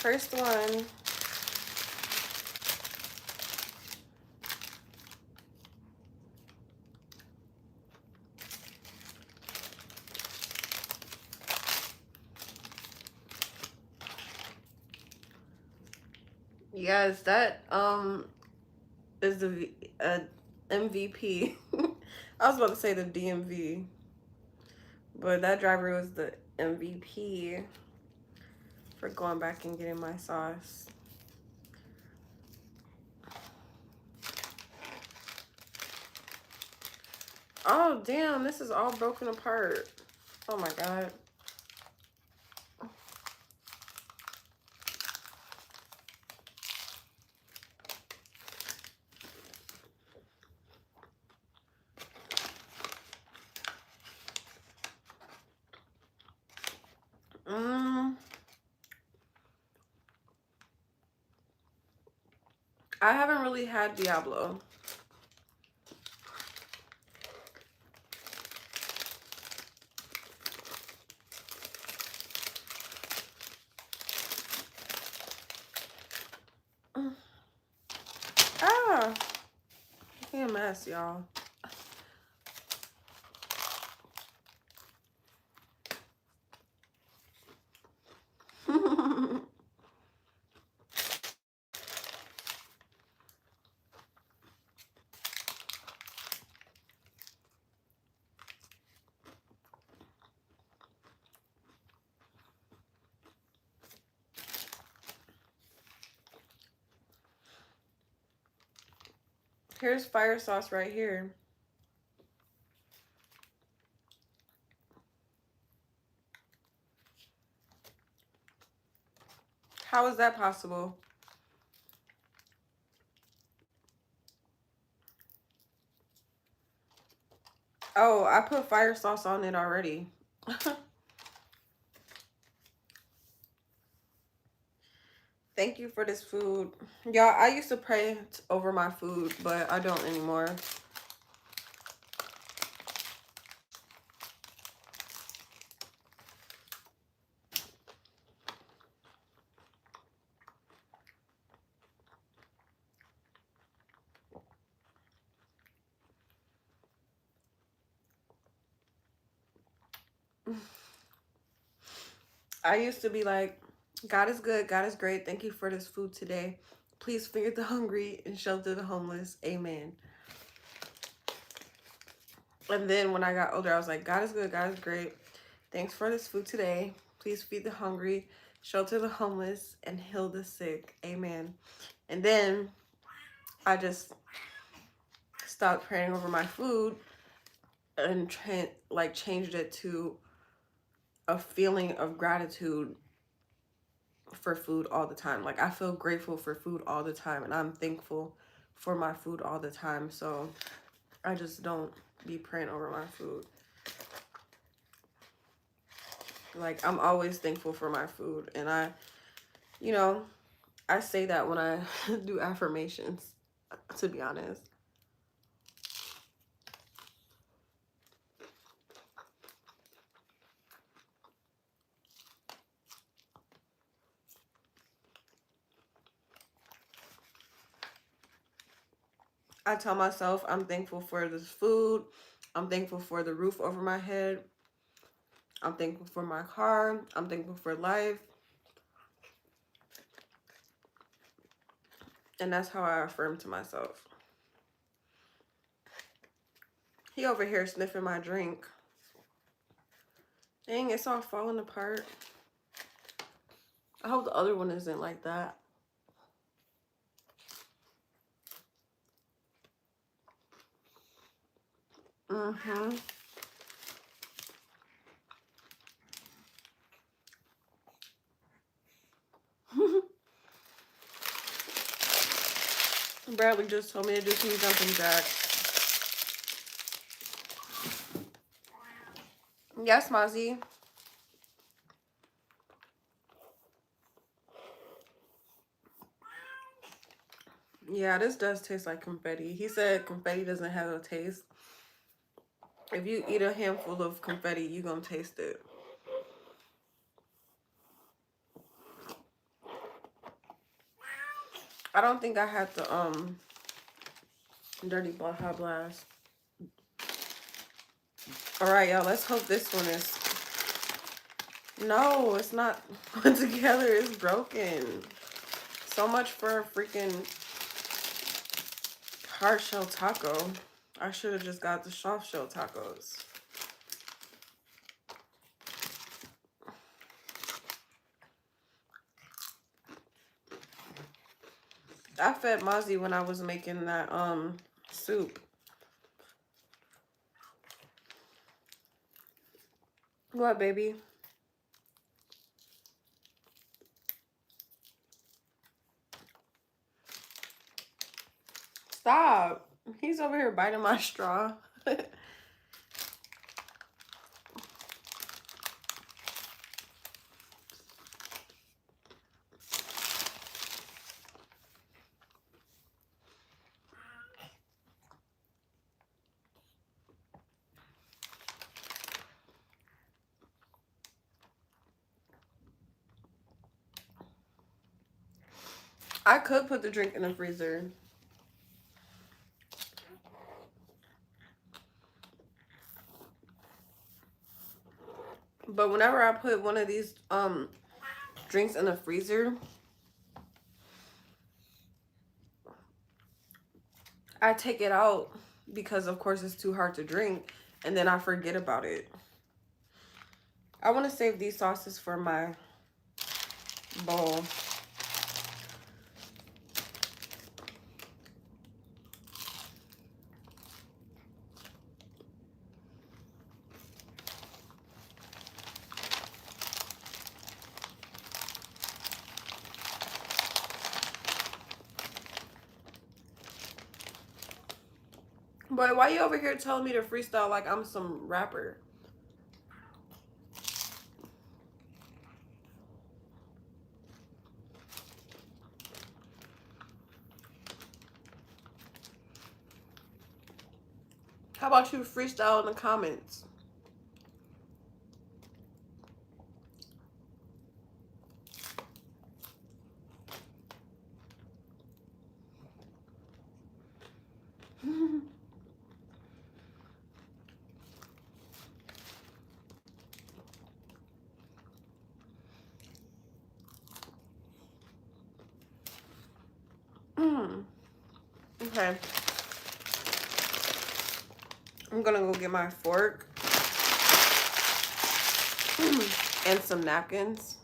First one. Yes, that is the MVP. I was about to say the DMV, but that driver was the MVP for going back and getting my sauce. Oh damn, this is all broken apart. Oh my god. I haven't really had Diablo. mess, y'all. Here's fire sauce right here. How is that possible? Oh, I put fire sauce on it already. Thank you for this food. Y'all, I used to pray over my food, but I don't anymore. I used to be like, God is good, God is great. Thank you for this food today. Please feed the hungry and shelter the homeless. Amen. And then when I got older, I was like, God is good, God is great. Thanks for this food today. Please feed the hungry, shelter the homeless, and heal the sick. Amen. And then I just stopped praying over my food and changed it to a feeling of gratitude for food all the time. Like, I feel grateful for food all the time, and I'm thankful for my food all the time. So I just don't be praying over my food. Like, I'm always thankful for my food, and I say that when I do affirmations, to be honest. I tell myself I'm thankful for this food. I'm thankful for the roof over my head. I'm thankful for my car. I'm thankful for life. And that's how I affirm to myself. He over here sniffing my drink. Dang, it's all falling apart. I hope the other one isn't like that. Mm-hmm. Bradley just told me to do some jumping jacks. Yes, Mozzie. Yeah, this does taste like confetti. He said confetti doesn't have a taste. If you eat a handful of confetti, you're gonna taste it. I don't think I had the dirty Baja Blast. Alright, y'all, let's hope this one is... No, it's not put together. It's broken. So much for a freaking hard shell taco. I should have just got the soft shell tacos. I fed Mozzie when I was making that soup. What, baby? Stop. He's over here biting my straw. I could put the drink in the freezer. But whenever I put one of these drinks in the freezer, I take it out because of course it's too hard to drink, and then I forget about it. I want to save these sauces for my bowl. Boy, why you over here telling me to freestyle like I'm some rapper? How about you freestyle in the comments? Okay. I'm gonna go get my fork and some napkins.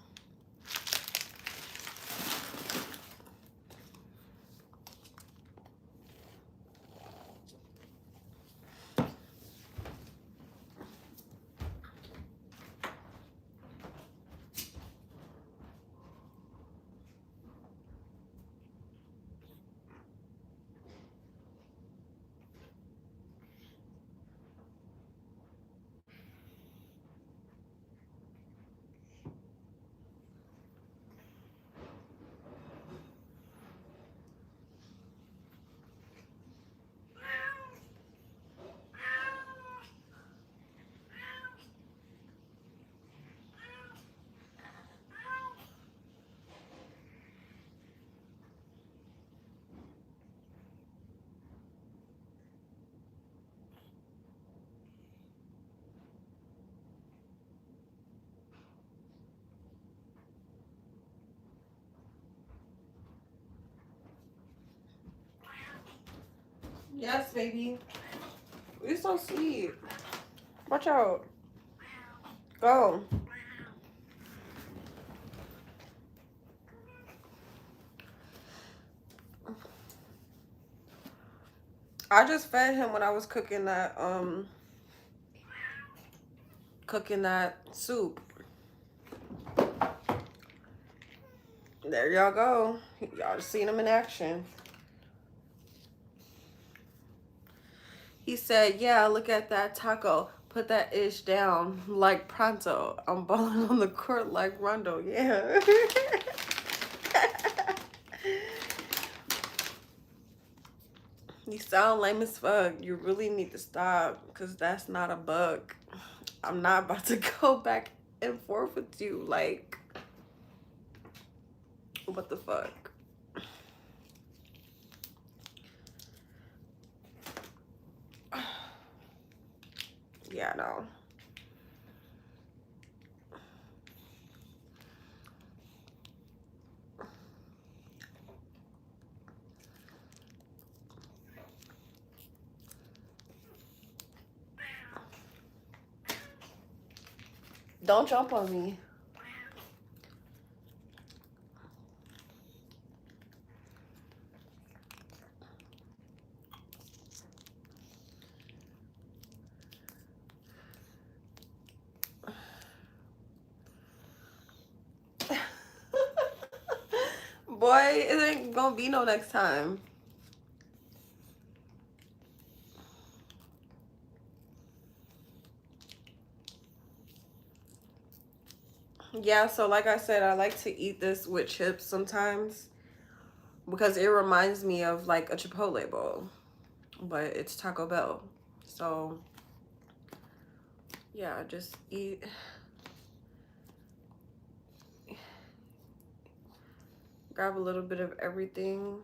Yes, baby. You're so sweet. Watch out. Go. I just fed him when I was cooking that soup. There y'all go. Y'all seen him in action. He said, yeah, look at that taco. Put that ish down like pronto. I'm balling on the court like Rondo. Yeah. You sound lame as fuck. You really need to stop because that's not a bug. I'm not about to go back and forth with you. Like, what the fuck? Yeah, no. Don't jump on me. Boy, it ain't gonna be no next time. Yeah, so like I said, I like to eat this with chips sometimes because it reminds me of like a Chipotle bowl, but it's Taco Bell. So yeah, just eat. Grab a little bit of everything.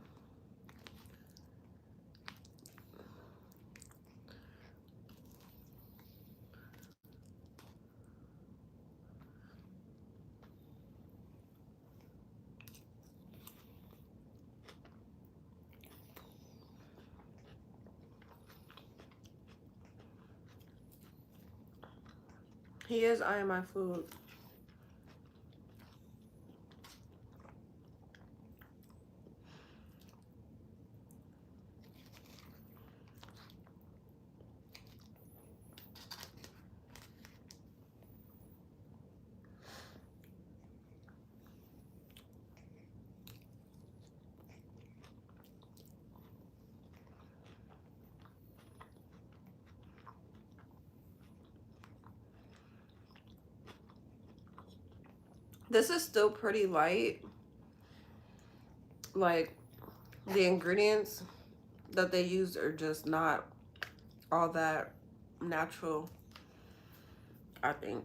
He is eyeing my food. This is still pretty light. Like, the ingredients that they use are just not all that natural, I think.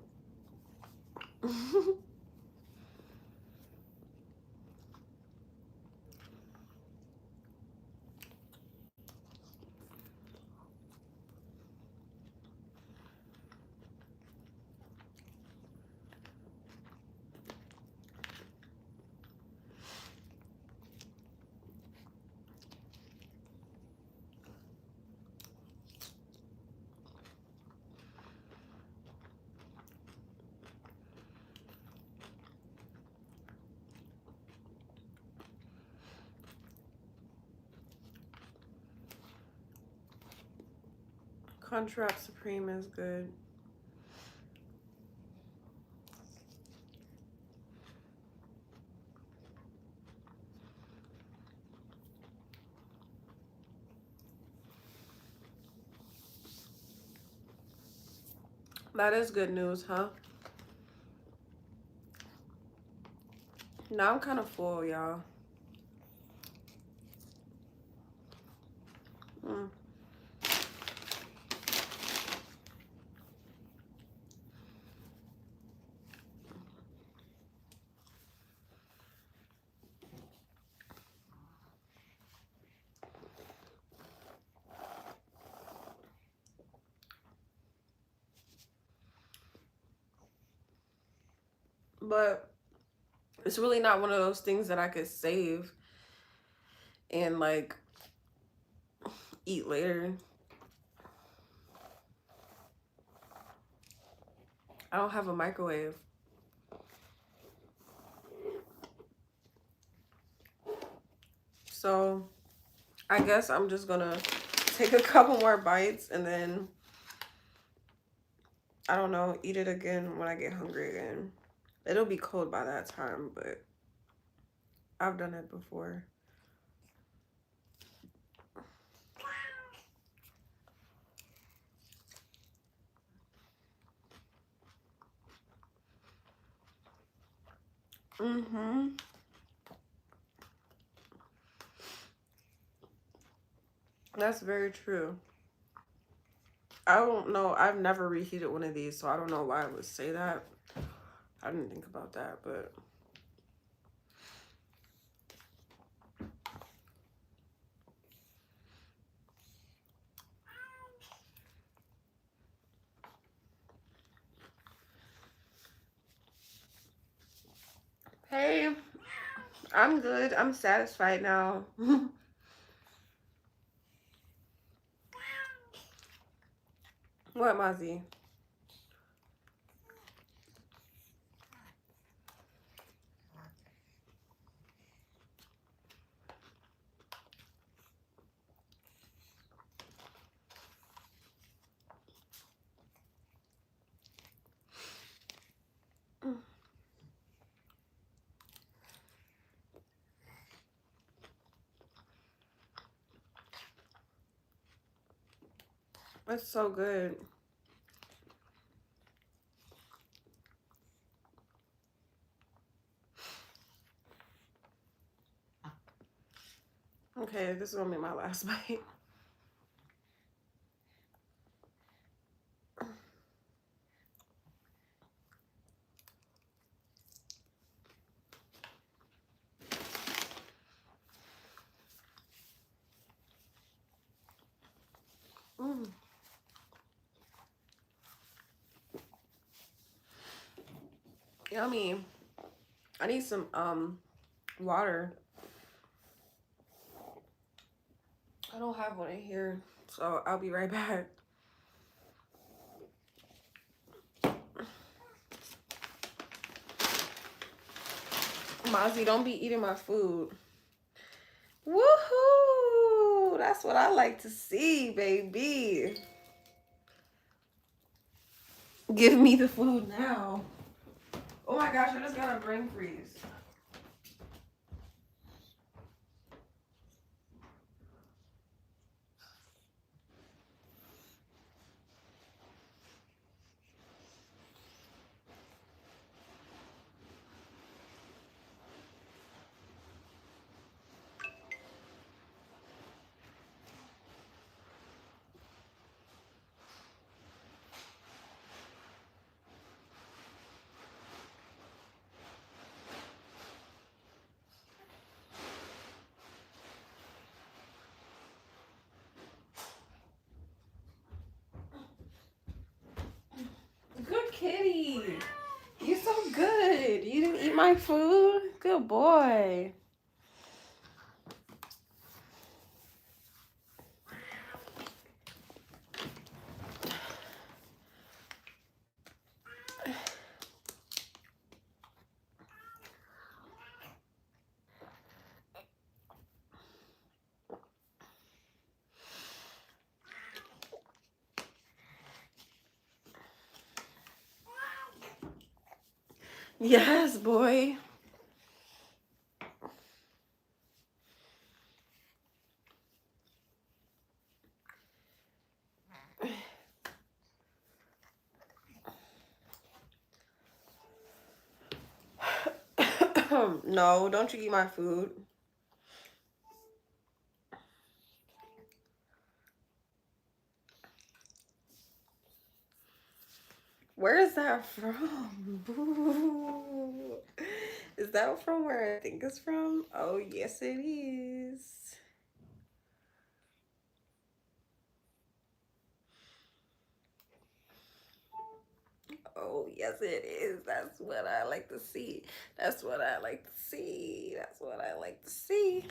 Crunchwrap Supreme is good. That is good news, huh? Now I'm kind of full, y'all. Mm. But it's really not one of those things that I could save and like eat later. I don't have a microwave. So I guess I'm just gonna take a couple more bites and then, I don't know, eat it again when I get hungry again. It'll be cold by that time, but I've done it before. Mm-hmm. That's very true. I don't know. I've never reheated one of these, so I don't know why I would say that. I didn't think about that, but hey, I'm good. I'm satisfied now. What, Mozzie? That's so good. Okay, this is gonna be my last bite. Mm. Yummy. I need some water. I don't have one in here, so I'll be right back. Mozzie, don't be eating my food. Woohoo! That's what I like to see, baby. Give me the food now. Oh my gosh, I just got a brain freeze. Good kitty. You're so good. You didn't eat my food? Good boy. Yes, boy. No, don't you eat my food. Where is that from? Boo. Is that from where I think it's from? Oh, yes, it is. Oh, yes, it is. That's what I like to see. That's what I like to see. That's what I like to see.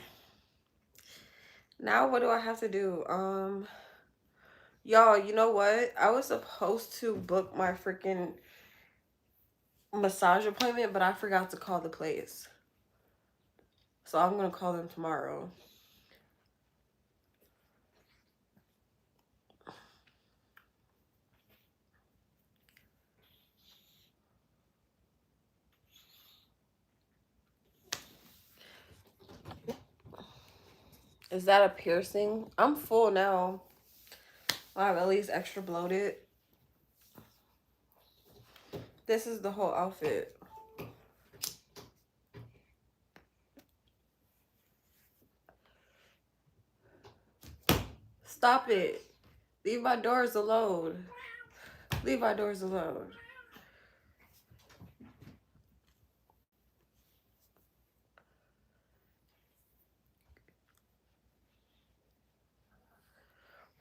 Now, what do I have to do? Y'all, you know what? I was supposed to book my freaking massage appointment, but I forgot to call the place. So I'm gonna call them tomorrow. Is that a piercing? I'm full now. I have at least extra bloated. This is the whole outfit. Stop it. Leave my doors alone. Leave my doors alone.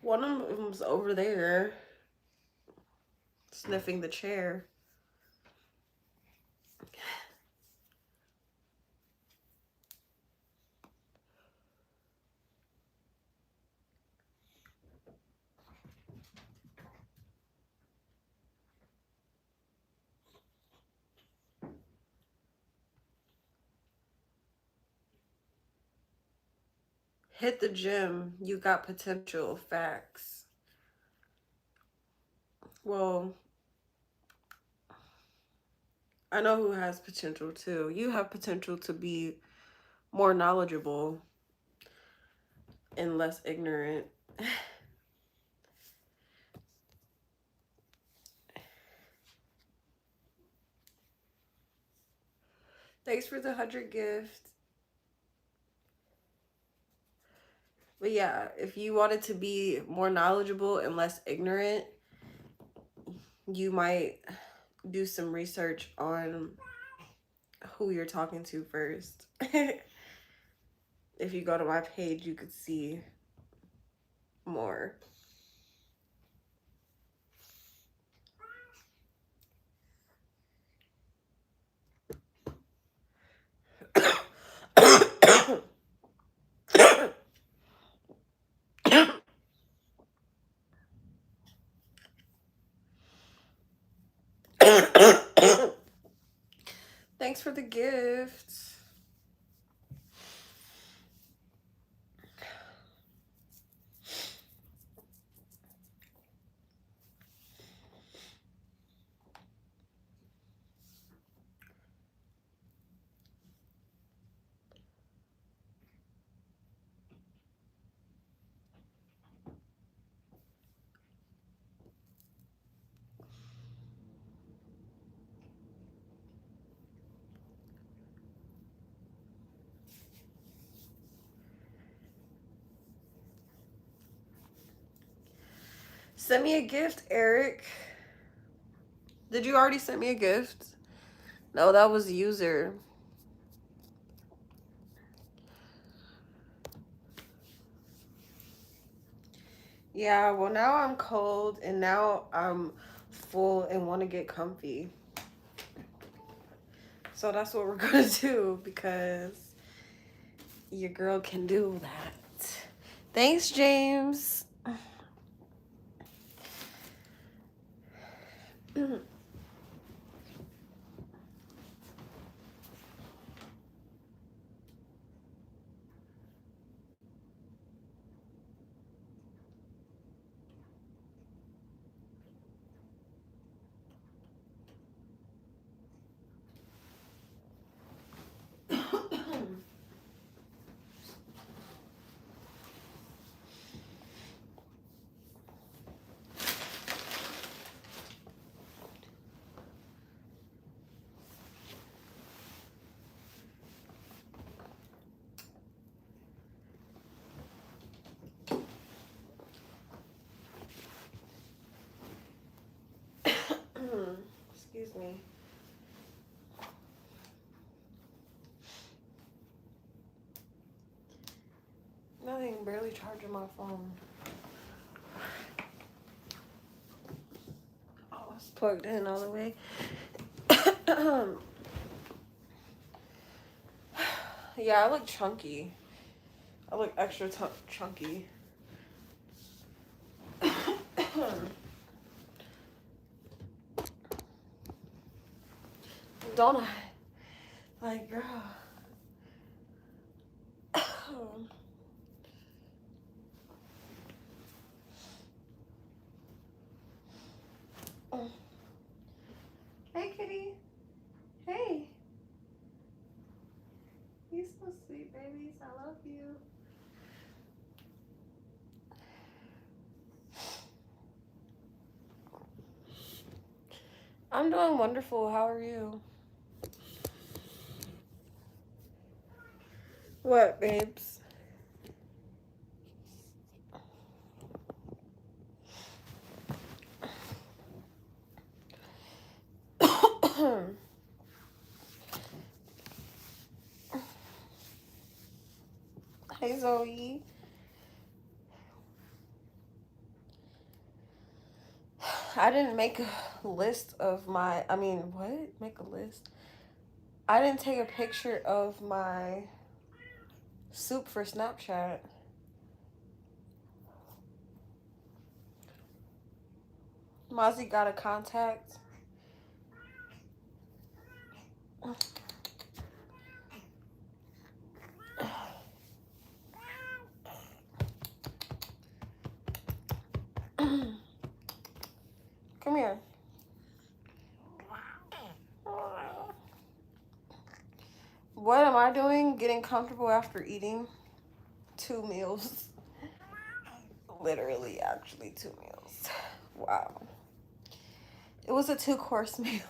One of them's over there, sniffing the chair. Hit the gym. You got potential. Facts. Well, I know who has potential too. You have potential to be more knowledgeable and less ignorant. Thanks for the 100 gift. But yeah, if you wanted to be more knowledgeable and less ignorant, you might do some research on who you're talking to first. If you go to my page, you could see more. Thanks for the gift. Send me a gift, Eric. Did you already send me a gift? No, that was user. Yeah, well now I'm cold and now I'm full and want to get comfy. So that's what we're gonna do because your girl can do that. Thanks, James. Excuse me. Nothing, barely charging my phone. Oh, it's plugged in all the way. Yeah, I look chunky. I look extra chunky. Don't I? Like, girl. Hey, kitty. Hey. You're so sweet, babies. I love you. I'm doing wonderful. How are you? What, babes? Hey, Zoe. I didn't make a list of my, what? Make a list? I didn't take a picture of my soup for Snapchat. Mozzie got a contact. Come here. What am I doing? Getting comfortable after eating 2 meals. Literally, actually 2 meals. Wow. It was a 2-course meal.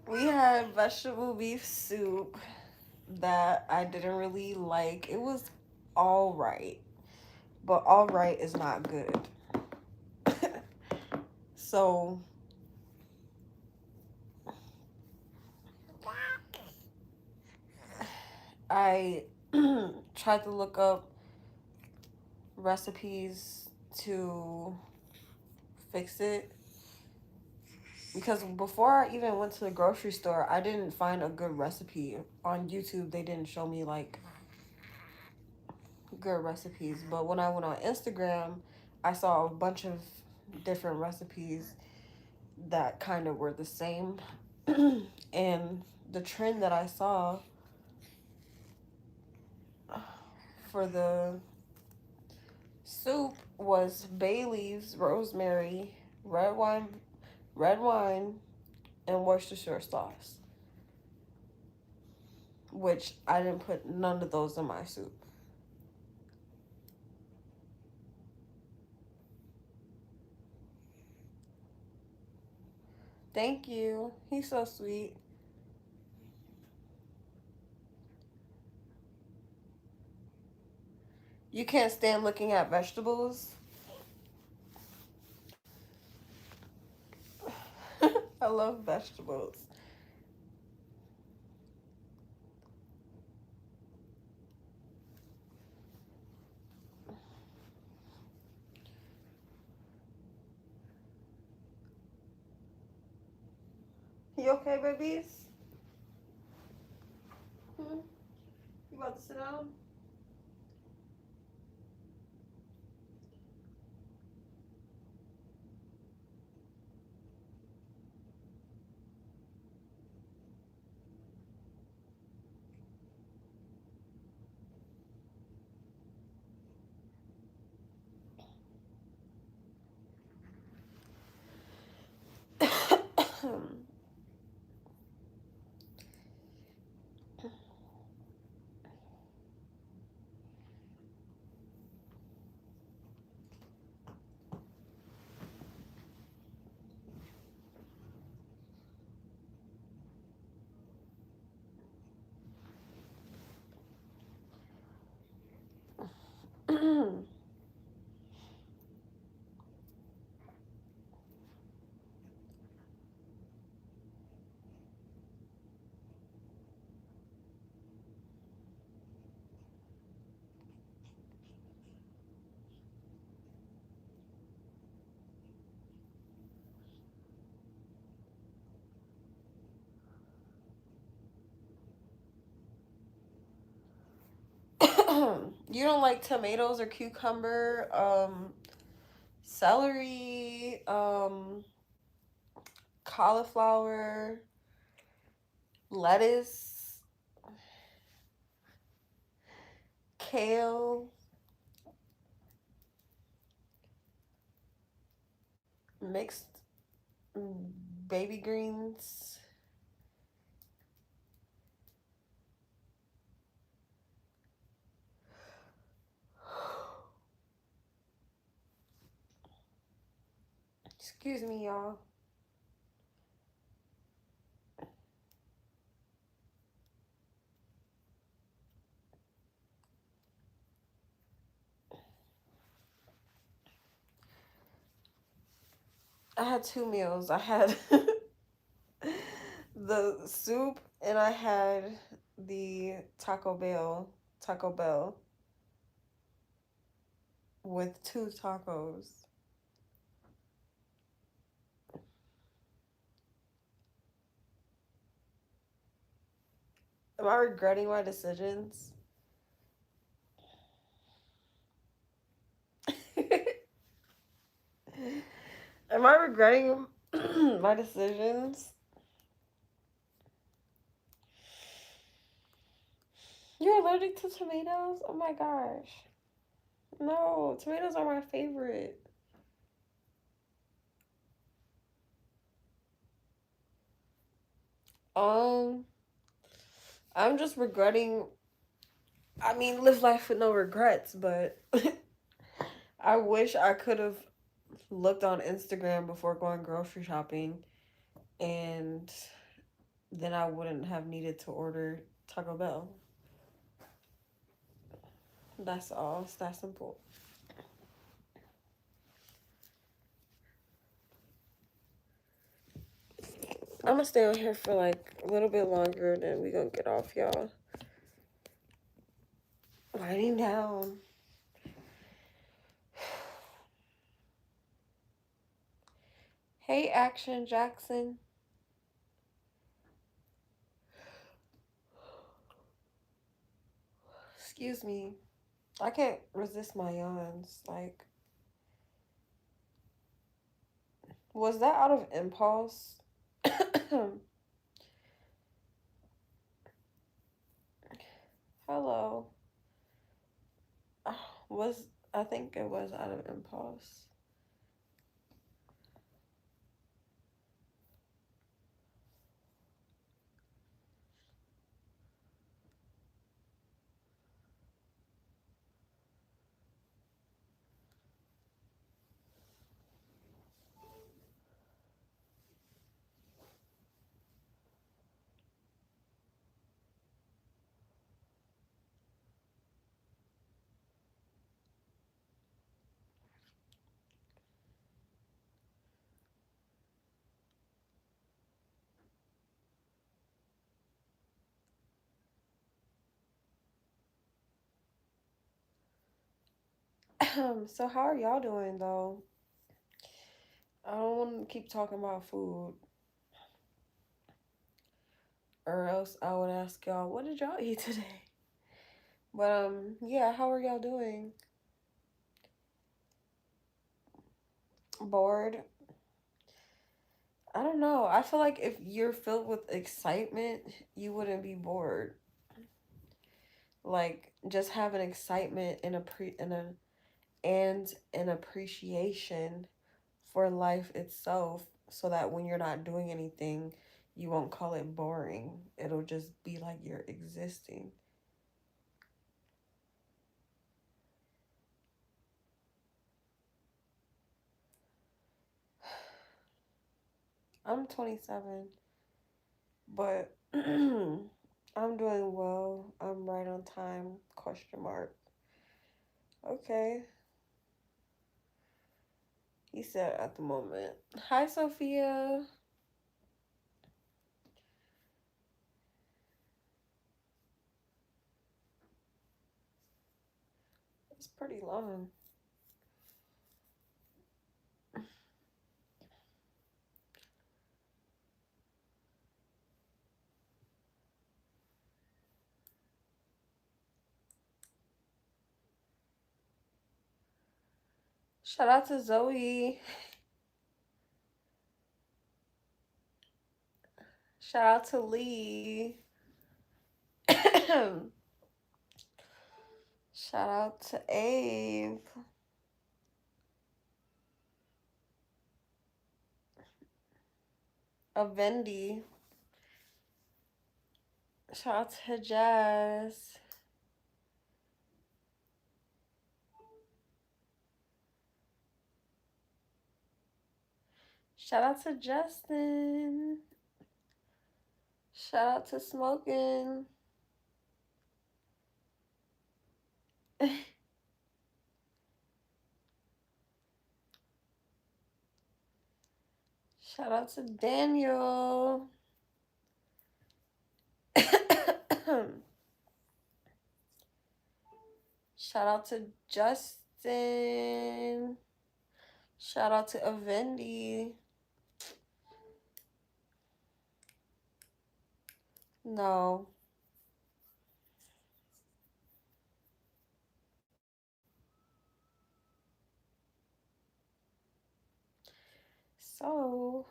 We had vegetable beef soup that I didn't really like. It was all right, but all right is not good. So I tried to look up recipes to fix it, because before I even went to the grocery store, I didn't find a good recipe. On YouTube, they didn't show me like good recipes, but when I went on Instagram, I saw a bunch of different recipes that kind of were the same. And the trend that I saw for the soup was bay leaves, rosemary, red wine, and Worcestershire sauce, which I didn't put none of those in my soup. Thank you. He's so sweet. You can't stand looking at vegetables? I love vegetables. You okay, babies? Hmm? You about to sit down? You don't like tomatoes or cucumber, celery, cauliflower, lettuce, kale, mixed baby greens. Excuse me, y'all. I had two meals. I had the soup and I had the Taco Bell with two tacos. Am I regretting my decisions? Am I regretting my decisions? You're allergic to tomatoes? Oh my gosh. No, tomatoes are my favorite. Um, I'm just regretting. I mean, live life with no regrets, but I wish I could have looked on Instagram before going grocery shopping, and then I wouldn't have needed to order Taco Bell. That's all. It's that simple. I'm gonna stay on here for like a little bit longer, then we gonna get off, y'all. Writing down. Hey, Action Jackson. Excuse me. I can't resist my yawns. Like, was that out of impulse? Hello. Was I think it was out of impulse. So how are y'all doing though? I don't want to keep talking about food, or else I would ask y'all, what did y'all eat today? But yeah, how are y'all doing? Bored? I don't know. I feel like if you're filled with excitement, you wouldn't be bored. Like just have an excitement and an appreciation for life itself, so that when you're not doing anything, you won't call it boring. It'll just be like you're existing. I'm 27, but I'm doing well. I'm right on time. Question mark. Okay. He said at the moment. Hi, Sophia. It's pretty long. Shout out to Zoe. Shout out to Lee. Shout out to Abe. Avendi. Shout out to Jazz. Shout out to Justin. Shout out to Smoking. Shout out to Daniel. Shout out to Justin. Shout out to Avendi. No. So,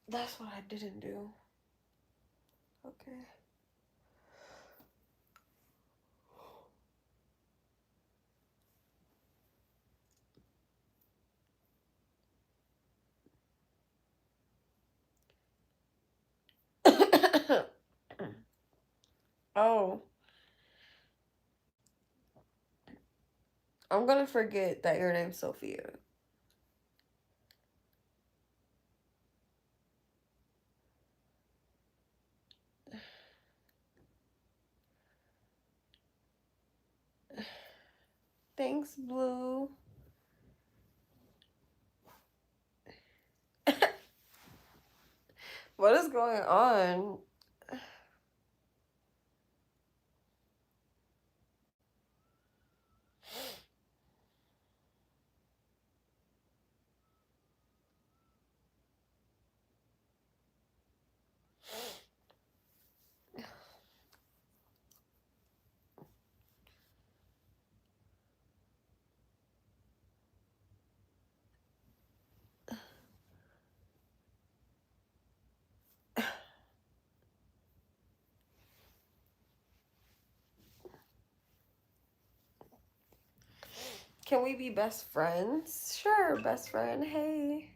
that's what I didn't do. Okay. Oh, I'm gonna forget that your name's Sophia. Thanks, Blue. What is going on? Can we be best friends? Sure, best friend. Hey.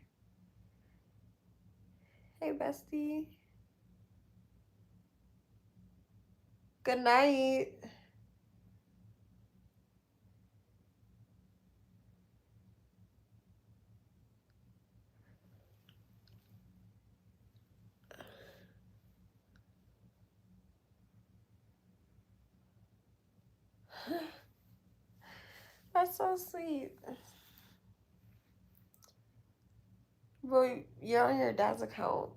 Hey, bestie. Good night. That's so sweet. Bro, you're on your dad's account.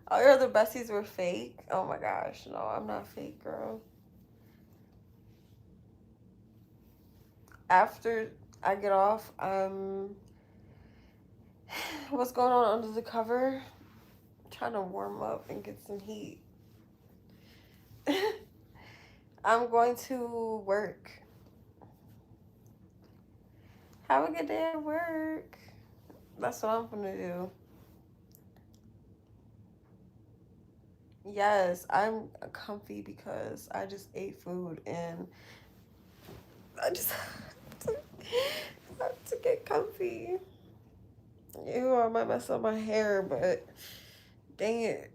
All your other besties were fake? Oh my gosh. No, I'm not fake, girl. After I get off, what's going on under the cover? I'm trying to warm up and get some heat. I'm going to work. Have a good day at work. That's what I'm gonna do. Yes, I'm comfy because I just ate food and I just have to get comfy. Ew, I might mess up my hair, but dang it.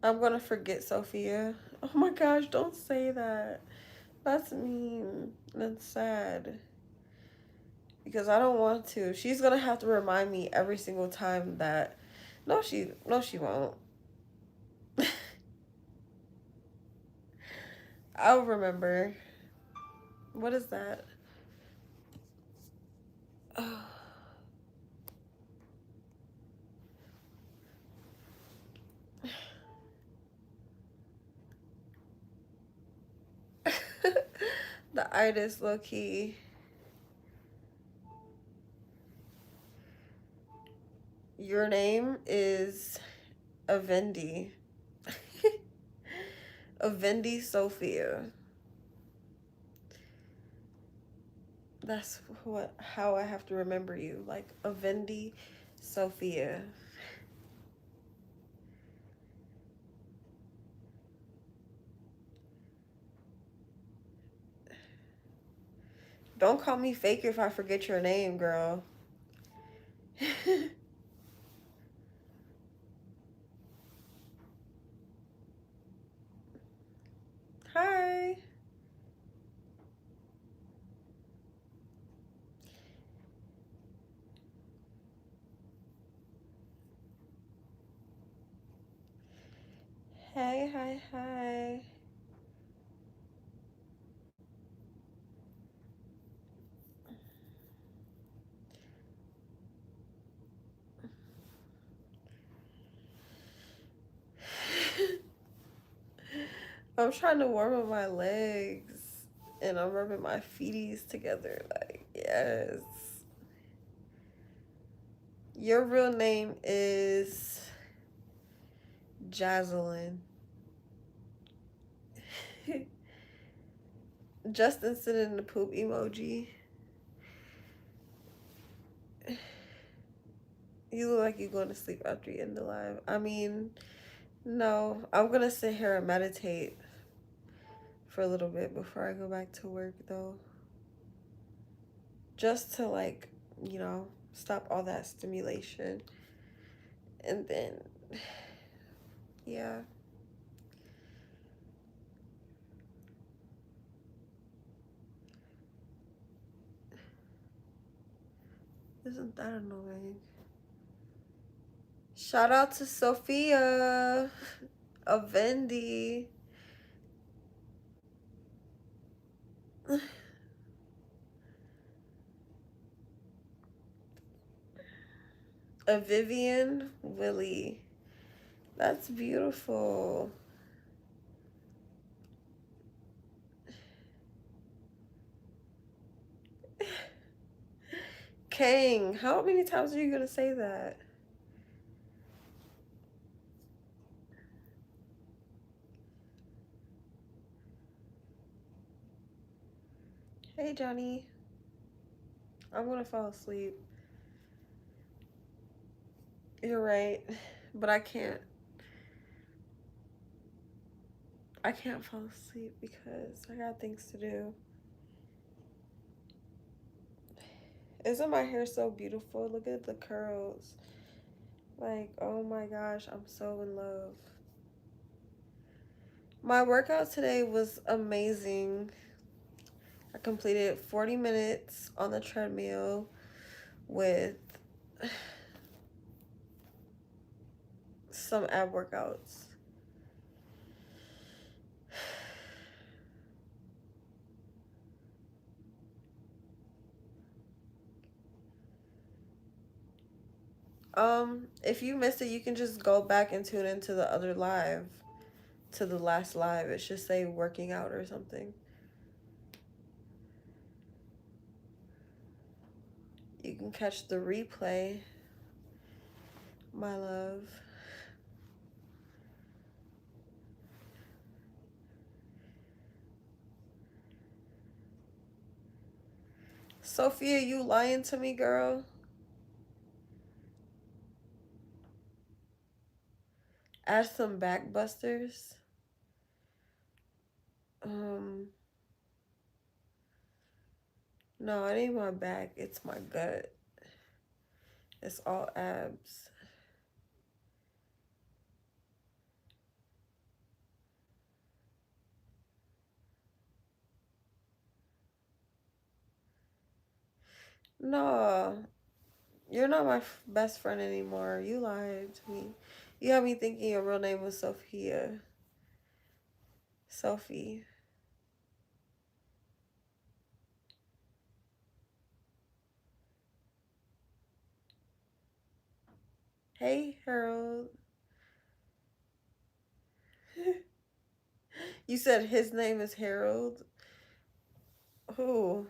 I'm gonna forget Sophia. Oh my gosh, don't say that. That's mean. That's sad. Because I don't want to. She's gonna have to remind me every single time that no she won't. I'll remember. What is that? Oh. The itis, low key. Your name is Avendi. Avendi Sophia. That's how I have to remember you. Like Avendi Sophia. Don't call me fake if I forget your name, girl. Hi. Hey, hi, hi. I'm trying to warm up my legs and I'm rubbing my feeties together. Like, yes. Your real name is Jazelyn. Justin sending the poop emoji. You look like you're going to sleep after you end the live. I mean, no. I'm going to sit here and meditate for a little bit before I go back to work, though. Just to, like, stop all that stimulation. And then, yeah. Isn't that annoying? Shout out to Sophia of Vendi. A Vivian Willie. That's beautiful. Kang, how many times are you gonna say that? Hey Johnny. I'm gonna fall asleep. You're right. But I can't fall asleep because I got things to do. Isn't my hair so beautiful? Look at the curls. Like, oh my gosh, I'm so in love. My workout today was amazing. I completed 40 minutes on the treadmill with some ab workouts. If you missed it, you can just go back and tune into the other live, to the last live. It should say working out or something. You can catch the replay, my love. Sophia, you lying to me, girl? Add some backbusters. No, it ain't my back. It's my gut. It's all abs. No, you're not my best friend anymore. You lied to me. You had me thinking your real name was Sophia. Sophie. Hey, Harold. You said his name is Harold? Who?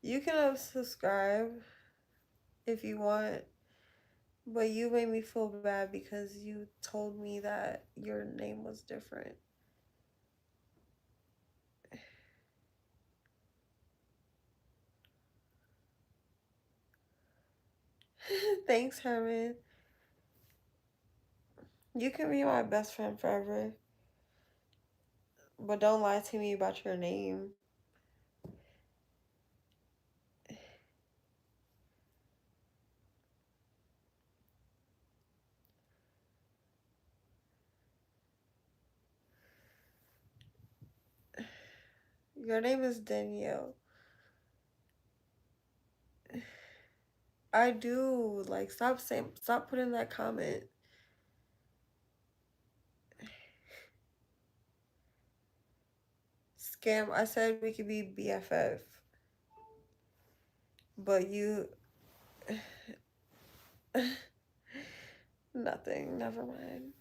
You can unsubscribe if you want, but you made me feel bad because you told me that your name was different. Thanks, Herman. You can be my best friend forever, but don't lie to me about your name. Your name is Danielle. I do. Like, stop putting that comment. Scam, I said we could be BFF. But you. Nothing. Never mind.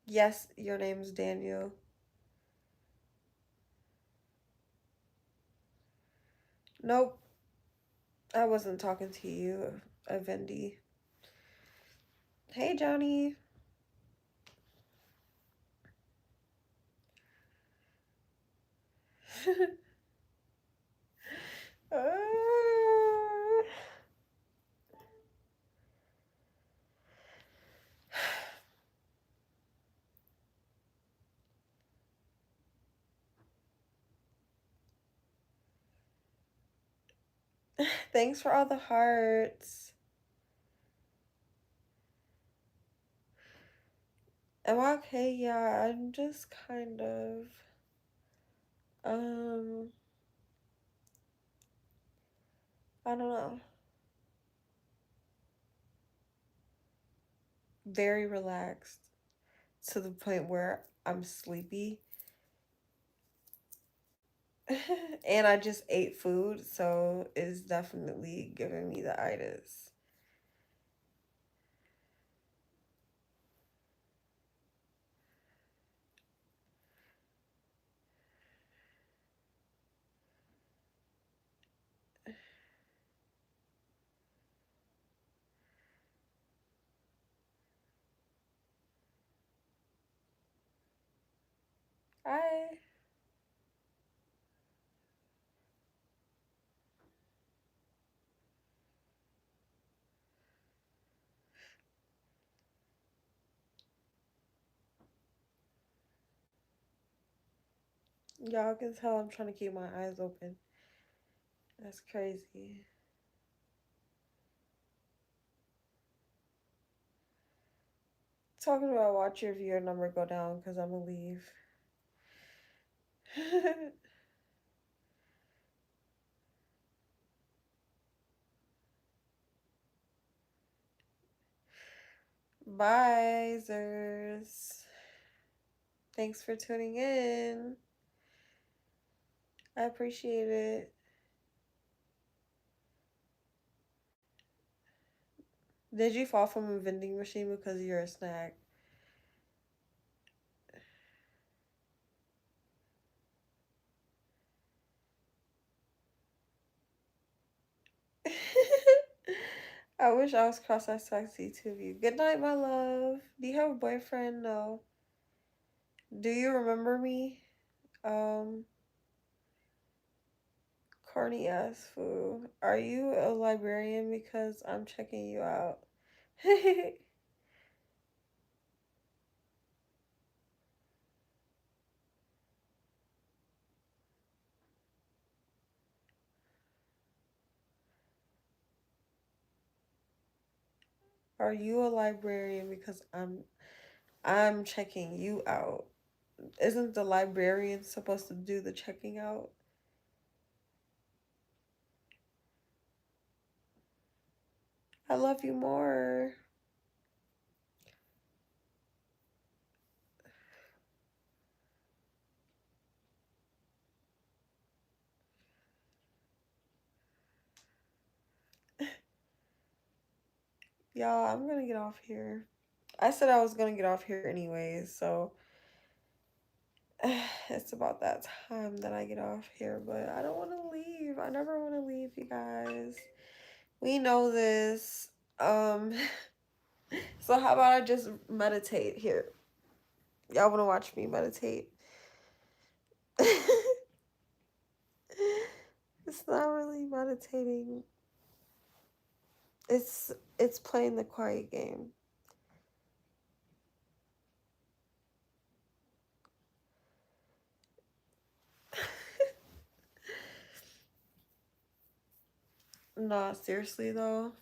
Yes, your name's Daniel. Nope. I wasn't talking to you, Vendi. Hey, Johnny. Thanks for all the hearts. Am I okay? Yeah, I'm just kind of I don't know. Very relaxed to the point where I'm sleepy. And I just ate food, so it's definitely giving me the itis. Hi. Y'all can tell I'm trying to keep my eyes open. That's crazy. Talking about watch your viewer number go down because I'm gonna leave. Bye, Zers. Thanks for tuning in. I appreciate it. Did you fall from a vending machine because you're a snack? I wish I was cross-eyed sexy to you. Good night, my love. Do you have a boyfriend? No. Do you remember me? Um, Corny ass fool. Are you a librarian? Because I'm checking you out. Are you a librarian? Because I'm checking you out. Isn't the librarian supposed to do the checking out? I love you more. Y'all, I'm gonna get off here. I said I was gonna get off here anyways, so it's about that time that I get off here, but I don't want to leave. I never want to leave, you guys. We know this. So how about I just meditate here? Y'all want to watch me meditate? It's not really meditating. It's playing the quiet game. Nah, seriously though,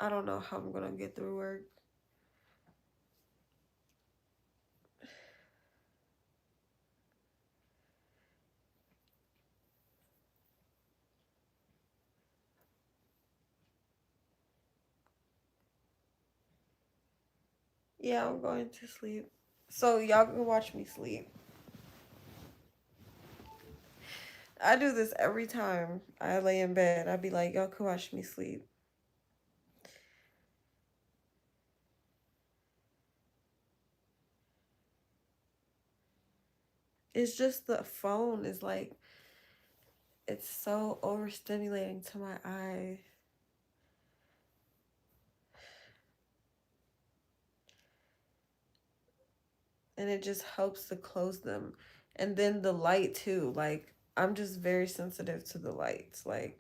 I don't know how I'm gonna get through work. Yeah, I'm going to sleep. So y'all can watch me sleep. I do this every time I lay in bed. I'd be like, y'all can watch me sleep. It's just the phone is like, it's so overstimulating to my eye. And it just helps to close them. And then the light too. Like, I'm just very sensitive to the lights. Like,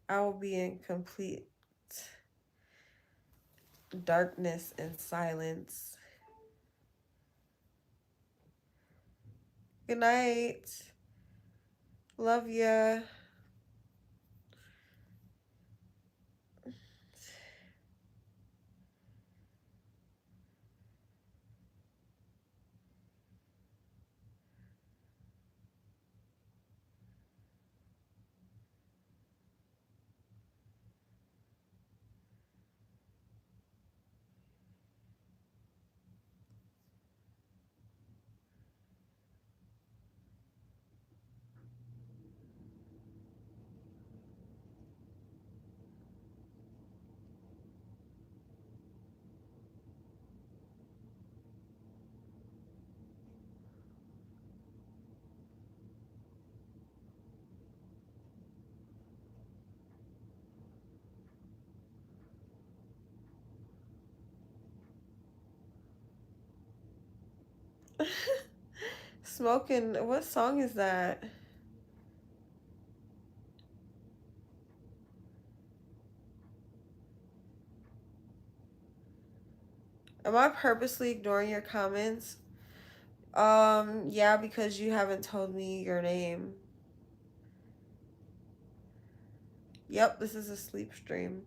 I will be in complete darkness and silence. Good night. Love ya. Smoking. What song is that? Am I purposely ignoring your comments? Yeah, because you haven't told me your name. Yep, this is a sleep stream.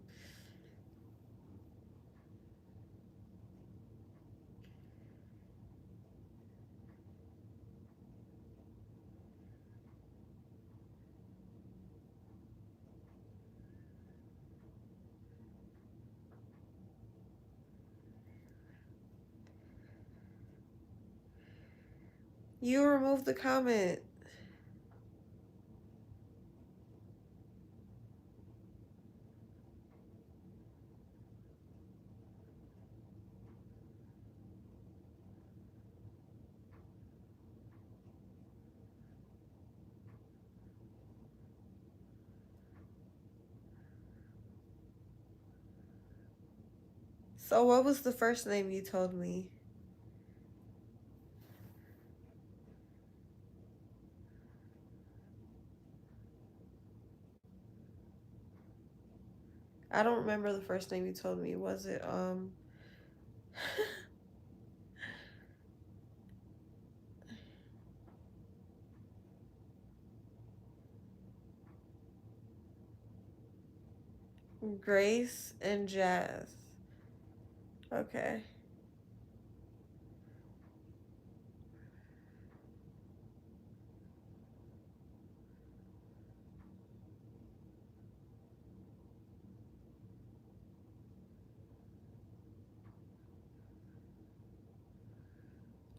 You removed the comment. So what was the first name you told me? I don't remember the first name you told me. Was it Grace and Jazz? Okay.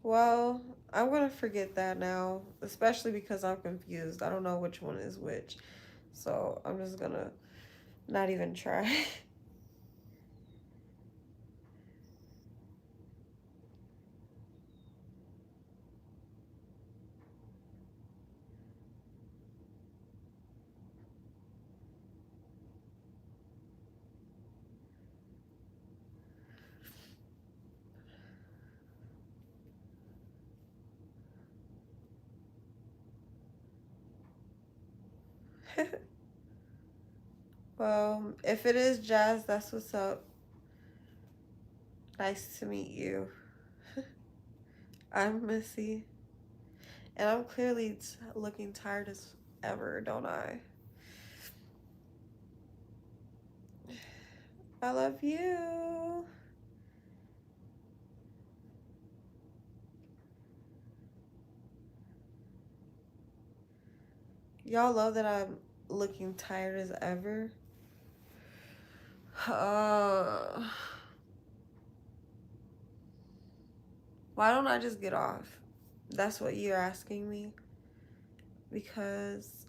Well, I'm gonna forget that now, especially because I'm confused. I don't know which one is which. So I'm just gonna not even try. Well, if it is Jazz, that's what's up. Nice to meet you. I'm Missy, and I'm clearly looking tired as ever, don't I? I love you. Y'all love that I'm looking tired as ever. Uh, why don't I just get off? That's what you're asking me? Because,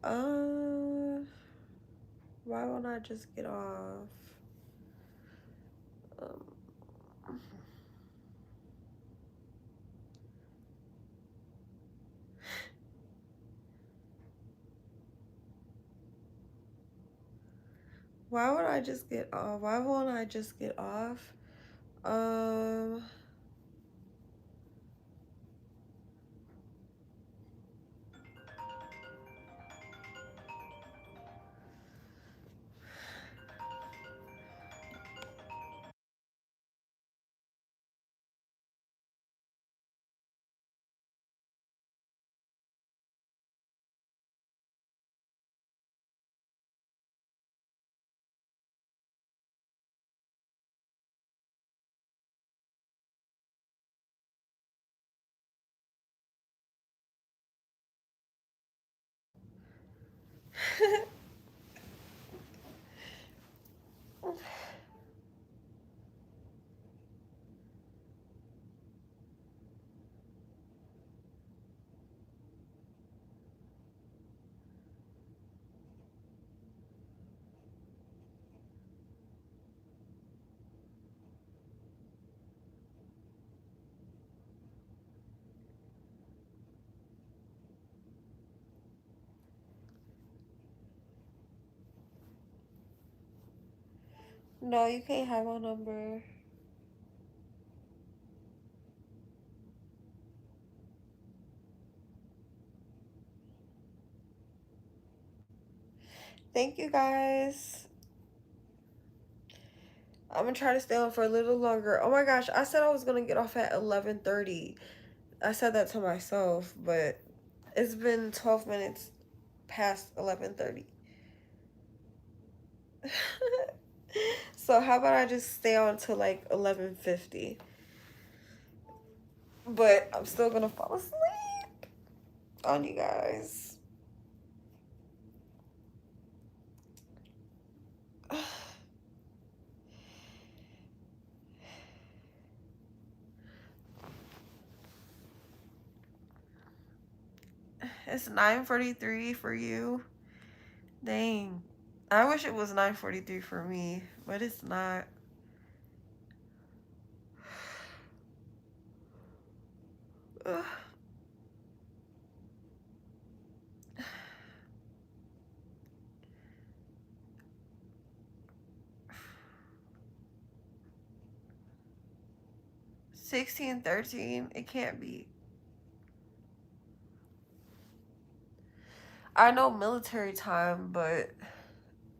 uh, why won't I just get off? Um, why would I just get off? Why won't I just get off? Um, no, you can't have my number. Thank you guys. I'm gonna try to stay on for a little longer. Oh my gosh, I said I was gonna get off at 11:30. I said that to myself, but it's been 12 minutes past 11:30. So how about I just stay on till like 11:50? But I'm still gonna fall asleep on you guys. It's 9:43 for you. Dang. I wish it was 9:43 for me, but it's not. Ugh. 16:13. It can't be. I know military time, but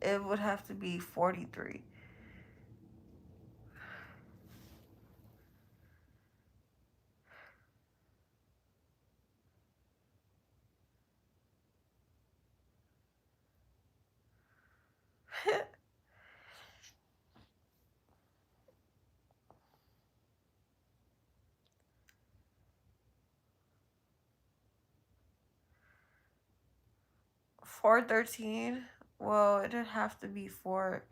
it would have to be 43. Four 13. Well, it'd have to be 4:43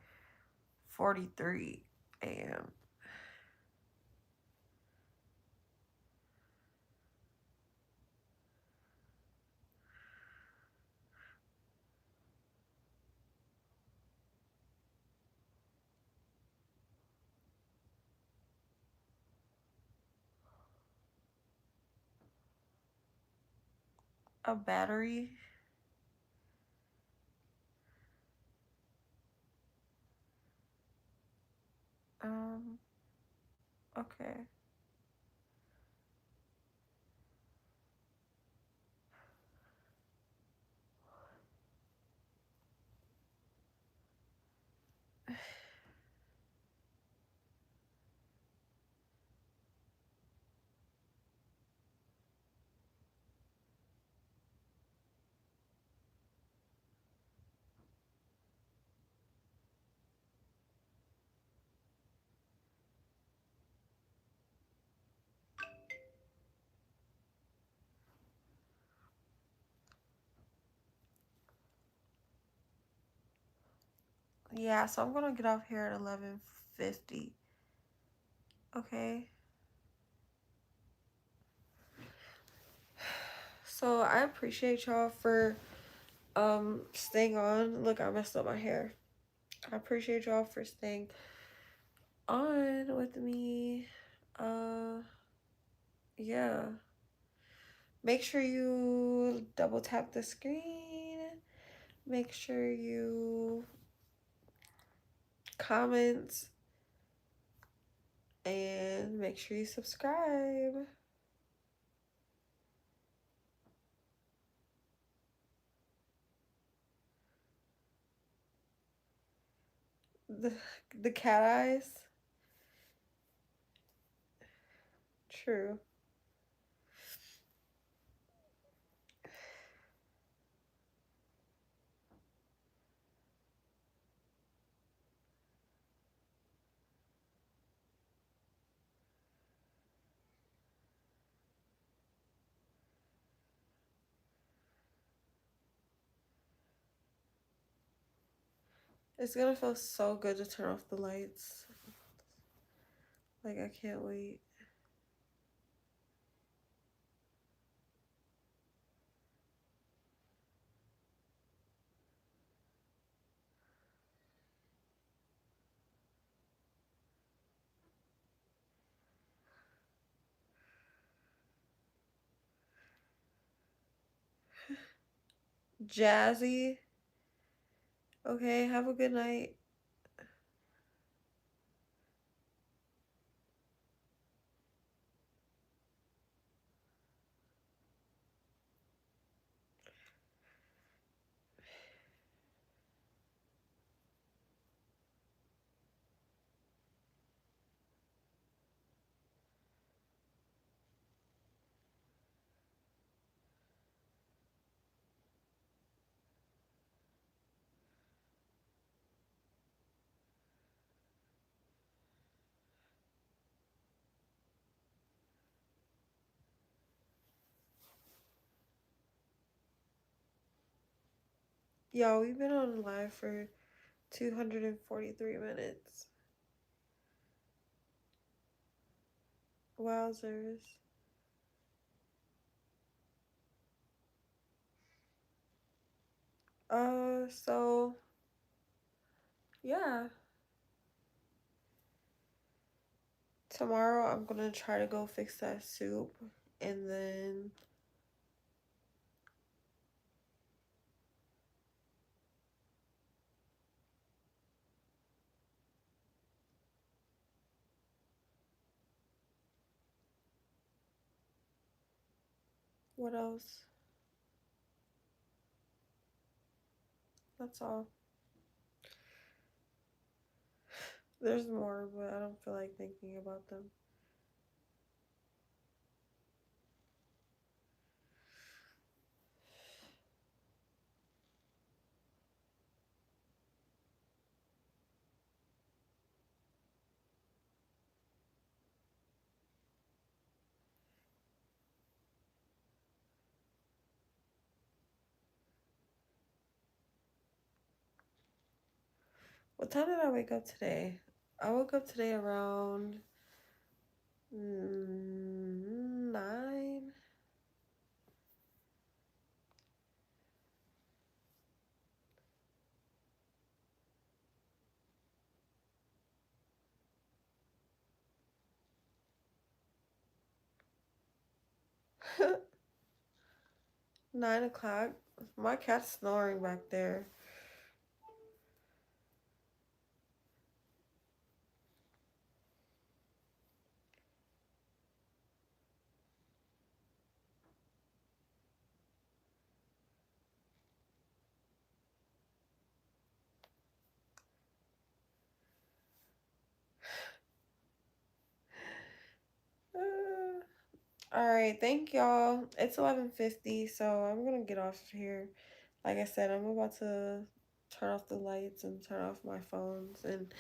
a.m. A battery. Um. Okay. Yeah, so I'm gonna get off here at 11:50. Okay. So I appreciate y'all for staying on. Look, I messed up my hair. I appreciate y'all for staying on with me. Yeah. Make sure you double tap the screen. Make sure you comment and make sure you subscribe. The the cat eyes. True. It's gonna feel so good to turn off the lights. Like, I can't wait. Jazzy. Okay, have a good night. Yo, we've been on live for 243 minutes. Wowzers. So yeah. Tomorrow I'm gonna try to go fix that soup, and then what else? That's all. There's more, but I don't feel like thinking about them. What time did I wake up today? I woke up today around 9. 9 o'clock. My cat's snoring back there. All right, thank y'all. It's 11:50, so I'm gonna get off here. Like I said, I'm about to turn off the lights and turn off my phones and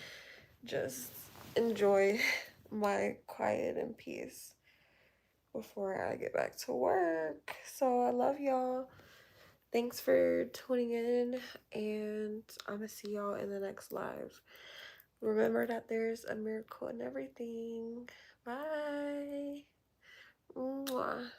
just enjoy my quiet and peace before I get back to work. So I love y'all. Thanks for tuning in, and I'm gonna see y'all in the next live. Remember that there's a miracle in everything. Bye. Mwah.